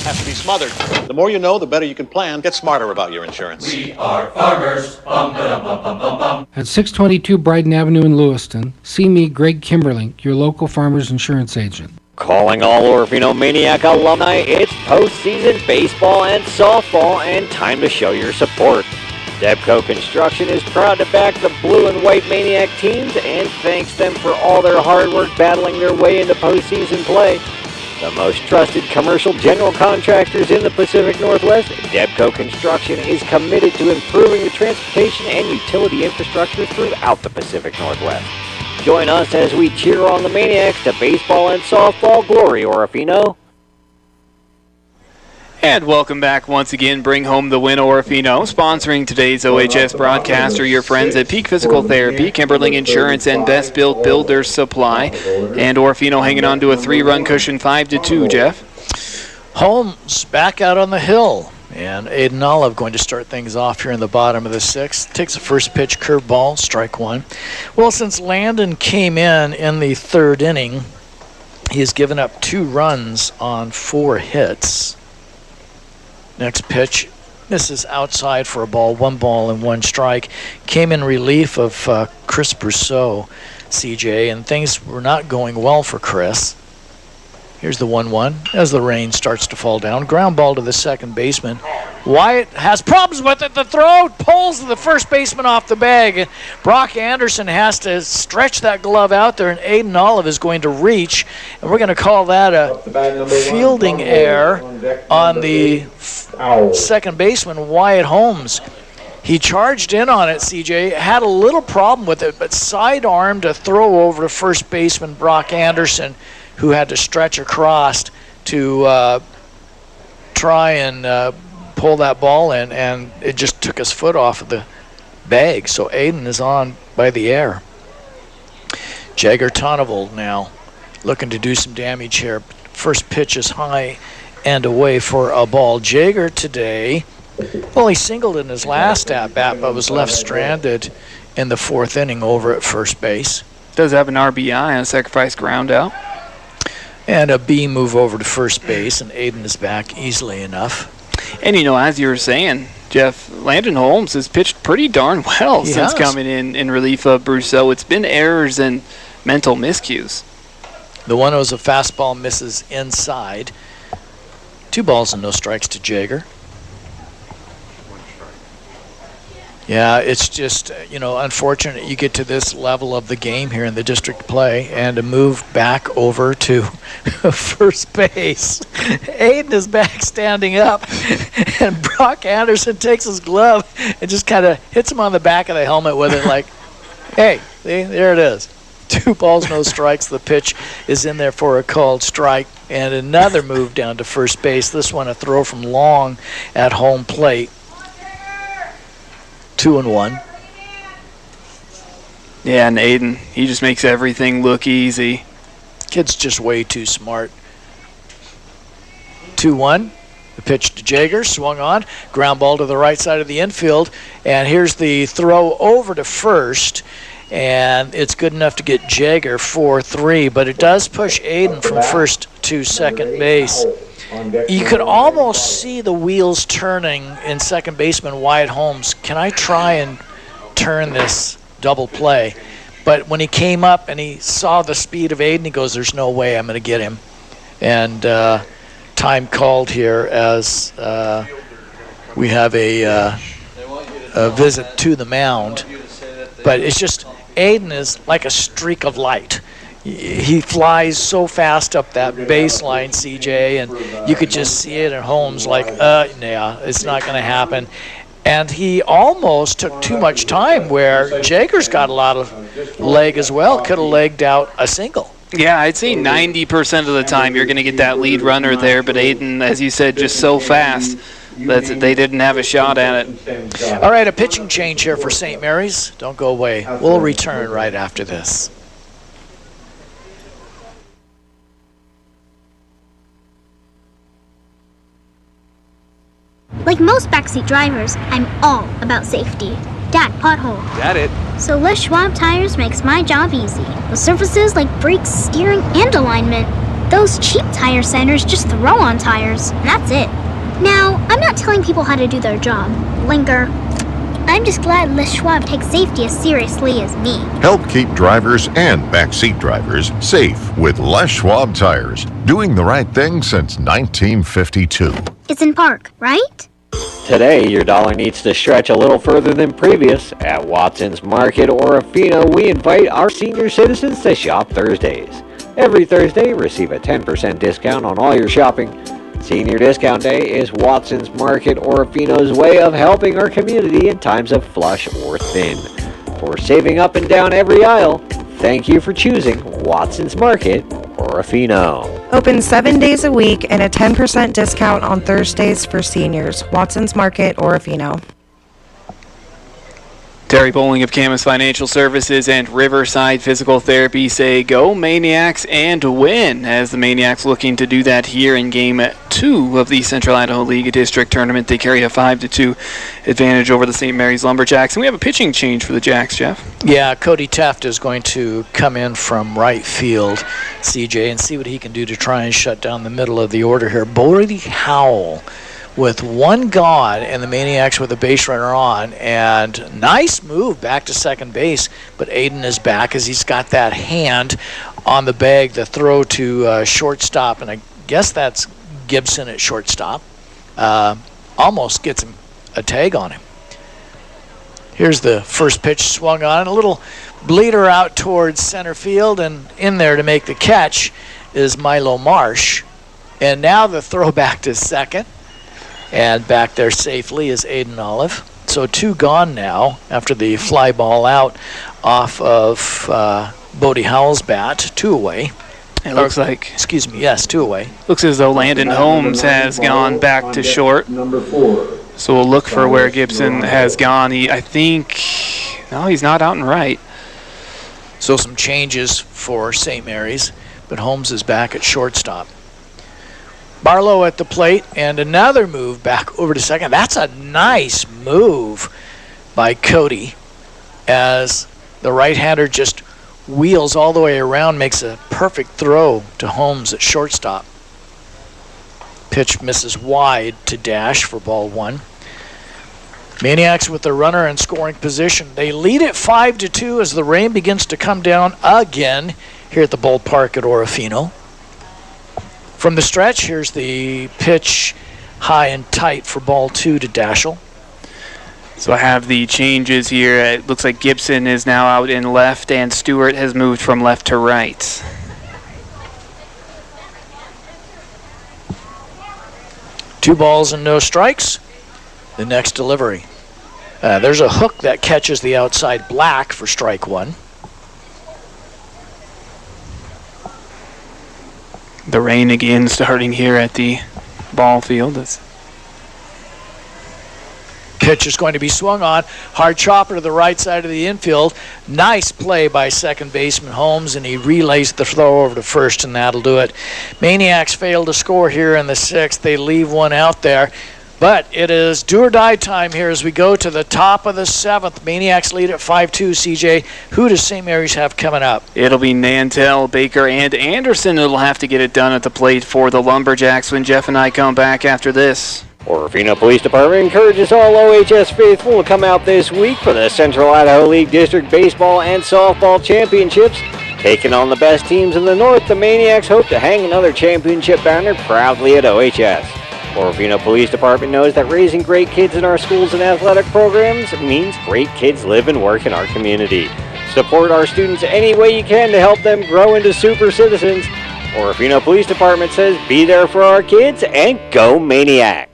Speaker 17: have to be smothered. The more you know, the better you can plan. Get smarter about your insurance.
Speaker 9: We are farmers. Bum, ba-dum, bum, bum, bum, bum.
Speaker 10: At 622 Bryden Avenue in Lewiston, see me, Greg Kimberlink, your local farmers insurance agent.
Speaker 1: Calling all Orofino Maniac alumni, it's postseason baseball and softball, and time to show your support. Debco Construction is proud to back the blue and white Maniac teams and thanks them for all their hard work battling their way into postseason play. The most trusted commercial general contractors in the Pacific Northwest, Debco Construction is committed to improving the transportation and utility infrastructure throughout the Pacific Northwest. Join us as we cheer on the Maniacs to baseball and softball glory, Orofino.
Speaker 3: And welcome back once again. Bring home the win, Orofino. Sponsoring today's OHS broadcast are your friends at Peak Physical Therapy, Kimberling Insurance, and Best Built Builders Supply. And Orofino hanging on to a 3-run cushion, 5-2, Jeff.
Speaker 2: Holmes back out on the hill. And Aiden Olive going to start things off here in the bottom of the 6th. Takes the first pitch, curveball, strike 1. Well, since Landon came in the 3rd inning, he has given up 2 runs on 4 hits. Next pitch, misses outside for a ball, 1 ball and 1 strike. Came in relief of Chris Brousseau, CJ, and things were not going well for Chris. Here's the 1-1 as the rain starts to fall down. Ground ball to the second baseman. Wyatt has problems with it. The throw pulls the first baseman off the bag. Brock Anderson has to stretch that glove out there, and Aiden Olive is going to reach. And we're going to call that a fielding error on the second baseman, Wyatt Holmes. He charged in on it, CJ, had a little problem with it, but sidearmed a throw over to first baseman Brock Anderson, who had to stretch across to try and pull that ball in, and it just took his foot off of the bag. So Aiden is on by the air. Jagger Tonnevold now looking to do some damage here. First pitch is high and away for a ball. Jagger today, well, he singled in his last at-bat, but was left stranded in the 4th inning over at first base.
Speaker 3: Does have an RBI on a sacrifice ground out.
Speaker 2: And a B move over to first base, and Aiden is back easily enough.
Speaker 3: And, you know, as you were saying, Jeff, Landon Holmes has pitched pretty darn well since coming in relief of Brousseau. It's been errors and mental miscues.
Speaker 2: The 1-0's a fastball, misses inside. 2 balls and no strikes to Jagger. Yeah, it's just, you know, unfortunate you get to this level of the game here in the district play and to move back over to first base. Aiden is back standing up, and Brock Anderson takes his glove and just kind of hits him on the back of the helmet with it like, hey, see, there it is. 2 balls, no strikes. The pitch is in there for a called strike, and another move down to first base. This one a throw from long at home plate. 2-1.
Speaker 3: Yeah, and Aiden, he just makes everything look easy.
Speaker 2: Kid's just way too smart. 2-1. The pitch to Jagger, swung on. Ground ball to the right side of the infield. And here's the throw over to first. And it's good enough to get Jagger 4-3, but it does push Aiden from first to second base. You could almost see the wheels turning in second baseman Wyatt Holmes. Can I try and turn this double play? But when he came up and he saw the speed of Aiden, he goes, there's no way I'm going to get him. And time called here as we have a visit to the mound. But it's just, Aiden is like a streak of light. He flies so fast up that baseline, CJ, and you could just see it at Holmes like, yeah, it's not going to happen. And he almost took too much time where Jagger's got a lot of leg as well, could have legged out a single.
Speaker 3: Yeah, I'd say 90% of the time you're going to get that lead runner there, but Aiden, as you said, just so fast that they didn't have a shot at it.
Speaker 2: All right, a pitching change here for St. Mary's. Don't go away. We'll return right after this.
Speaker 18: Like most backseat drivers, I'm all about safety. Dad, pothole.
Speaker 3: Got it.
Speaker 18: So Les Schwab Tires makes my job easy. With surfaces like brakes, steering, and alignment. Those cheap tire centers just throw on tires, and that's it. Now, I'm not telling people how to do their job. Linker. I'm just glad Les Schwab takes safety as seriously as me.
Speaker 19: Help keep drivers and backseat drivers safe with Les Schwab Tires. Doing the right thing since 1952.
Speaker 18: It's in park, right?
Speaker 1: Today, your dollar needs to stretch a little further than previous. At Watson's Market Orofino, we invite our senior citizens to shop Thursdays. Every Thursday, receive a 10% discount on all your shopping. Senior Discount Day is Watson's Market Orofino's way of helping our community in times of flush or thin. For saving up and down every aisle, thank you for choosing Watson's Market Orofino.
Speaker 16: Open 7 days a week and a 10% discount on Thursdays for seniors. Watson's Market, Orofino.
Speaker 3: Terry Bowling of Camas Financial Services and Riverside Physical Therapy say go Maniacs and win, as the Maniacs looking to do that here in Game 2 of the Central Idaho League District Tournament. They carry a 5-2 advantage over the St.Maries Lumberjacks. And we have a pitching change for the Jacks, Jeff.
Speaker 2: Yeah, Cody Taft is going to come in from right field, CJ, and see what he can do to try and shut down the middle of the order here. Bodie Howell with one gone and the Maniacs with a base runner on, and nice move back to second base, but Aiden is back as he's got that hand on the bag, the throw to shortstop, and I guess that's Gibson at shortstop. Almost gets him a tag on him. Here's the first pitch swung on, a little bleeder out towards center field, and in there to make the catch is Milo Marsh, and now the throw back to second. And back there safely is Aiden Olive. So 2 gone now after the fly ball out off of Bodie Howell's bat. 2 away.
Speaker 3: It looks like...
Speaker 2: Excuse me, yes, 2 away.
Speaker 3: Looks as though Landon Holmes has gone back to short. So we'll look for where Gibson has gone. I think... No, he's not out and right.
Speaker 2: So some changes for St. Mary's, but Holmes is back at shortstop. Barlow at the plate, and another move back over to second. That's a nice move by Cody as the right-hander just wheels all the way around, makes a perfect throw to Holmes at shortstop. Pitch misses wide to Dash for ball 1. Maniacs with the runner in scoring position. They lead it 5-2 as the rain begins to come down again here at the ballpark at Orofino. From the stretch, here's the pitch high and tight for ball 2 to Dashel.
Speaker 3: So I have the changes here. It looks like Gibson is now out in left, and Stewart has moved from left to right.
Speaker 2: Two balls and no strikes. The next delivery. There's a hook that catches the outside black for strike 1.
Speaker 3: The rain again starting here at the ball field.
Speaker 2: Pitch is going to be swung on. Hard chopper to the right side of the infield. Nice play by second baseman Holmes, and he relays the throw over to first, and that'll do it. Maniacs fail to score here in the 6th. They leave one out there. But it is do or die time here as we go to the top of the 7th. Maniacs lead at 5-2, CJ. Who does St. Mary's have coming up?
Speaker 3: It'll be Nantel, Baker, and Anderson that'll have to get it done at the plate for the Lumberjacks when Jeff and I come back after this.
Speaker 1: Orofino Police Department encourages all OHS faithful to come out this week for the Central Idaho League District Baseball and Softball Championships. Taking on the best teams in the North, the Maniacs hope to hang another championship banner proudly at OHS. Orofino Police Department knows that raising great kids in our schools and athletic programs means great kids live and work in our community. Support our students any way you can to help them grow into super citizens. Orofino Police Department says be there for our kids and go Maniacs.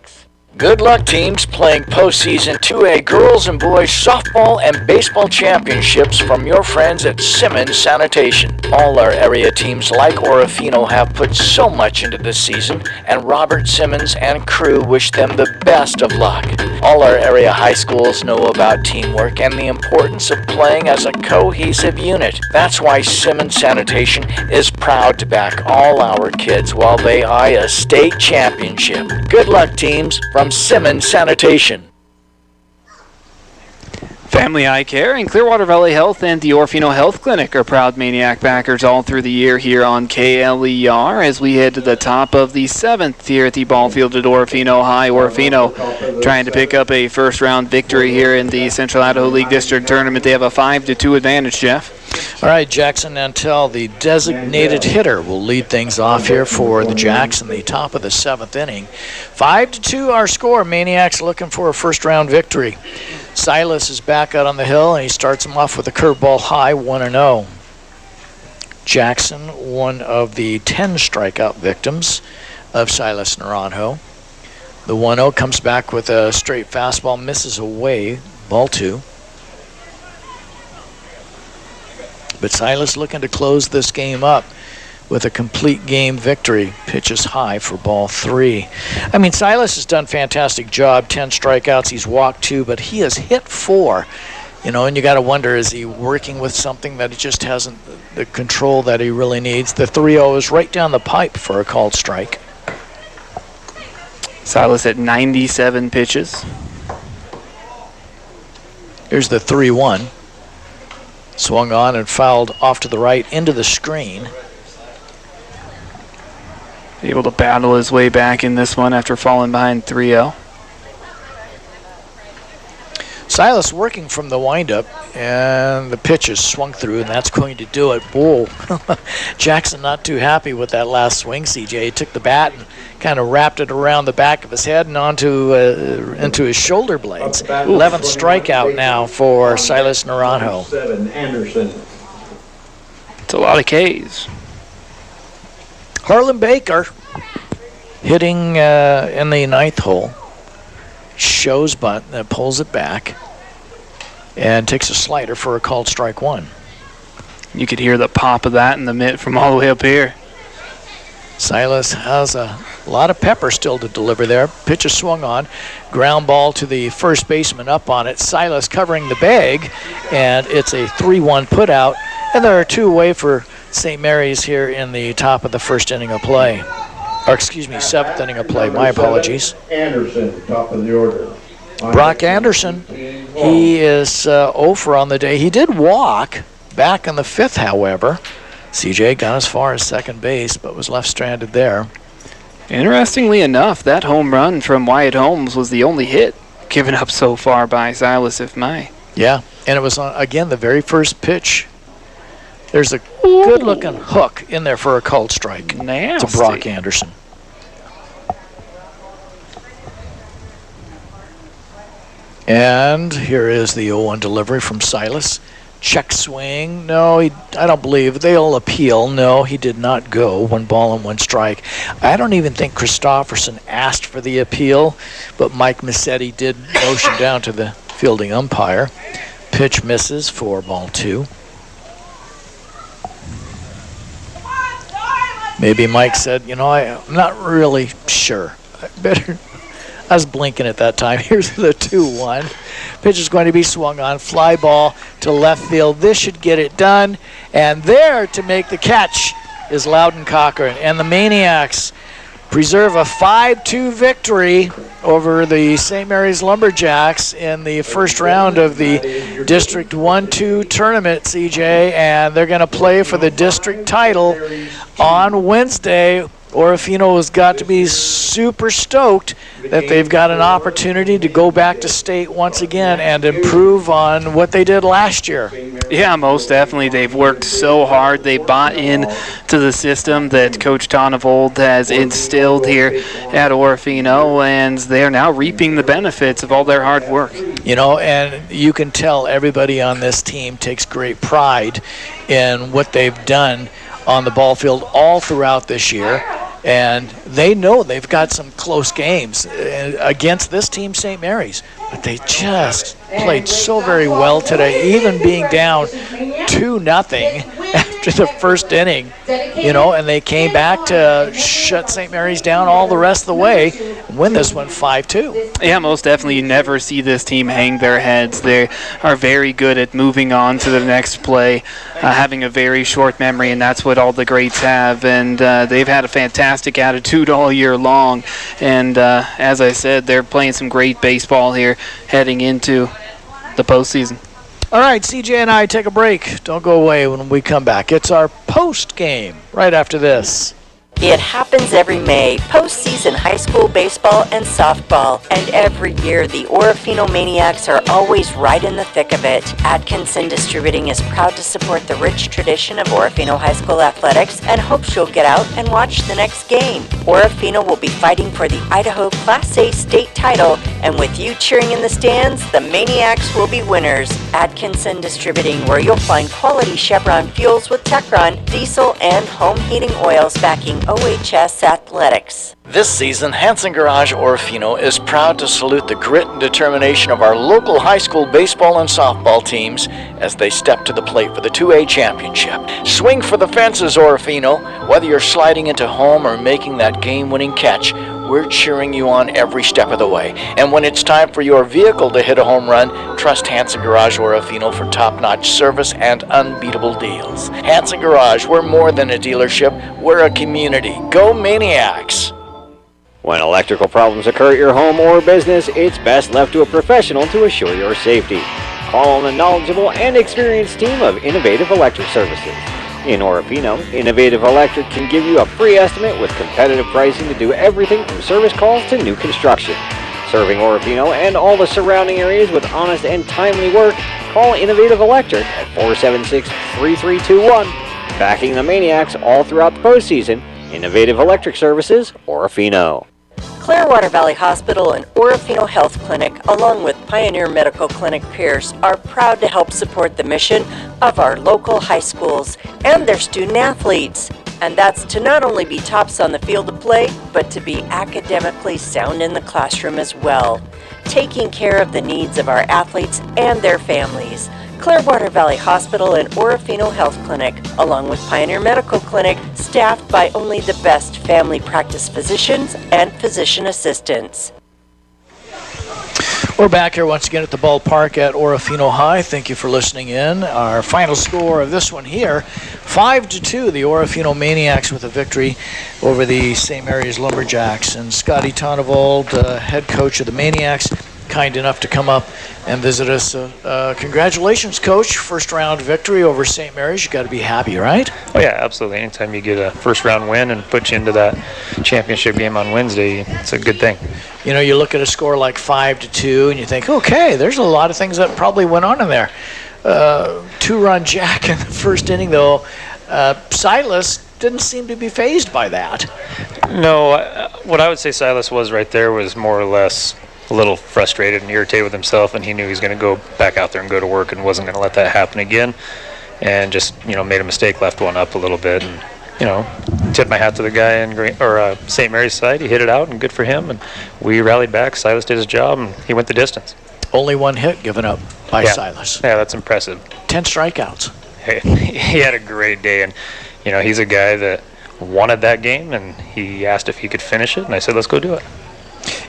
Speaker 2: Good luck, teams playing postseason 2A girls and boys softball and baseball championships from your friends at Simmons Sanitation. All our area teams like Orofino have put so much into this season, and Robert Simmons and crew wish them the best of luck. All our area high schools know about teamwork and the importance of playing as a cohesive unit. That's why Simmons Sanitation is proud to back all our kids while they eye a state championship. Good luck, teams, from Simmons Sanitation.
Speaker 3: Family Eye Care and Clearwater Valley Health and the Orofino Health Clinic are proud Maniac backers all through the year here on KLER as we head to the top of the 7th here at the ball field at Orofino High. Orofino trying to pick up a first-round victory here in the Central Idaho League District Tournament. They have a 5-2 advantage, Jeff.
Speaker 2: All right, Jackson Nantel, the designated hitter, will lead things off here for the Jacks in the top of the 7th inning. 5-2 our score. Maniacs looking for a first-round victory. Silas is back out on the hill, and he starts him off with a curveball high, 1-0. Jackson, one of the 10 strikeout victims of Silas Naranjo. The 1-0 comes back with a straight fastball, misses away, ball 2. But Silas looking to close this game up. with a complete game victory. Pitch is high for ball 3. I mean, Silas has done a fantastic job. 10 strikeouts. He's walked 2, but he has hit 4. You know, and you got to wonder, is he working with something that he just hasn't the control that he really needs? The 3-0 is right down the pipe for a called strike.
Speaker 3: Silas at 97 pitches.
Speaker 2: Here's the 3-1. Swung on and fouled off to the right into the screen.
Speaker 3: Able to battle his way back in this one after falling behind 3-0.
Speaker 2: Silas working from the windup, and the pitch is swung through, and that's going to do it. Whoa. Jackson not too happy with that last swing, CJ. He took the bat and kind of wrapped it around the back of his head and onto into his shoulder blades. 11th strikeout now for Silas Naranjo.
Speaker 3: It's a lot of Ks.
Speaker 2: Harlan Baker hitting in the 9th hole. Shows bunt, then pulls it back, and takes a slider for a called strike 1.
Speaker 3: You could hear the pop of that in the mitt from all the way up here.
Speaker 2: Silas has a lot of pepper still to deliver there. Pitch is swung on. Ground ball to the first baseman up on it. Silas covering the bag, and it's a 3-1 put out. And there are 2 away for St. Mary's here in the top of the first inning of play. Or excuse me, 7th inning of play. My apologies.
Speaker 12: Anderson, top of the order.
Speaker 2: Brock Anderson, he is 0 for on the day. He did walk back in the 5th, however. CJ got as far as second base, but was left stranded there.
Speaker 3: Interestingly enough, that home run from Wyatt Holmes was the only hit given up so far by Silas If May.
Speaker 2: Yeah, and it was, again, the very first pitch. There's a good-looking hook in there for a called strike.
Speaker 3: Nasty.
Speaker 2: To Brock Anderson. And here is the 0-1 delivery from Silas. Check swing. No, I don't believe. They'll appeal. No, he did not go. 1 ball and 1 strike. I don't even think Christofferson asked for the appeal, but Mike Massetti did motion down to the fielding umpire. Pitch misses for ball 2. Maybe Mike said, you know, I'm not really sure. I was blinking at that time. Here's the 2-1. Pitch is going to be swung on. Fly ball to left field. This should get it done. And there to make the catch is Loudon Cochran. And the Maniacs preserve a 5-2 victory over the St. Maries Lumberjacks in the first round of the District 1-2 tournament, CJ. And they're going to play for the district title on Wednesday. Orofino has got to be super stoked that they've got an opportunity to go back to state once again and improve on what they did last year.
Speaker 3: Yeah, most definitely. They've worked so hard. They bought in to the system that Coach Tonavold has instilled here at Orofino, and they're now reaping the benefits of all their hard work.
Speaker 2: You know, and you can tell everybody on this team takes great pride in what they've done on the ball field all throughout this year, and they know they've got some close games against this team, St. Mary's, but they just played so very well today, even being down 2-0 after the first inning, you know, and they came back to shut St. Mary's down all the rest of the way and win this one 5-2.
Speaker 3: Yeah, most definitely. You never see this team hang their heads. They are very good at moving on to the next play, having a very short memory, and that's what all the greats have. And they've had a fantastic attitude all year long. And as I said, they're playing some great baseball here heading into the postseason.
Speaker 2: All right, CJ and I take a break. Don't go away when we come back. It's our post game right after this.
Speaker 5: It happens every May, postseason high school baseball and softball. And every year, the Orofino Maniacs are always right in the thick of it. Atkinson Distributing is proud to support the rich tradition of Orofino High School athletics and hopes you'll get out and watch the next game. Orofino will be fighting for the Idaho Class A state title, and with you cheering in the stands, the Maniacs will be winners. Atkinson Distributing, where you'll find quality Chevron fuels with Techron, diesel, and home heating oils backing OHS Athletics.
Speaker 13: This season, Hanson Garage Orofino is proud to salute the grit and determination of our local high school baseball and softball teams as they step to the plate for the 2A championship. Swing for the fences, Orofino. Whether you're sliding into home or making that game-winning catch, we're cheering you on every step of the way. And when it's time for your vehicle to hit a home run, trust Hanson Garage Orofino for top-notch service and unbeatable deals. Hanson Garage, we're more than a dealership, we're a community. Go Maniacs!
Speaker 1: When electrical problems occur at your home or business, it's best left to a professional to assure your safety. Call on the knowledgeable and experienced team of Innovative Electric Services. In Orofino, Innovative Electric can give you a free estimate with competitive pricing to do everything from service calls to new construction. Serving Orofino and all the surrounding areas with honest and timely work, call Innovative Electric at 476-3321. Backing the Maniacs all throughout the postseason, Innovative Electric Services, Orofino.
Speaker 5: Clearwater Valley Hospital and Orofino Health Clinic, along with Pioneer Medical Clinic Pierce, are proud to help support the mission of our local high schools and their student athletes. And that's to not only be tops on the field of play, but to be academically sound in the classroom as well, taking care of the needs of our athletes and their families. Clearwater Valley Hospital and Orofino Health Clinic, along with Pioneer Medical Clinic, staffed by only the best family practice physicians and physician assistants.
Speaker 2: We're back here once again at the ballpark at Orofino High. Thank you for listening in. Our final score of this one here, 5-2, the Orofino Maniacs with a victory over the St.Maries Lumberjacks. And Scotty Tonnevold, head coach of the Maniacs, kind enough to come up and visit us. Congratulations, Coach. First round victory over St. Mary's. You got to be happy, right?
Speaker 20: Oh, yeah, absolutely. Anytime you get a first round win and put you into that championship game on Wednesday, it's a good thing.
Speaker 2: You know, you look at a score like 5-2 and you think, okay, there's a lot of things that probably went on in there. Two-run jack in the first inning, though. Silas didn't seem to be fazed by that.
Speaker 20: No, what I would say Silas was right there was more or less a little frustrated and irritated with himself, and he knew he was going to go back out there and go to work and wasn't going to let that happen again, and just, you know, made a mistake, left one up a little bit, and, you know, tipped my hat to the guy in St. Mary's side. He hit it out, and good for him, and we rallied back. Silas did his job, and he went the distance.
Speaker 2: Only one hit given up by Silas.
Speaker 20: Yeah, that's impressive.
Speaker 2: 10 strikeouts.
Speaker 20: Hey, he had a great day, and, you know, he's a guy that wanted that game, and he asked if he could finish it, and I said, let's go do it.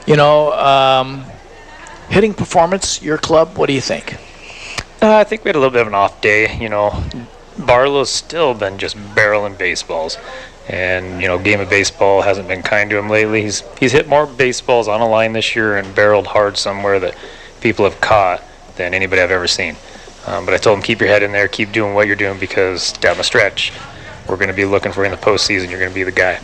Speaker 2: You know, hitting performance, your club, what do you think?
Speaker 20: I think we had a little bit of an off day. You know, Barlow's still been just barreling baseballs. And, you know, game of baseball hasn't been kind to him lately. He's hit more baseballs on a line this year and barreled hard somewhere that people have caught than anybody I've ever seen. But I told him, keep your head in there, keep doing what you're doing, because down the stretch, we're going to be looking for you in the postseason. You're going to be the guy.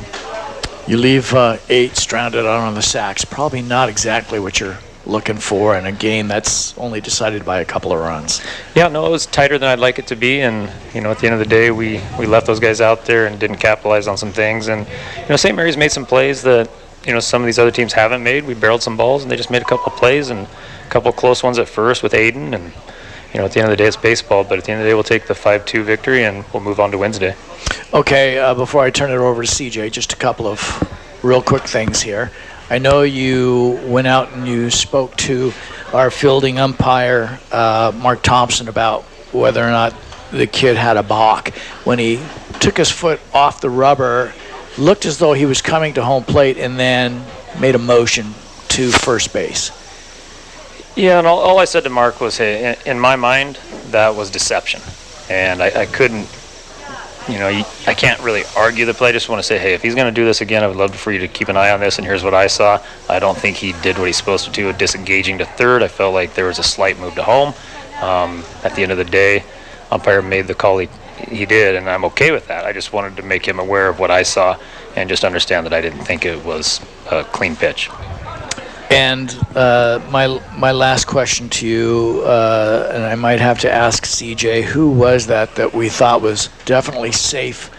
Speaker 2: You leave 8 stranded out on the sacks. Probably not exactly what you're looking for in a game that's only decided by a couple of runs.
Speaker 20: Yeah, no, it was tighter than I'd like it to be, and, you know, at the end of the day, we left those guys out there and didn't capitalize on some things. And, you know, St. Mary's made some plays that, you know, some of these other teams haven't made. We barreled some balls, and they just made a couple of plays and a couple of close ones at first with Aiden. And, you know, at the end of the day, it's baseball, but at the end of the day, we'll take the 5-2 victory, and we'll move on to Wednesday.
Speaker 2: Okay, before I turn it over to CJ, just a couple of real quick things here. I know you went out and you spoke to our fielding umpire, Mark Thompson, about whether or not the kid had a balk. When he took his foot off the rubber, looked as though he was coming to home plate and then made a motion to first base.
Speaker 20: Yeah, and all I said to Mark was, hey, in my mind, that was deception. And I couldn't, you know, I can't really argue the play. I just want to say, hey, if he's going to do this again, I would love for you to keep an eye on this, and here's what I saw. I don't think he did what he's supposed to do, disengaging to third. I felt like there was a slight move to home. At the end of the day, umpire made the call he did, and I'm okay with that. I just wanted to make him aware of what I saw and just understand that I didn't think it was a clean pitch.
Speaker 2: And my last question to you, and I might have to ask CJ, who was that we thought was definitely safe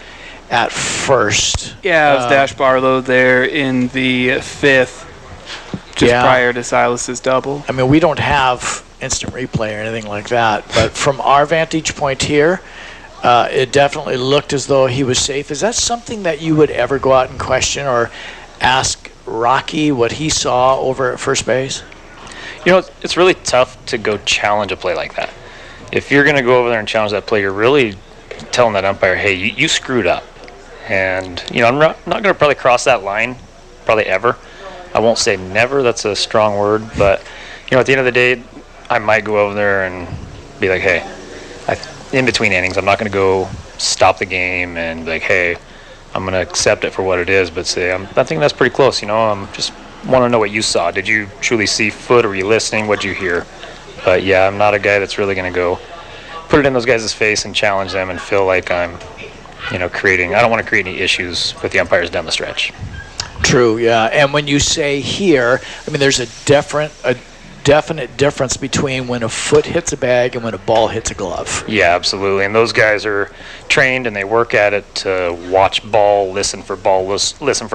Speaker 2: at first?
Speaker 3: Yeah, it was Dash Barlow there in the 5th, just prior to Silas's double.
Speaker 2: I mean, we don't have instant replay or anything like that, but from our vantage point here, it definitely looked as though he was safe. Is that something that you would ever go out and question, or ask Rocky what he saw over at first base?
Speaker 20: You know, it's really tough to go challenge a play like that. If you're going to go over there and challenge that play, you're really telling that umpire, hey, you screwed up. And, you know, I'm not going to probably cross that line, probably ever. I won't say never, that's a strong word, but, you know, at the end of the day, I might go over there and be like, hey, in between innings, I'm not going to go stop the game and be like, hey, I'm going to accept it for what it is, but say, I think that's pretty close, you know, I'm just want to know what you saw. Did you truly see foot, or were you listening? What'd you hear? But yeah, I'm not a guy that's really going to go put it in those guys' face and challenge them and feel like I'm, you know, I don't want to create any issues with the umpires down the stretch.
Speaker 2: True, yeah. And when you say here, I mean, there's a definite difference between when a foot hits a bag and when a ball hits a glove.
Speaker 20: Yeah, absolutely. And those guys are trained and they work at it to watch ball, listen for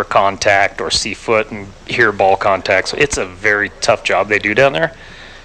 Speaker 20: contact, or see foot and hear ball contact. So it's a very tough job they do down there.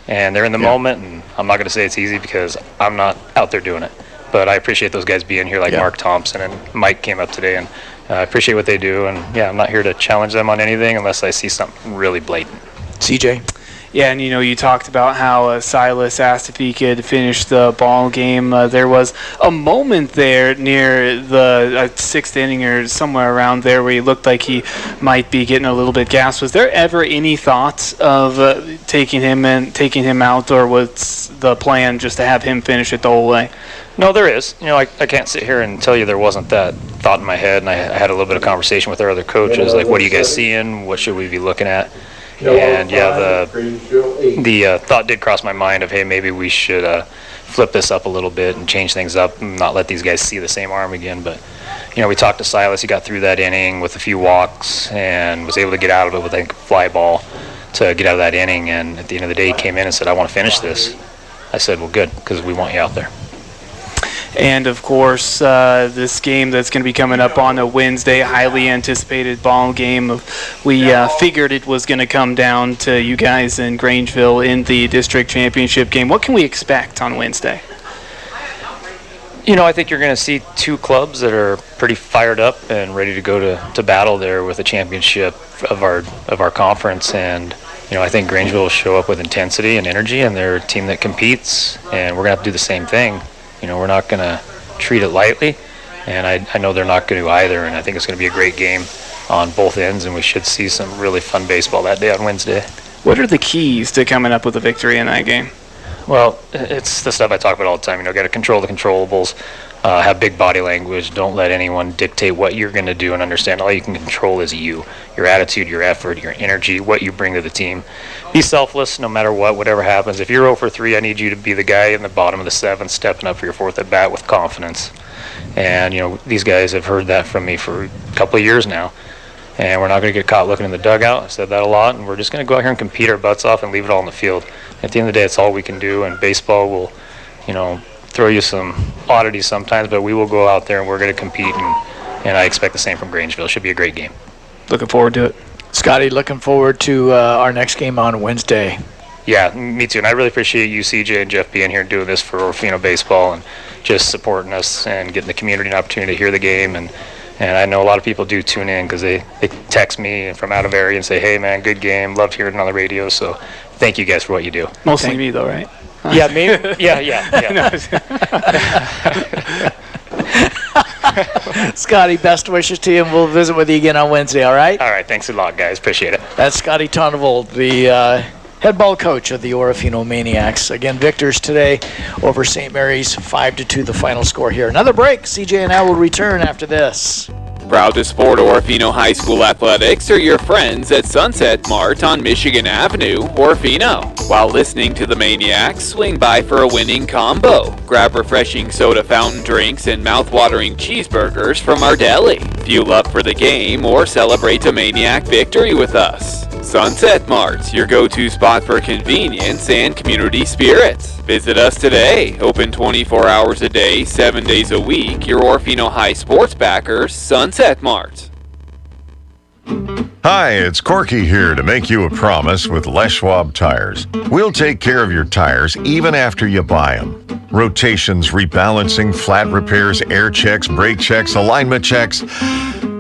Speaker 20: And they're in the moment, and I'm not going to say it's easy because I'm not out there doing it. But I appreciate those guys being here, like Mark Thompson, and Mike came up today, and I appreciate what they do. And yeah, I'm not here to challenge them on anything unless I see something really blatant.
Speaker 2: CJ?
Speaker 3: Yeah, and you know, you talked about how Silas asked if he could finish the ball game. There was a moment there near the sixth inning or somewhere around there where he looked like he might be getting a little bit gassed. Was there ever any thoughts of taking him out, or was the plan just to have him finish it the whole way?
Speaker 20: No, there is. You know, I can't sit here and tell you there wasn't that thought in my head, and I had a little bit of conversation with our other coaches, like, what are you guys seeing? What should we be looking at? And yeah, the thought did cross my mind of, hey, maybe we should flip this up a little bit and change things up and not let these guys see the same arm again. But, you know, we talked to Silas. He got through that inning with a few walks and was able to get out of it with a fly ball to get out of that inning. And at the end of the day, he came in and said, I want to finish this. I said, well, good, because we want you out there.
Speaker 3: And, of course, this game that's going to be coming up on a Wednesday, highly anticipated ball game. We figured it was going to come down to you guys in Grangeville in the district championship game. What can we expect on Wednesday?
Speaker 20: You know, I think you're going to see two clubs that are pretty fired up and ready to go to battle there with the championship of our conference. And, you know, I think Grangeville will show up with intensity and energy, and they're a team that competes, and we're going to have to do the same thing. You know, we're not going to treat it lightly, and I know they're not going to either, and I think it's going to be a great game on both ends, and we should see some really fun baseball that day on Wednesday.
Speaker 3: What are the keys to coming up with a victory in that game?
Speaker 20: Well, it's the stuff I talk about all the time. You know, got to control the controllables, have big body language, don't let anyone dictate what you're going to do, and understand all you can control is you, your attitude, your effort, your energy, what you bring to the team. Be selfless no matter what, whatever happens. If you're 0 for 3, I need you to be the guy in the bottom of the 7th, stepping up for your 4th at bat with confidence. And, you know, these guys have heard that from me for a couple of years now. And we're not going to get caught looking in the dugout. I've said that a lot. And we're just going to go out here and compete our butts off and leave it all on the field. At the end of the day, it's all we can do. And baseball will, you know, throw you some oddities sometimes, but we will go out there and we're going to compete. And I expect the same from Grangeville. It should be a great game.
Speaker 3: Looking forward to it.
Speaker 2: Scotty, looking forward to our next game on Wednesday.
Speaker 20: Yeah, me too. And I really appreciate you, CJ, and Jeff being here and doing this for Orofino baseball and just supporting us and getting the community an opportunity to hear the game. And I know a lot of people do tune in because they text me from out of area and say, hey, man, good game. Loved hearing it on the radio. So thank you guys for what you do.
Speaker 3: Mostly me, though, right?
Speaker 20: Yeah, me? Yeah.
Speaker 2: Scotty, best wishes to you, and we'll visit with you again on Wednesday, all right?
Speaker 20: All right, thanks a lot, guys. Appreciate it.
Speaker 2: That's Scotty Tonnevold, the head ball coach of the Orofino Maniacs. Again, victors today over St. Mary's, 5-2 the final score here. Another break. CJ and I will return after this.
Speaker 6: Proud to support Orofino High School Athletics are your friends at Sunset Mart on Michigan Avenue, Orofino. While listening to the Maniacs, swing by for a winning combo. Grab refreshing soda fountain drinks and mouth-watering cheeseburgers from our deli. Fuel up for the game or celebrate a Maniac victory with us. Sunset Mart, your go-to spot for convenience and community spirit. Visit us today. Open 24 hours a day, 7 days a week. Your Orofino High sports backers, Sunset Mart.
Speaker 19: Hi, it's Corky here to make you a promise with Les Schwab Tires. We'll take care of your tires even after you buy them. Rotations, rebalancing, flat repairs, air checks, brake checks, alignment checks.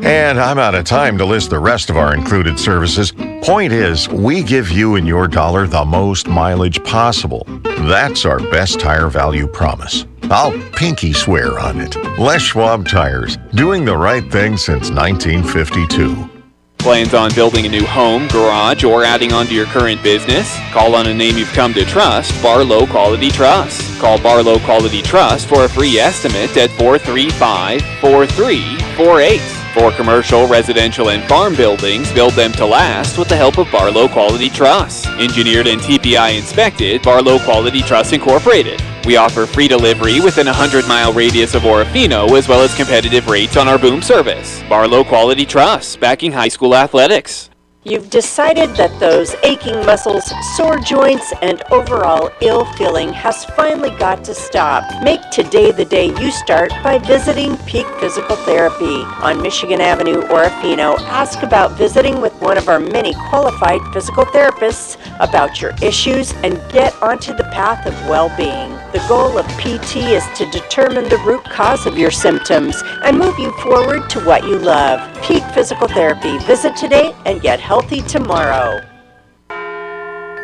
Speaker 19: And I'm out of time to list the rest of our included services. Point is, we give you and your dollar the most mileage possible. That's our best tire value promise. I'll pinky swear on it. Les Schwab Tires, doing the right thing since 1952.
Speaker 6: Plans on building a new home, garage, or adding on to your current business? Call on a name you've come to trust, Barlow Quality Trust. Call Barlow Quality Trust for a free estimate at 435-4348. For commercial, residential, and farm buildings, build them to last with the help of Barlow Quality Trust. Engineered and TPI inspected, Barlow Quality Trust Incorporated. We offer free delivery within a 100-mile radius of Orofino, as well as competitive rates on our boom service. Barlow Quality Trust, backing high school athletics.
Speaker 5: You've decided that those aching muscles, sore joints, and overall ill feeling has finally got to stop. Make today the day you start by visiting Peak Physical Therapy on Michigan Avenue, Orofino. Ask about visiting with one of our many qualified physical therapists about your issues and get onto the path of well-being. The goal of PT is to determine the root cause of your symptoms and move you forward to what you love. Peak Physical Therapy. Visit today and get healthy tomorrow.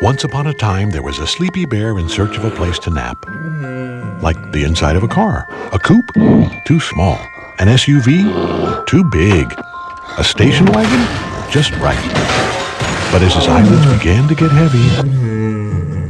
Speaker 7: Once upon a time, there was a sleepy bear in search of a place to nap. Like the inside of a car. A coupe? Too small. An SUV? Too big. A station wagon? Just right. But as his eyelids began to get heavy,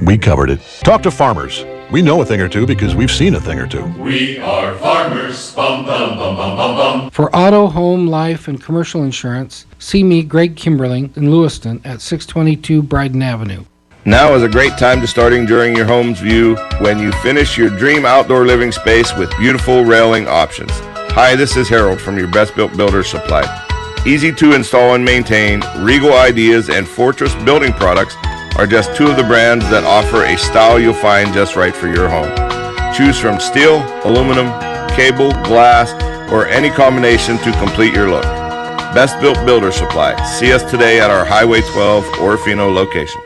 Speaker 7: we covered it. Talk to farmers. We know a thing or two because we've seen a thing or two.
Speaker 9: We are farmers. Bum, bum, bum, bum, bum, bum.
Speaker 10: For auto, home, life, and commercial insurance, see me, Greg Kimberling, in Lewiston at 622 Bryden Avenue.
Speaker 11: Now is a great time to start enjoying your home's view when you finish your dream outdoor living space with beautiful railing options. Hi, this is Harold from your Best Built Builders Supply. Easy to install and maintain, Regal Ideas and Fortress Building Products are just two of the brands that offer a style you'll find just right for your home. Choose from steel, aluminum, cable, glass, or any combination to complete your look. Best Built Builder Supply. See us today at our Highway 12 Orofino location.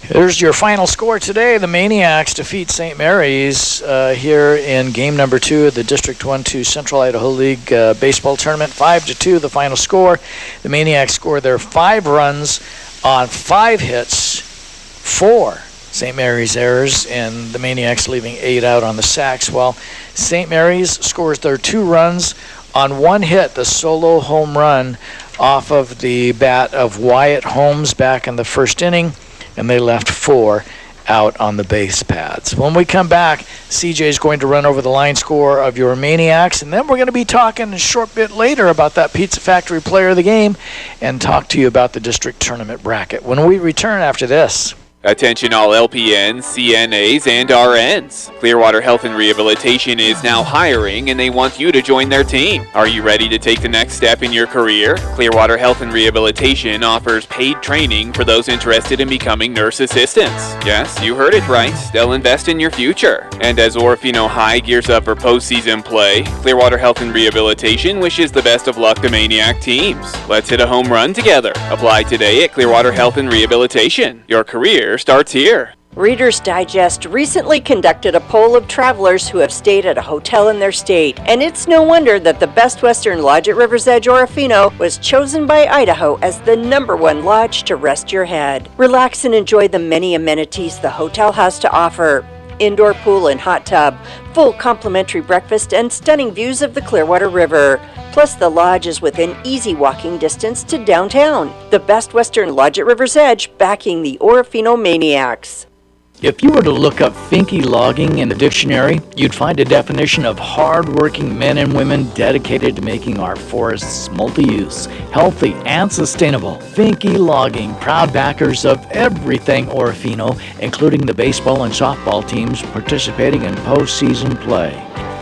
Speaker 13: There's your final score today. The Maniacs defeat St. Mary's here in game number 2 of the District 1-2 Central Idaho League baseball tournament. 5-2, the final score. The Maniacs scored their 5 runs on 5 hits, 4 St. Mary's errors, and the Maniacs leaving 8 out on the sacks. While St. Mary's scores their 2 runs on 1 hit, the solo home run off of the bat of Wyatt Holmes back in the first inning, and they left 4 out on the base paths. When we come back, CJ is going to run over the line score of your Maniacs, and then we're going to be talking a short bit later about that Pizza Factory player of the game and talk to you about the district tournament bracket when we return after this.
Speaker 6: Attention all LPNs, CNAs, and RNs. Clearwater Health and Rehabilitation is now hiring and they want you to join their team. Are you ready to take the next step in your career? Clearwater Health and Rehabilitation offers paid training for those interested in becoming nurse assistants. Yes, you heard it right. They'll invest in your future. And as Orofino High gears up for postseason play, Clearwater Health and Rehabilitation wishes the best of luck to Maniac teams. Let's hit a home run together. Apply today at Clearwater Health and Rehabilitation. Your career starts here.
Speaker 5: Reader's Digest recently conducted a poll of travelers who have stayed at a hotel in their state, and it's no wonder that the Best Western Lodge at River's Edge Orofino was chosen by Idaho as the #1 lodge to rest your head. Relax and enjoy the many amenities the hotel has to offer. Indoor pool and hot tub, full complimentary breakfast, and stunning views of the Clearwater River. Plus, the lodge is within easy walking distance to downtown. The Best Western Lodge at River's Edge, backing the Orofino Maniacs.
Speaker 13: If you were to look up Finke logging in the dictionary, you'd find a definition of hard-working men and women dedicated to making our forests multi-use, healthy, and sustainable. Finke logging, proud backers of everything Orofino, including the baseball and softball teams participating in postseason play.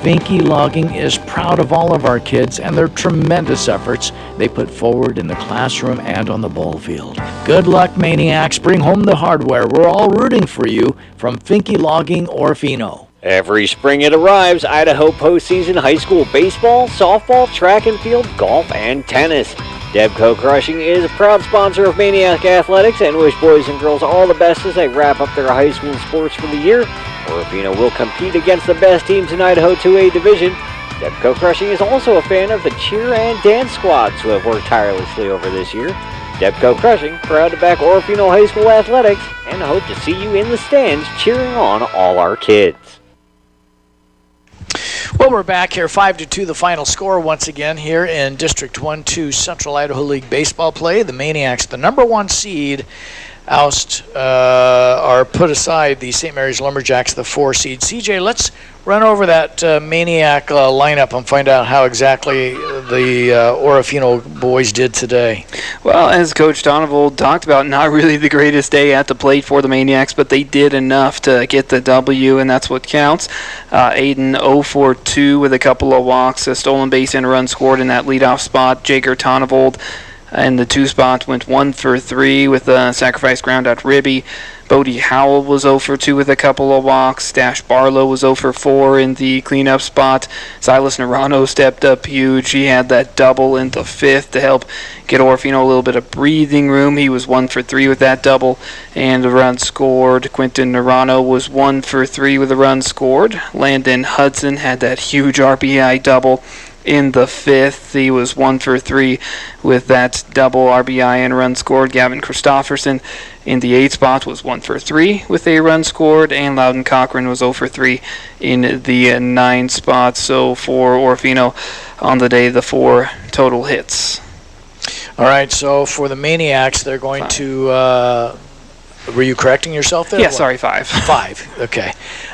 Speaker 13: Finke Logging is proud of all of our kids and their tremendous efforts they put forward in the classroom and on the ball field. Good luck, Maniacs. Bring home the hardware. We're all rooting for you from Finke Logging Orofino.
Speaker 1: Every spring it arrives, Idaho postseason high school baseball, softball, track and field, golf, and tennis. Debco Crushing is a proud sponsor of Maniac Athletics and wish boys and girls all the best as they wrap up their high school sports for the year. Orofino will compete against the best teams in Idaho 2A Division. Depco Crushing is also a fan of the cheer and dance squads who have worked tirelessly over this year. Depco Crushing, proud to back Orofino High School athletics and hope to see you in the stands cheering on all our kids.
Speaker 2: Well, we're back here, 5-2, the final score once again here in District 1-2 Central Idaho League baseball play. The Maniacs, the number 1 seed, put aside the St. Maries Lumberjacks, the 4 seed. CJ, let's run over that Maniac lineup and find out how exactly the Orofino boys did today.
Speaker 3: Well, as Coach Donovan talked about, not really the greatest day at the plate for the Maniacs, but they did enough to get the W, and that's what counts. Aiden 0 for 2 with a couple of walks, a stolen base and a run scored in that leadoff spot. Jager Tonavold in the 2 spot went 1 for 3 with a sacrifice ground out ribby. Bodie Howell was 0 for 2 with a couple of walks. Dash Barlow was 0 for 4 in the cleanup spot. Silas Narano stepped up huge. He had that double in the 5th to help get Orofino a little bit of breathing room. He was 1 for 3 with that double and a run scored. Quentin Narano was 1 for 3 with a run scored. Landon Hudson had that huge RBI double in the 5th. He was 1 for 3 with that double RBI and run scored. Gavin Christofferson in the 8th spot was 1 for 3 with a run scored, and Loudon Cochran was 0 for 3 in the 9th spot. So for Orofino on the day, the 4 total hits.
Speaker 2: All right, so for the Maniacs, they're going to... were you correcting yourself there?
Speaker 3: Yeah, sorry, 5.
Speaker 2: 5, okay.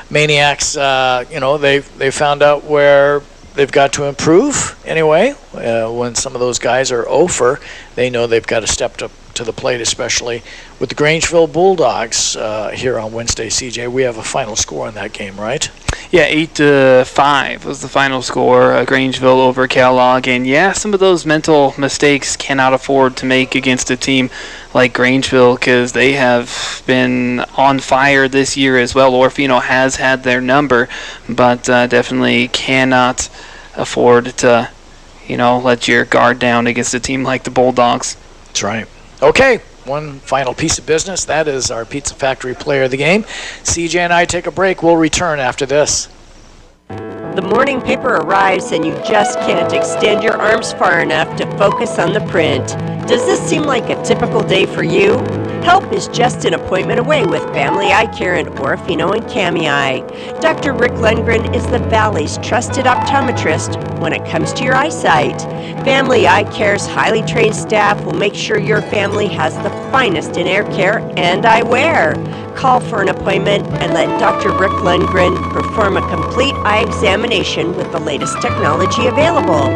Speaker 2: Maniacs, they found out where they've got to improve anyway. When some of those guys are 0 for, they know they've got to step up to the plate, especially with the Grangeville Bulldogs here on Wednesday. CJ, we have a final score in that game, right?
Speaker 3: Yeah, 8-5 was the final score. Grangeville over Kellogg, and yeah, some of those mental mistakes cannot afford to make against a team like Grangeville because they have been on fire this year as well. Orofino has had their number, but definitely cannot afford to, let your guard down against a team like the Bulldogs.
Speaker 2: That's right. Okay, one final piece of business. That is our Pizza Factory player of the game. CJ and I take a break. We'll return after this.
Speaker 5: The morning paper arrives and you just can't extend your arms far enough to focus on the print. Does this seem like a typical day for you? Help is just an appointment away with Family Eye Care in Orofino and Kamei. Dr. Rick Lundgren is the Valley's trusted optometrist when it comes to your eyesight. Family Eye Care's highly trained staff will make sure your family has the finest in air care and eyewear. Call for an appointment and let Dr. Rick Lundgren perform a complete eye examination with the latest technology available.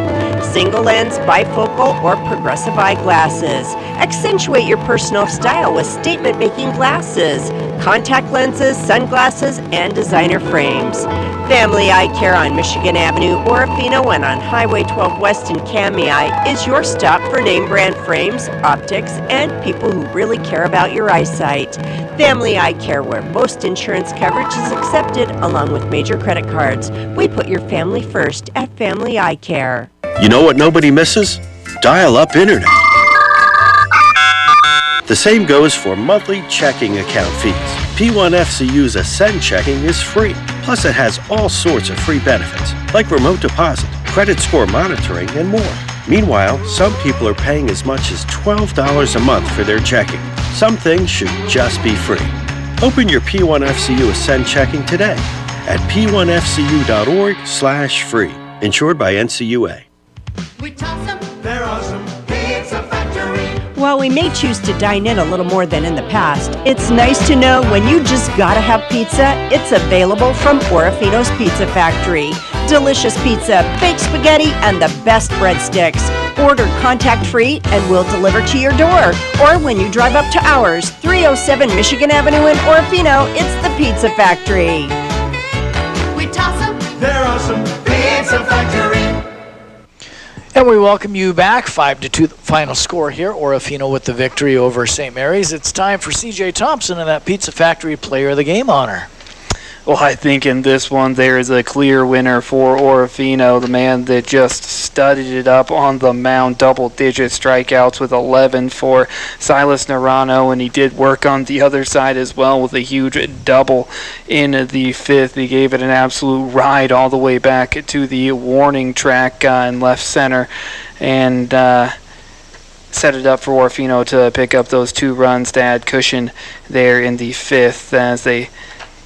Speaker 5: Single lens, bifocal, or progressive eyeglasses. Accentuate your personal style with statement-making glasses, contact lenses, sunglasses, and designer frames. Family Eye Care on Michigan Avenue, Orofino, and on Highway 12 West in Kamei is your stop for name brand frames, optics, and people who really care about your eyesight. Family Eye Care, where most insurance coverage is accepted along with major credit cards. We put your family first at Family Eye Care.
Speaker 14: You know what nobody misses? Dial-up internet. The same goes for monthly checking account fees. P1FCU's Ascend Checking is free. Plus, it has all sorts of free benefits, like remote deposit, credit score monitoring, and more. Meanwhile, some people are paying as much as $12 a month for their checking. Some things should just be free. Open your P1FCU Ascend Checking today at p1fcu.org/free. Insured by NCUA.
Speaker 4: We toss them, they're awesome. Pizza Factory.
Speaker 5: While we may choose to dine in a little more than in the past, it's nice to know when you just gotta have pizza, it's available from Orofino's Pizza Factory. Delicious pizza, baked spaghetti, and the best breadsticks. Order contact-free and we'll deliver to your door. Or when you drive up to ours, 307 Michigan Avenue in Orofino, it's the Pizza Factory.
Speaker 4: We toss them, they're awesome. Pizza Factory.
Speaker 2: And we welcome you back, 5-2, the final score here. Orofino with the victory over St. Mary's. It's time for CJ Thompson and that Pizza Factory Player of the Game honor.
Speaker 3: Well, I think in this one there is a clear winner for Orofino, the man that just studded it up on the mound, double-digit strikeouts with 11 for Silas Narano, and he did work on the other side as well with a huge double in the fifth. He gave it an absolute ride all the way back to the warning track in left center, and set it up for Orofino to pick up those 2 runs to add cushion there in the fifth as they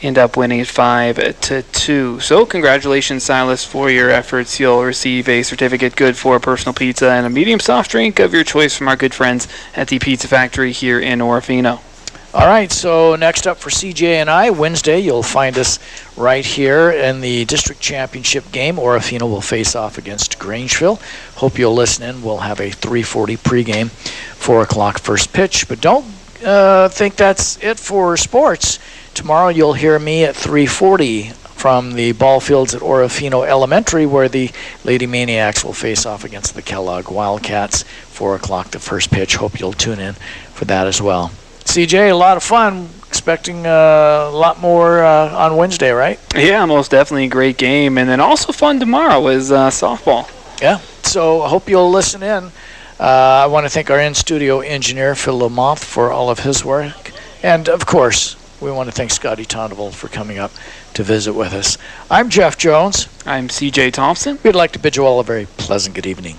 Speaker 3: end up winning 5-2. So congratulations, Silas, for your efforts. You'll receive a certificate good for a personal pizza and a medium soft drink of your choice from our good friends at the Pizza Factory here in Orofino.
Speaker 2: All right, so next up for CJ and I, Wednesday, you'll find us right here in the district championship game. Orofino will face off against Grangeville. Hope you'll listen in. We'll have a 3:40 pregame, 4 o'clock first pitch. But don't think that's it for sports. Tomorrow you'll hear me at 3:40 from the ball fields at Orofino Elementary, where the Lady Maniacs will face off against the Kellogg Wildcats. 4 o'clock the first pitch. Hope you'll tune in for that as well. CJ, a lot of fun. Expecting a lot more on Wednesday, right?
Speaker 3: Yeah, most definitely a great game. And then also fun tomorrow is softball.
Speaker 2: Yeah, so I hope you'll listen in. I want to thank our in-studio engineer, Phil Lamothe, for all of his work. And, of course, we want to thank Scotty Tondevold for coming up to visit with us. I'm Jeff Jones.
Speaker 3: I'm CJ Thompson.
Speaker 2: We'd like to bid you all a very pleasant good evening.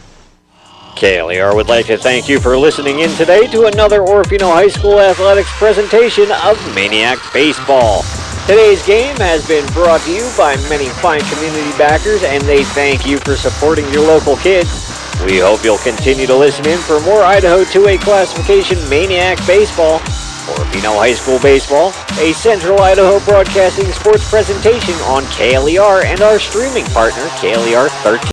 Speaker 1: KLER would like to thank you for listening in today to another Orofino High School Athletics presentation of Maniacs Baseball. Today's game has been brought to you by many fine community backers, and they thank you for supporting your local kids. We hope you'll continue to listen in for more Idaho 2A classification Maniac Baseball. Orofino High School Baseball, a Central Idaho Broadcasting sports presentation on KLER and our streaming partner, KLER 13.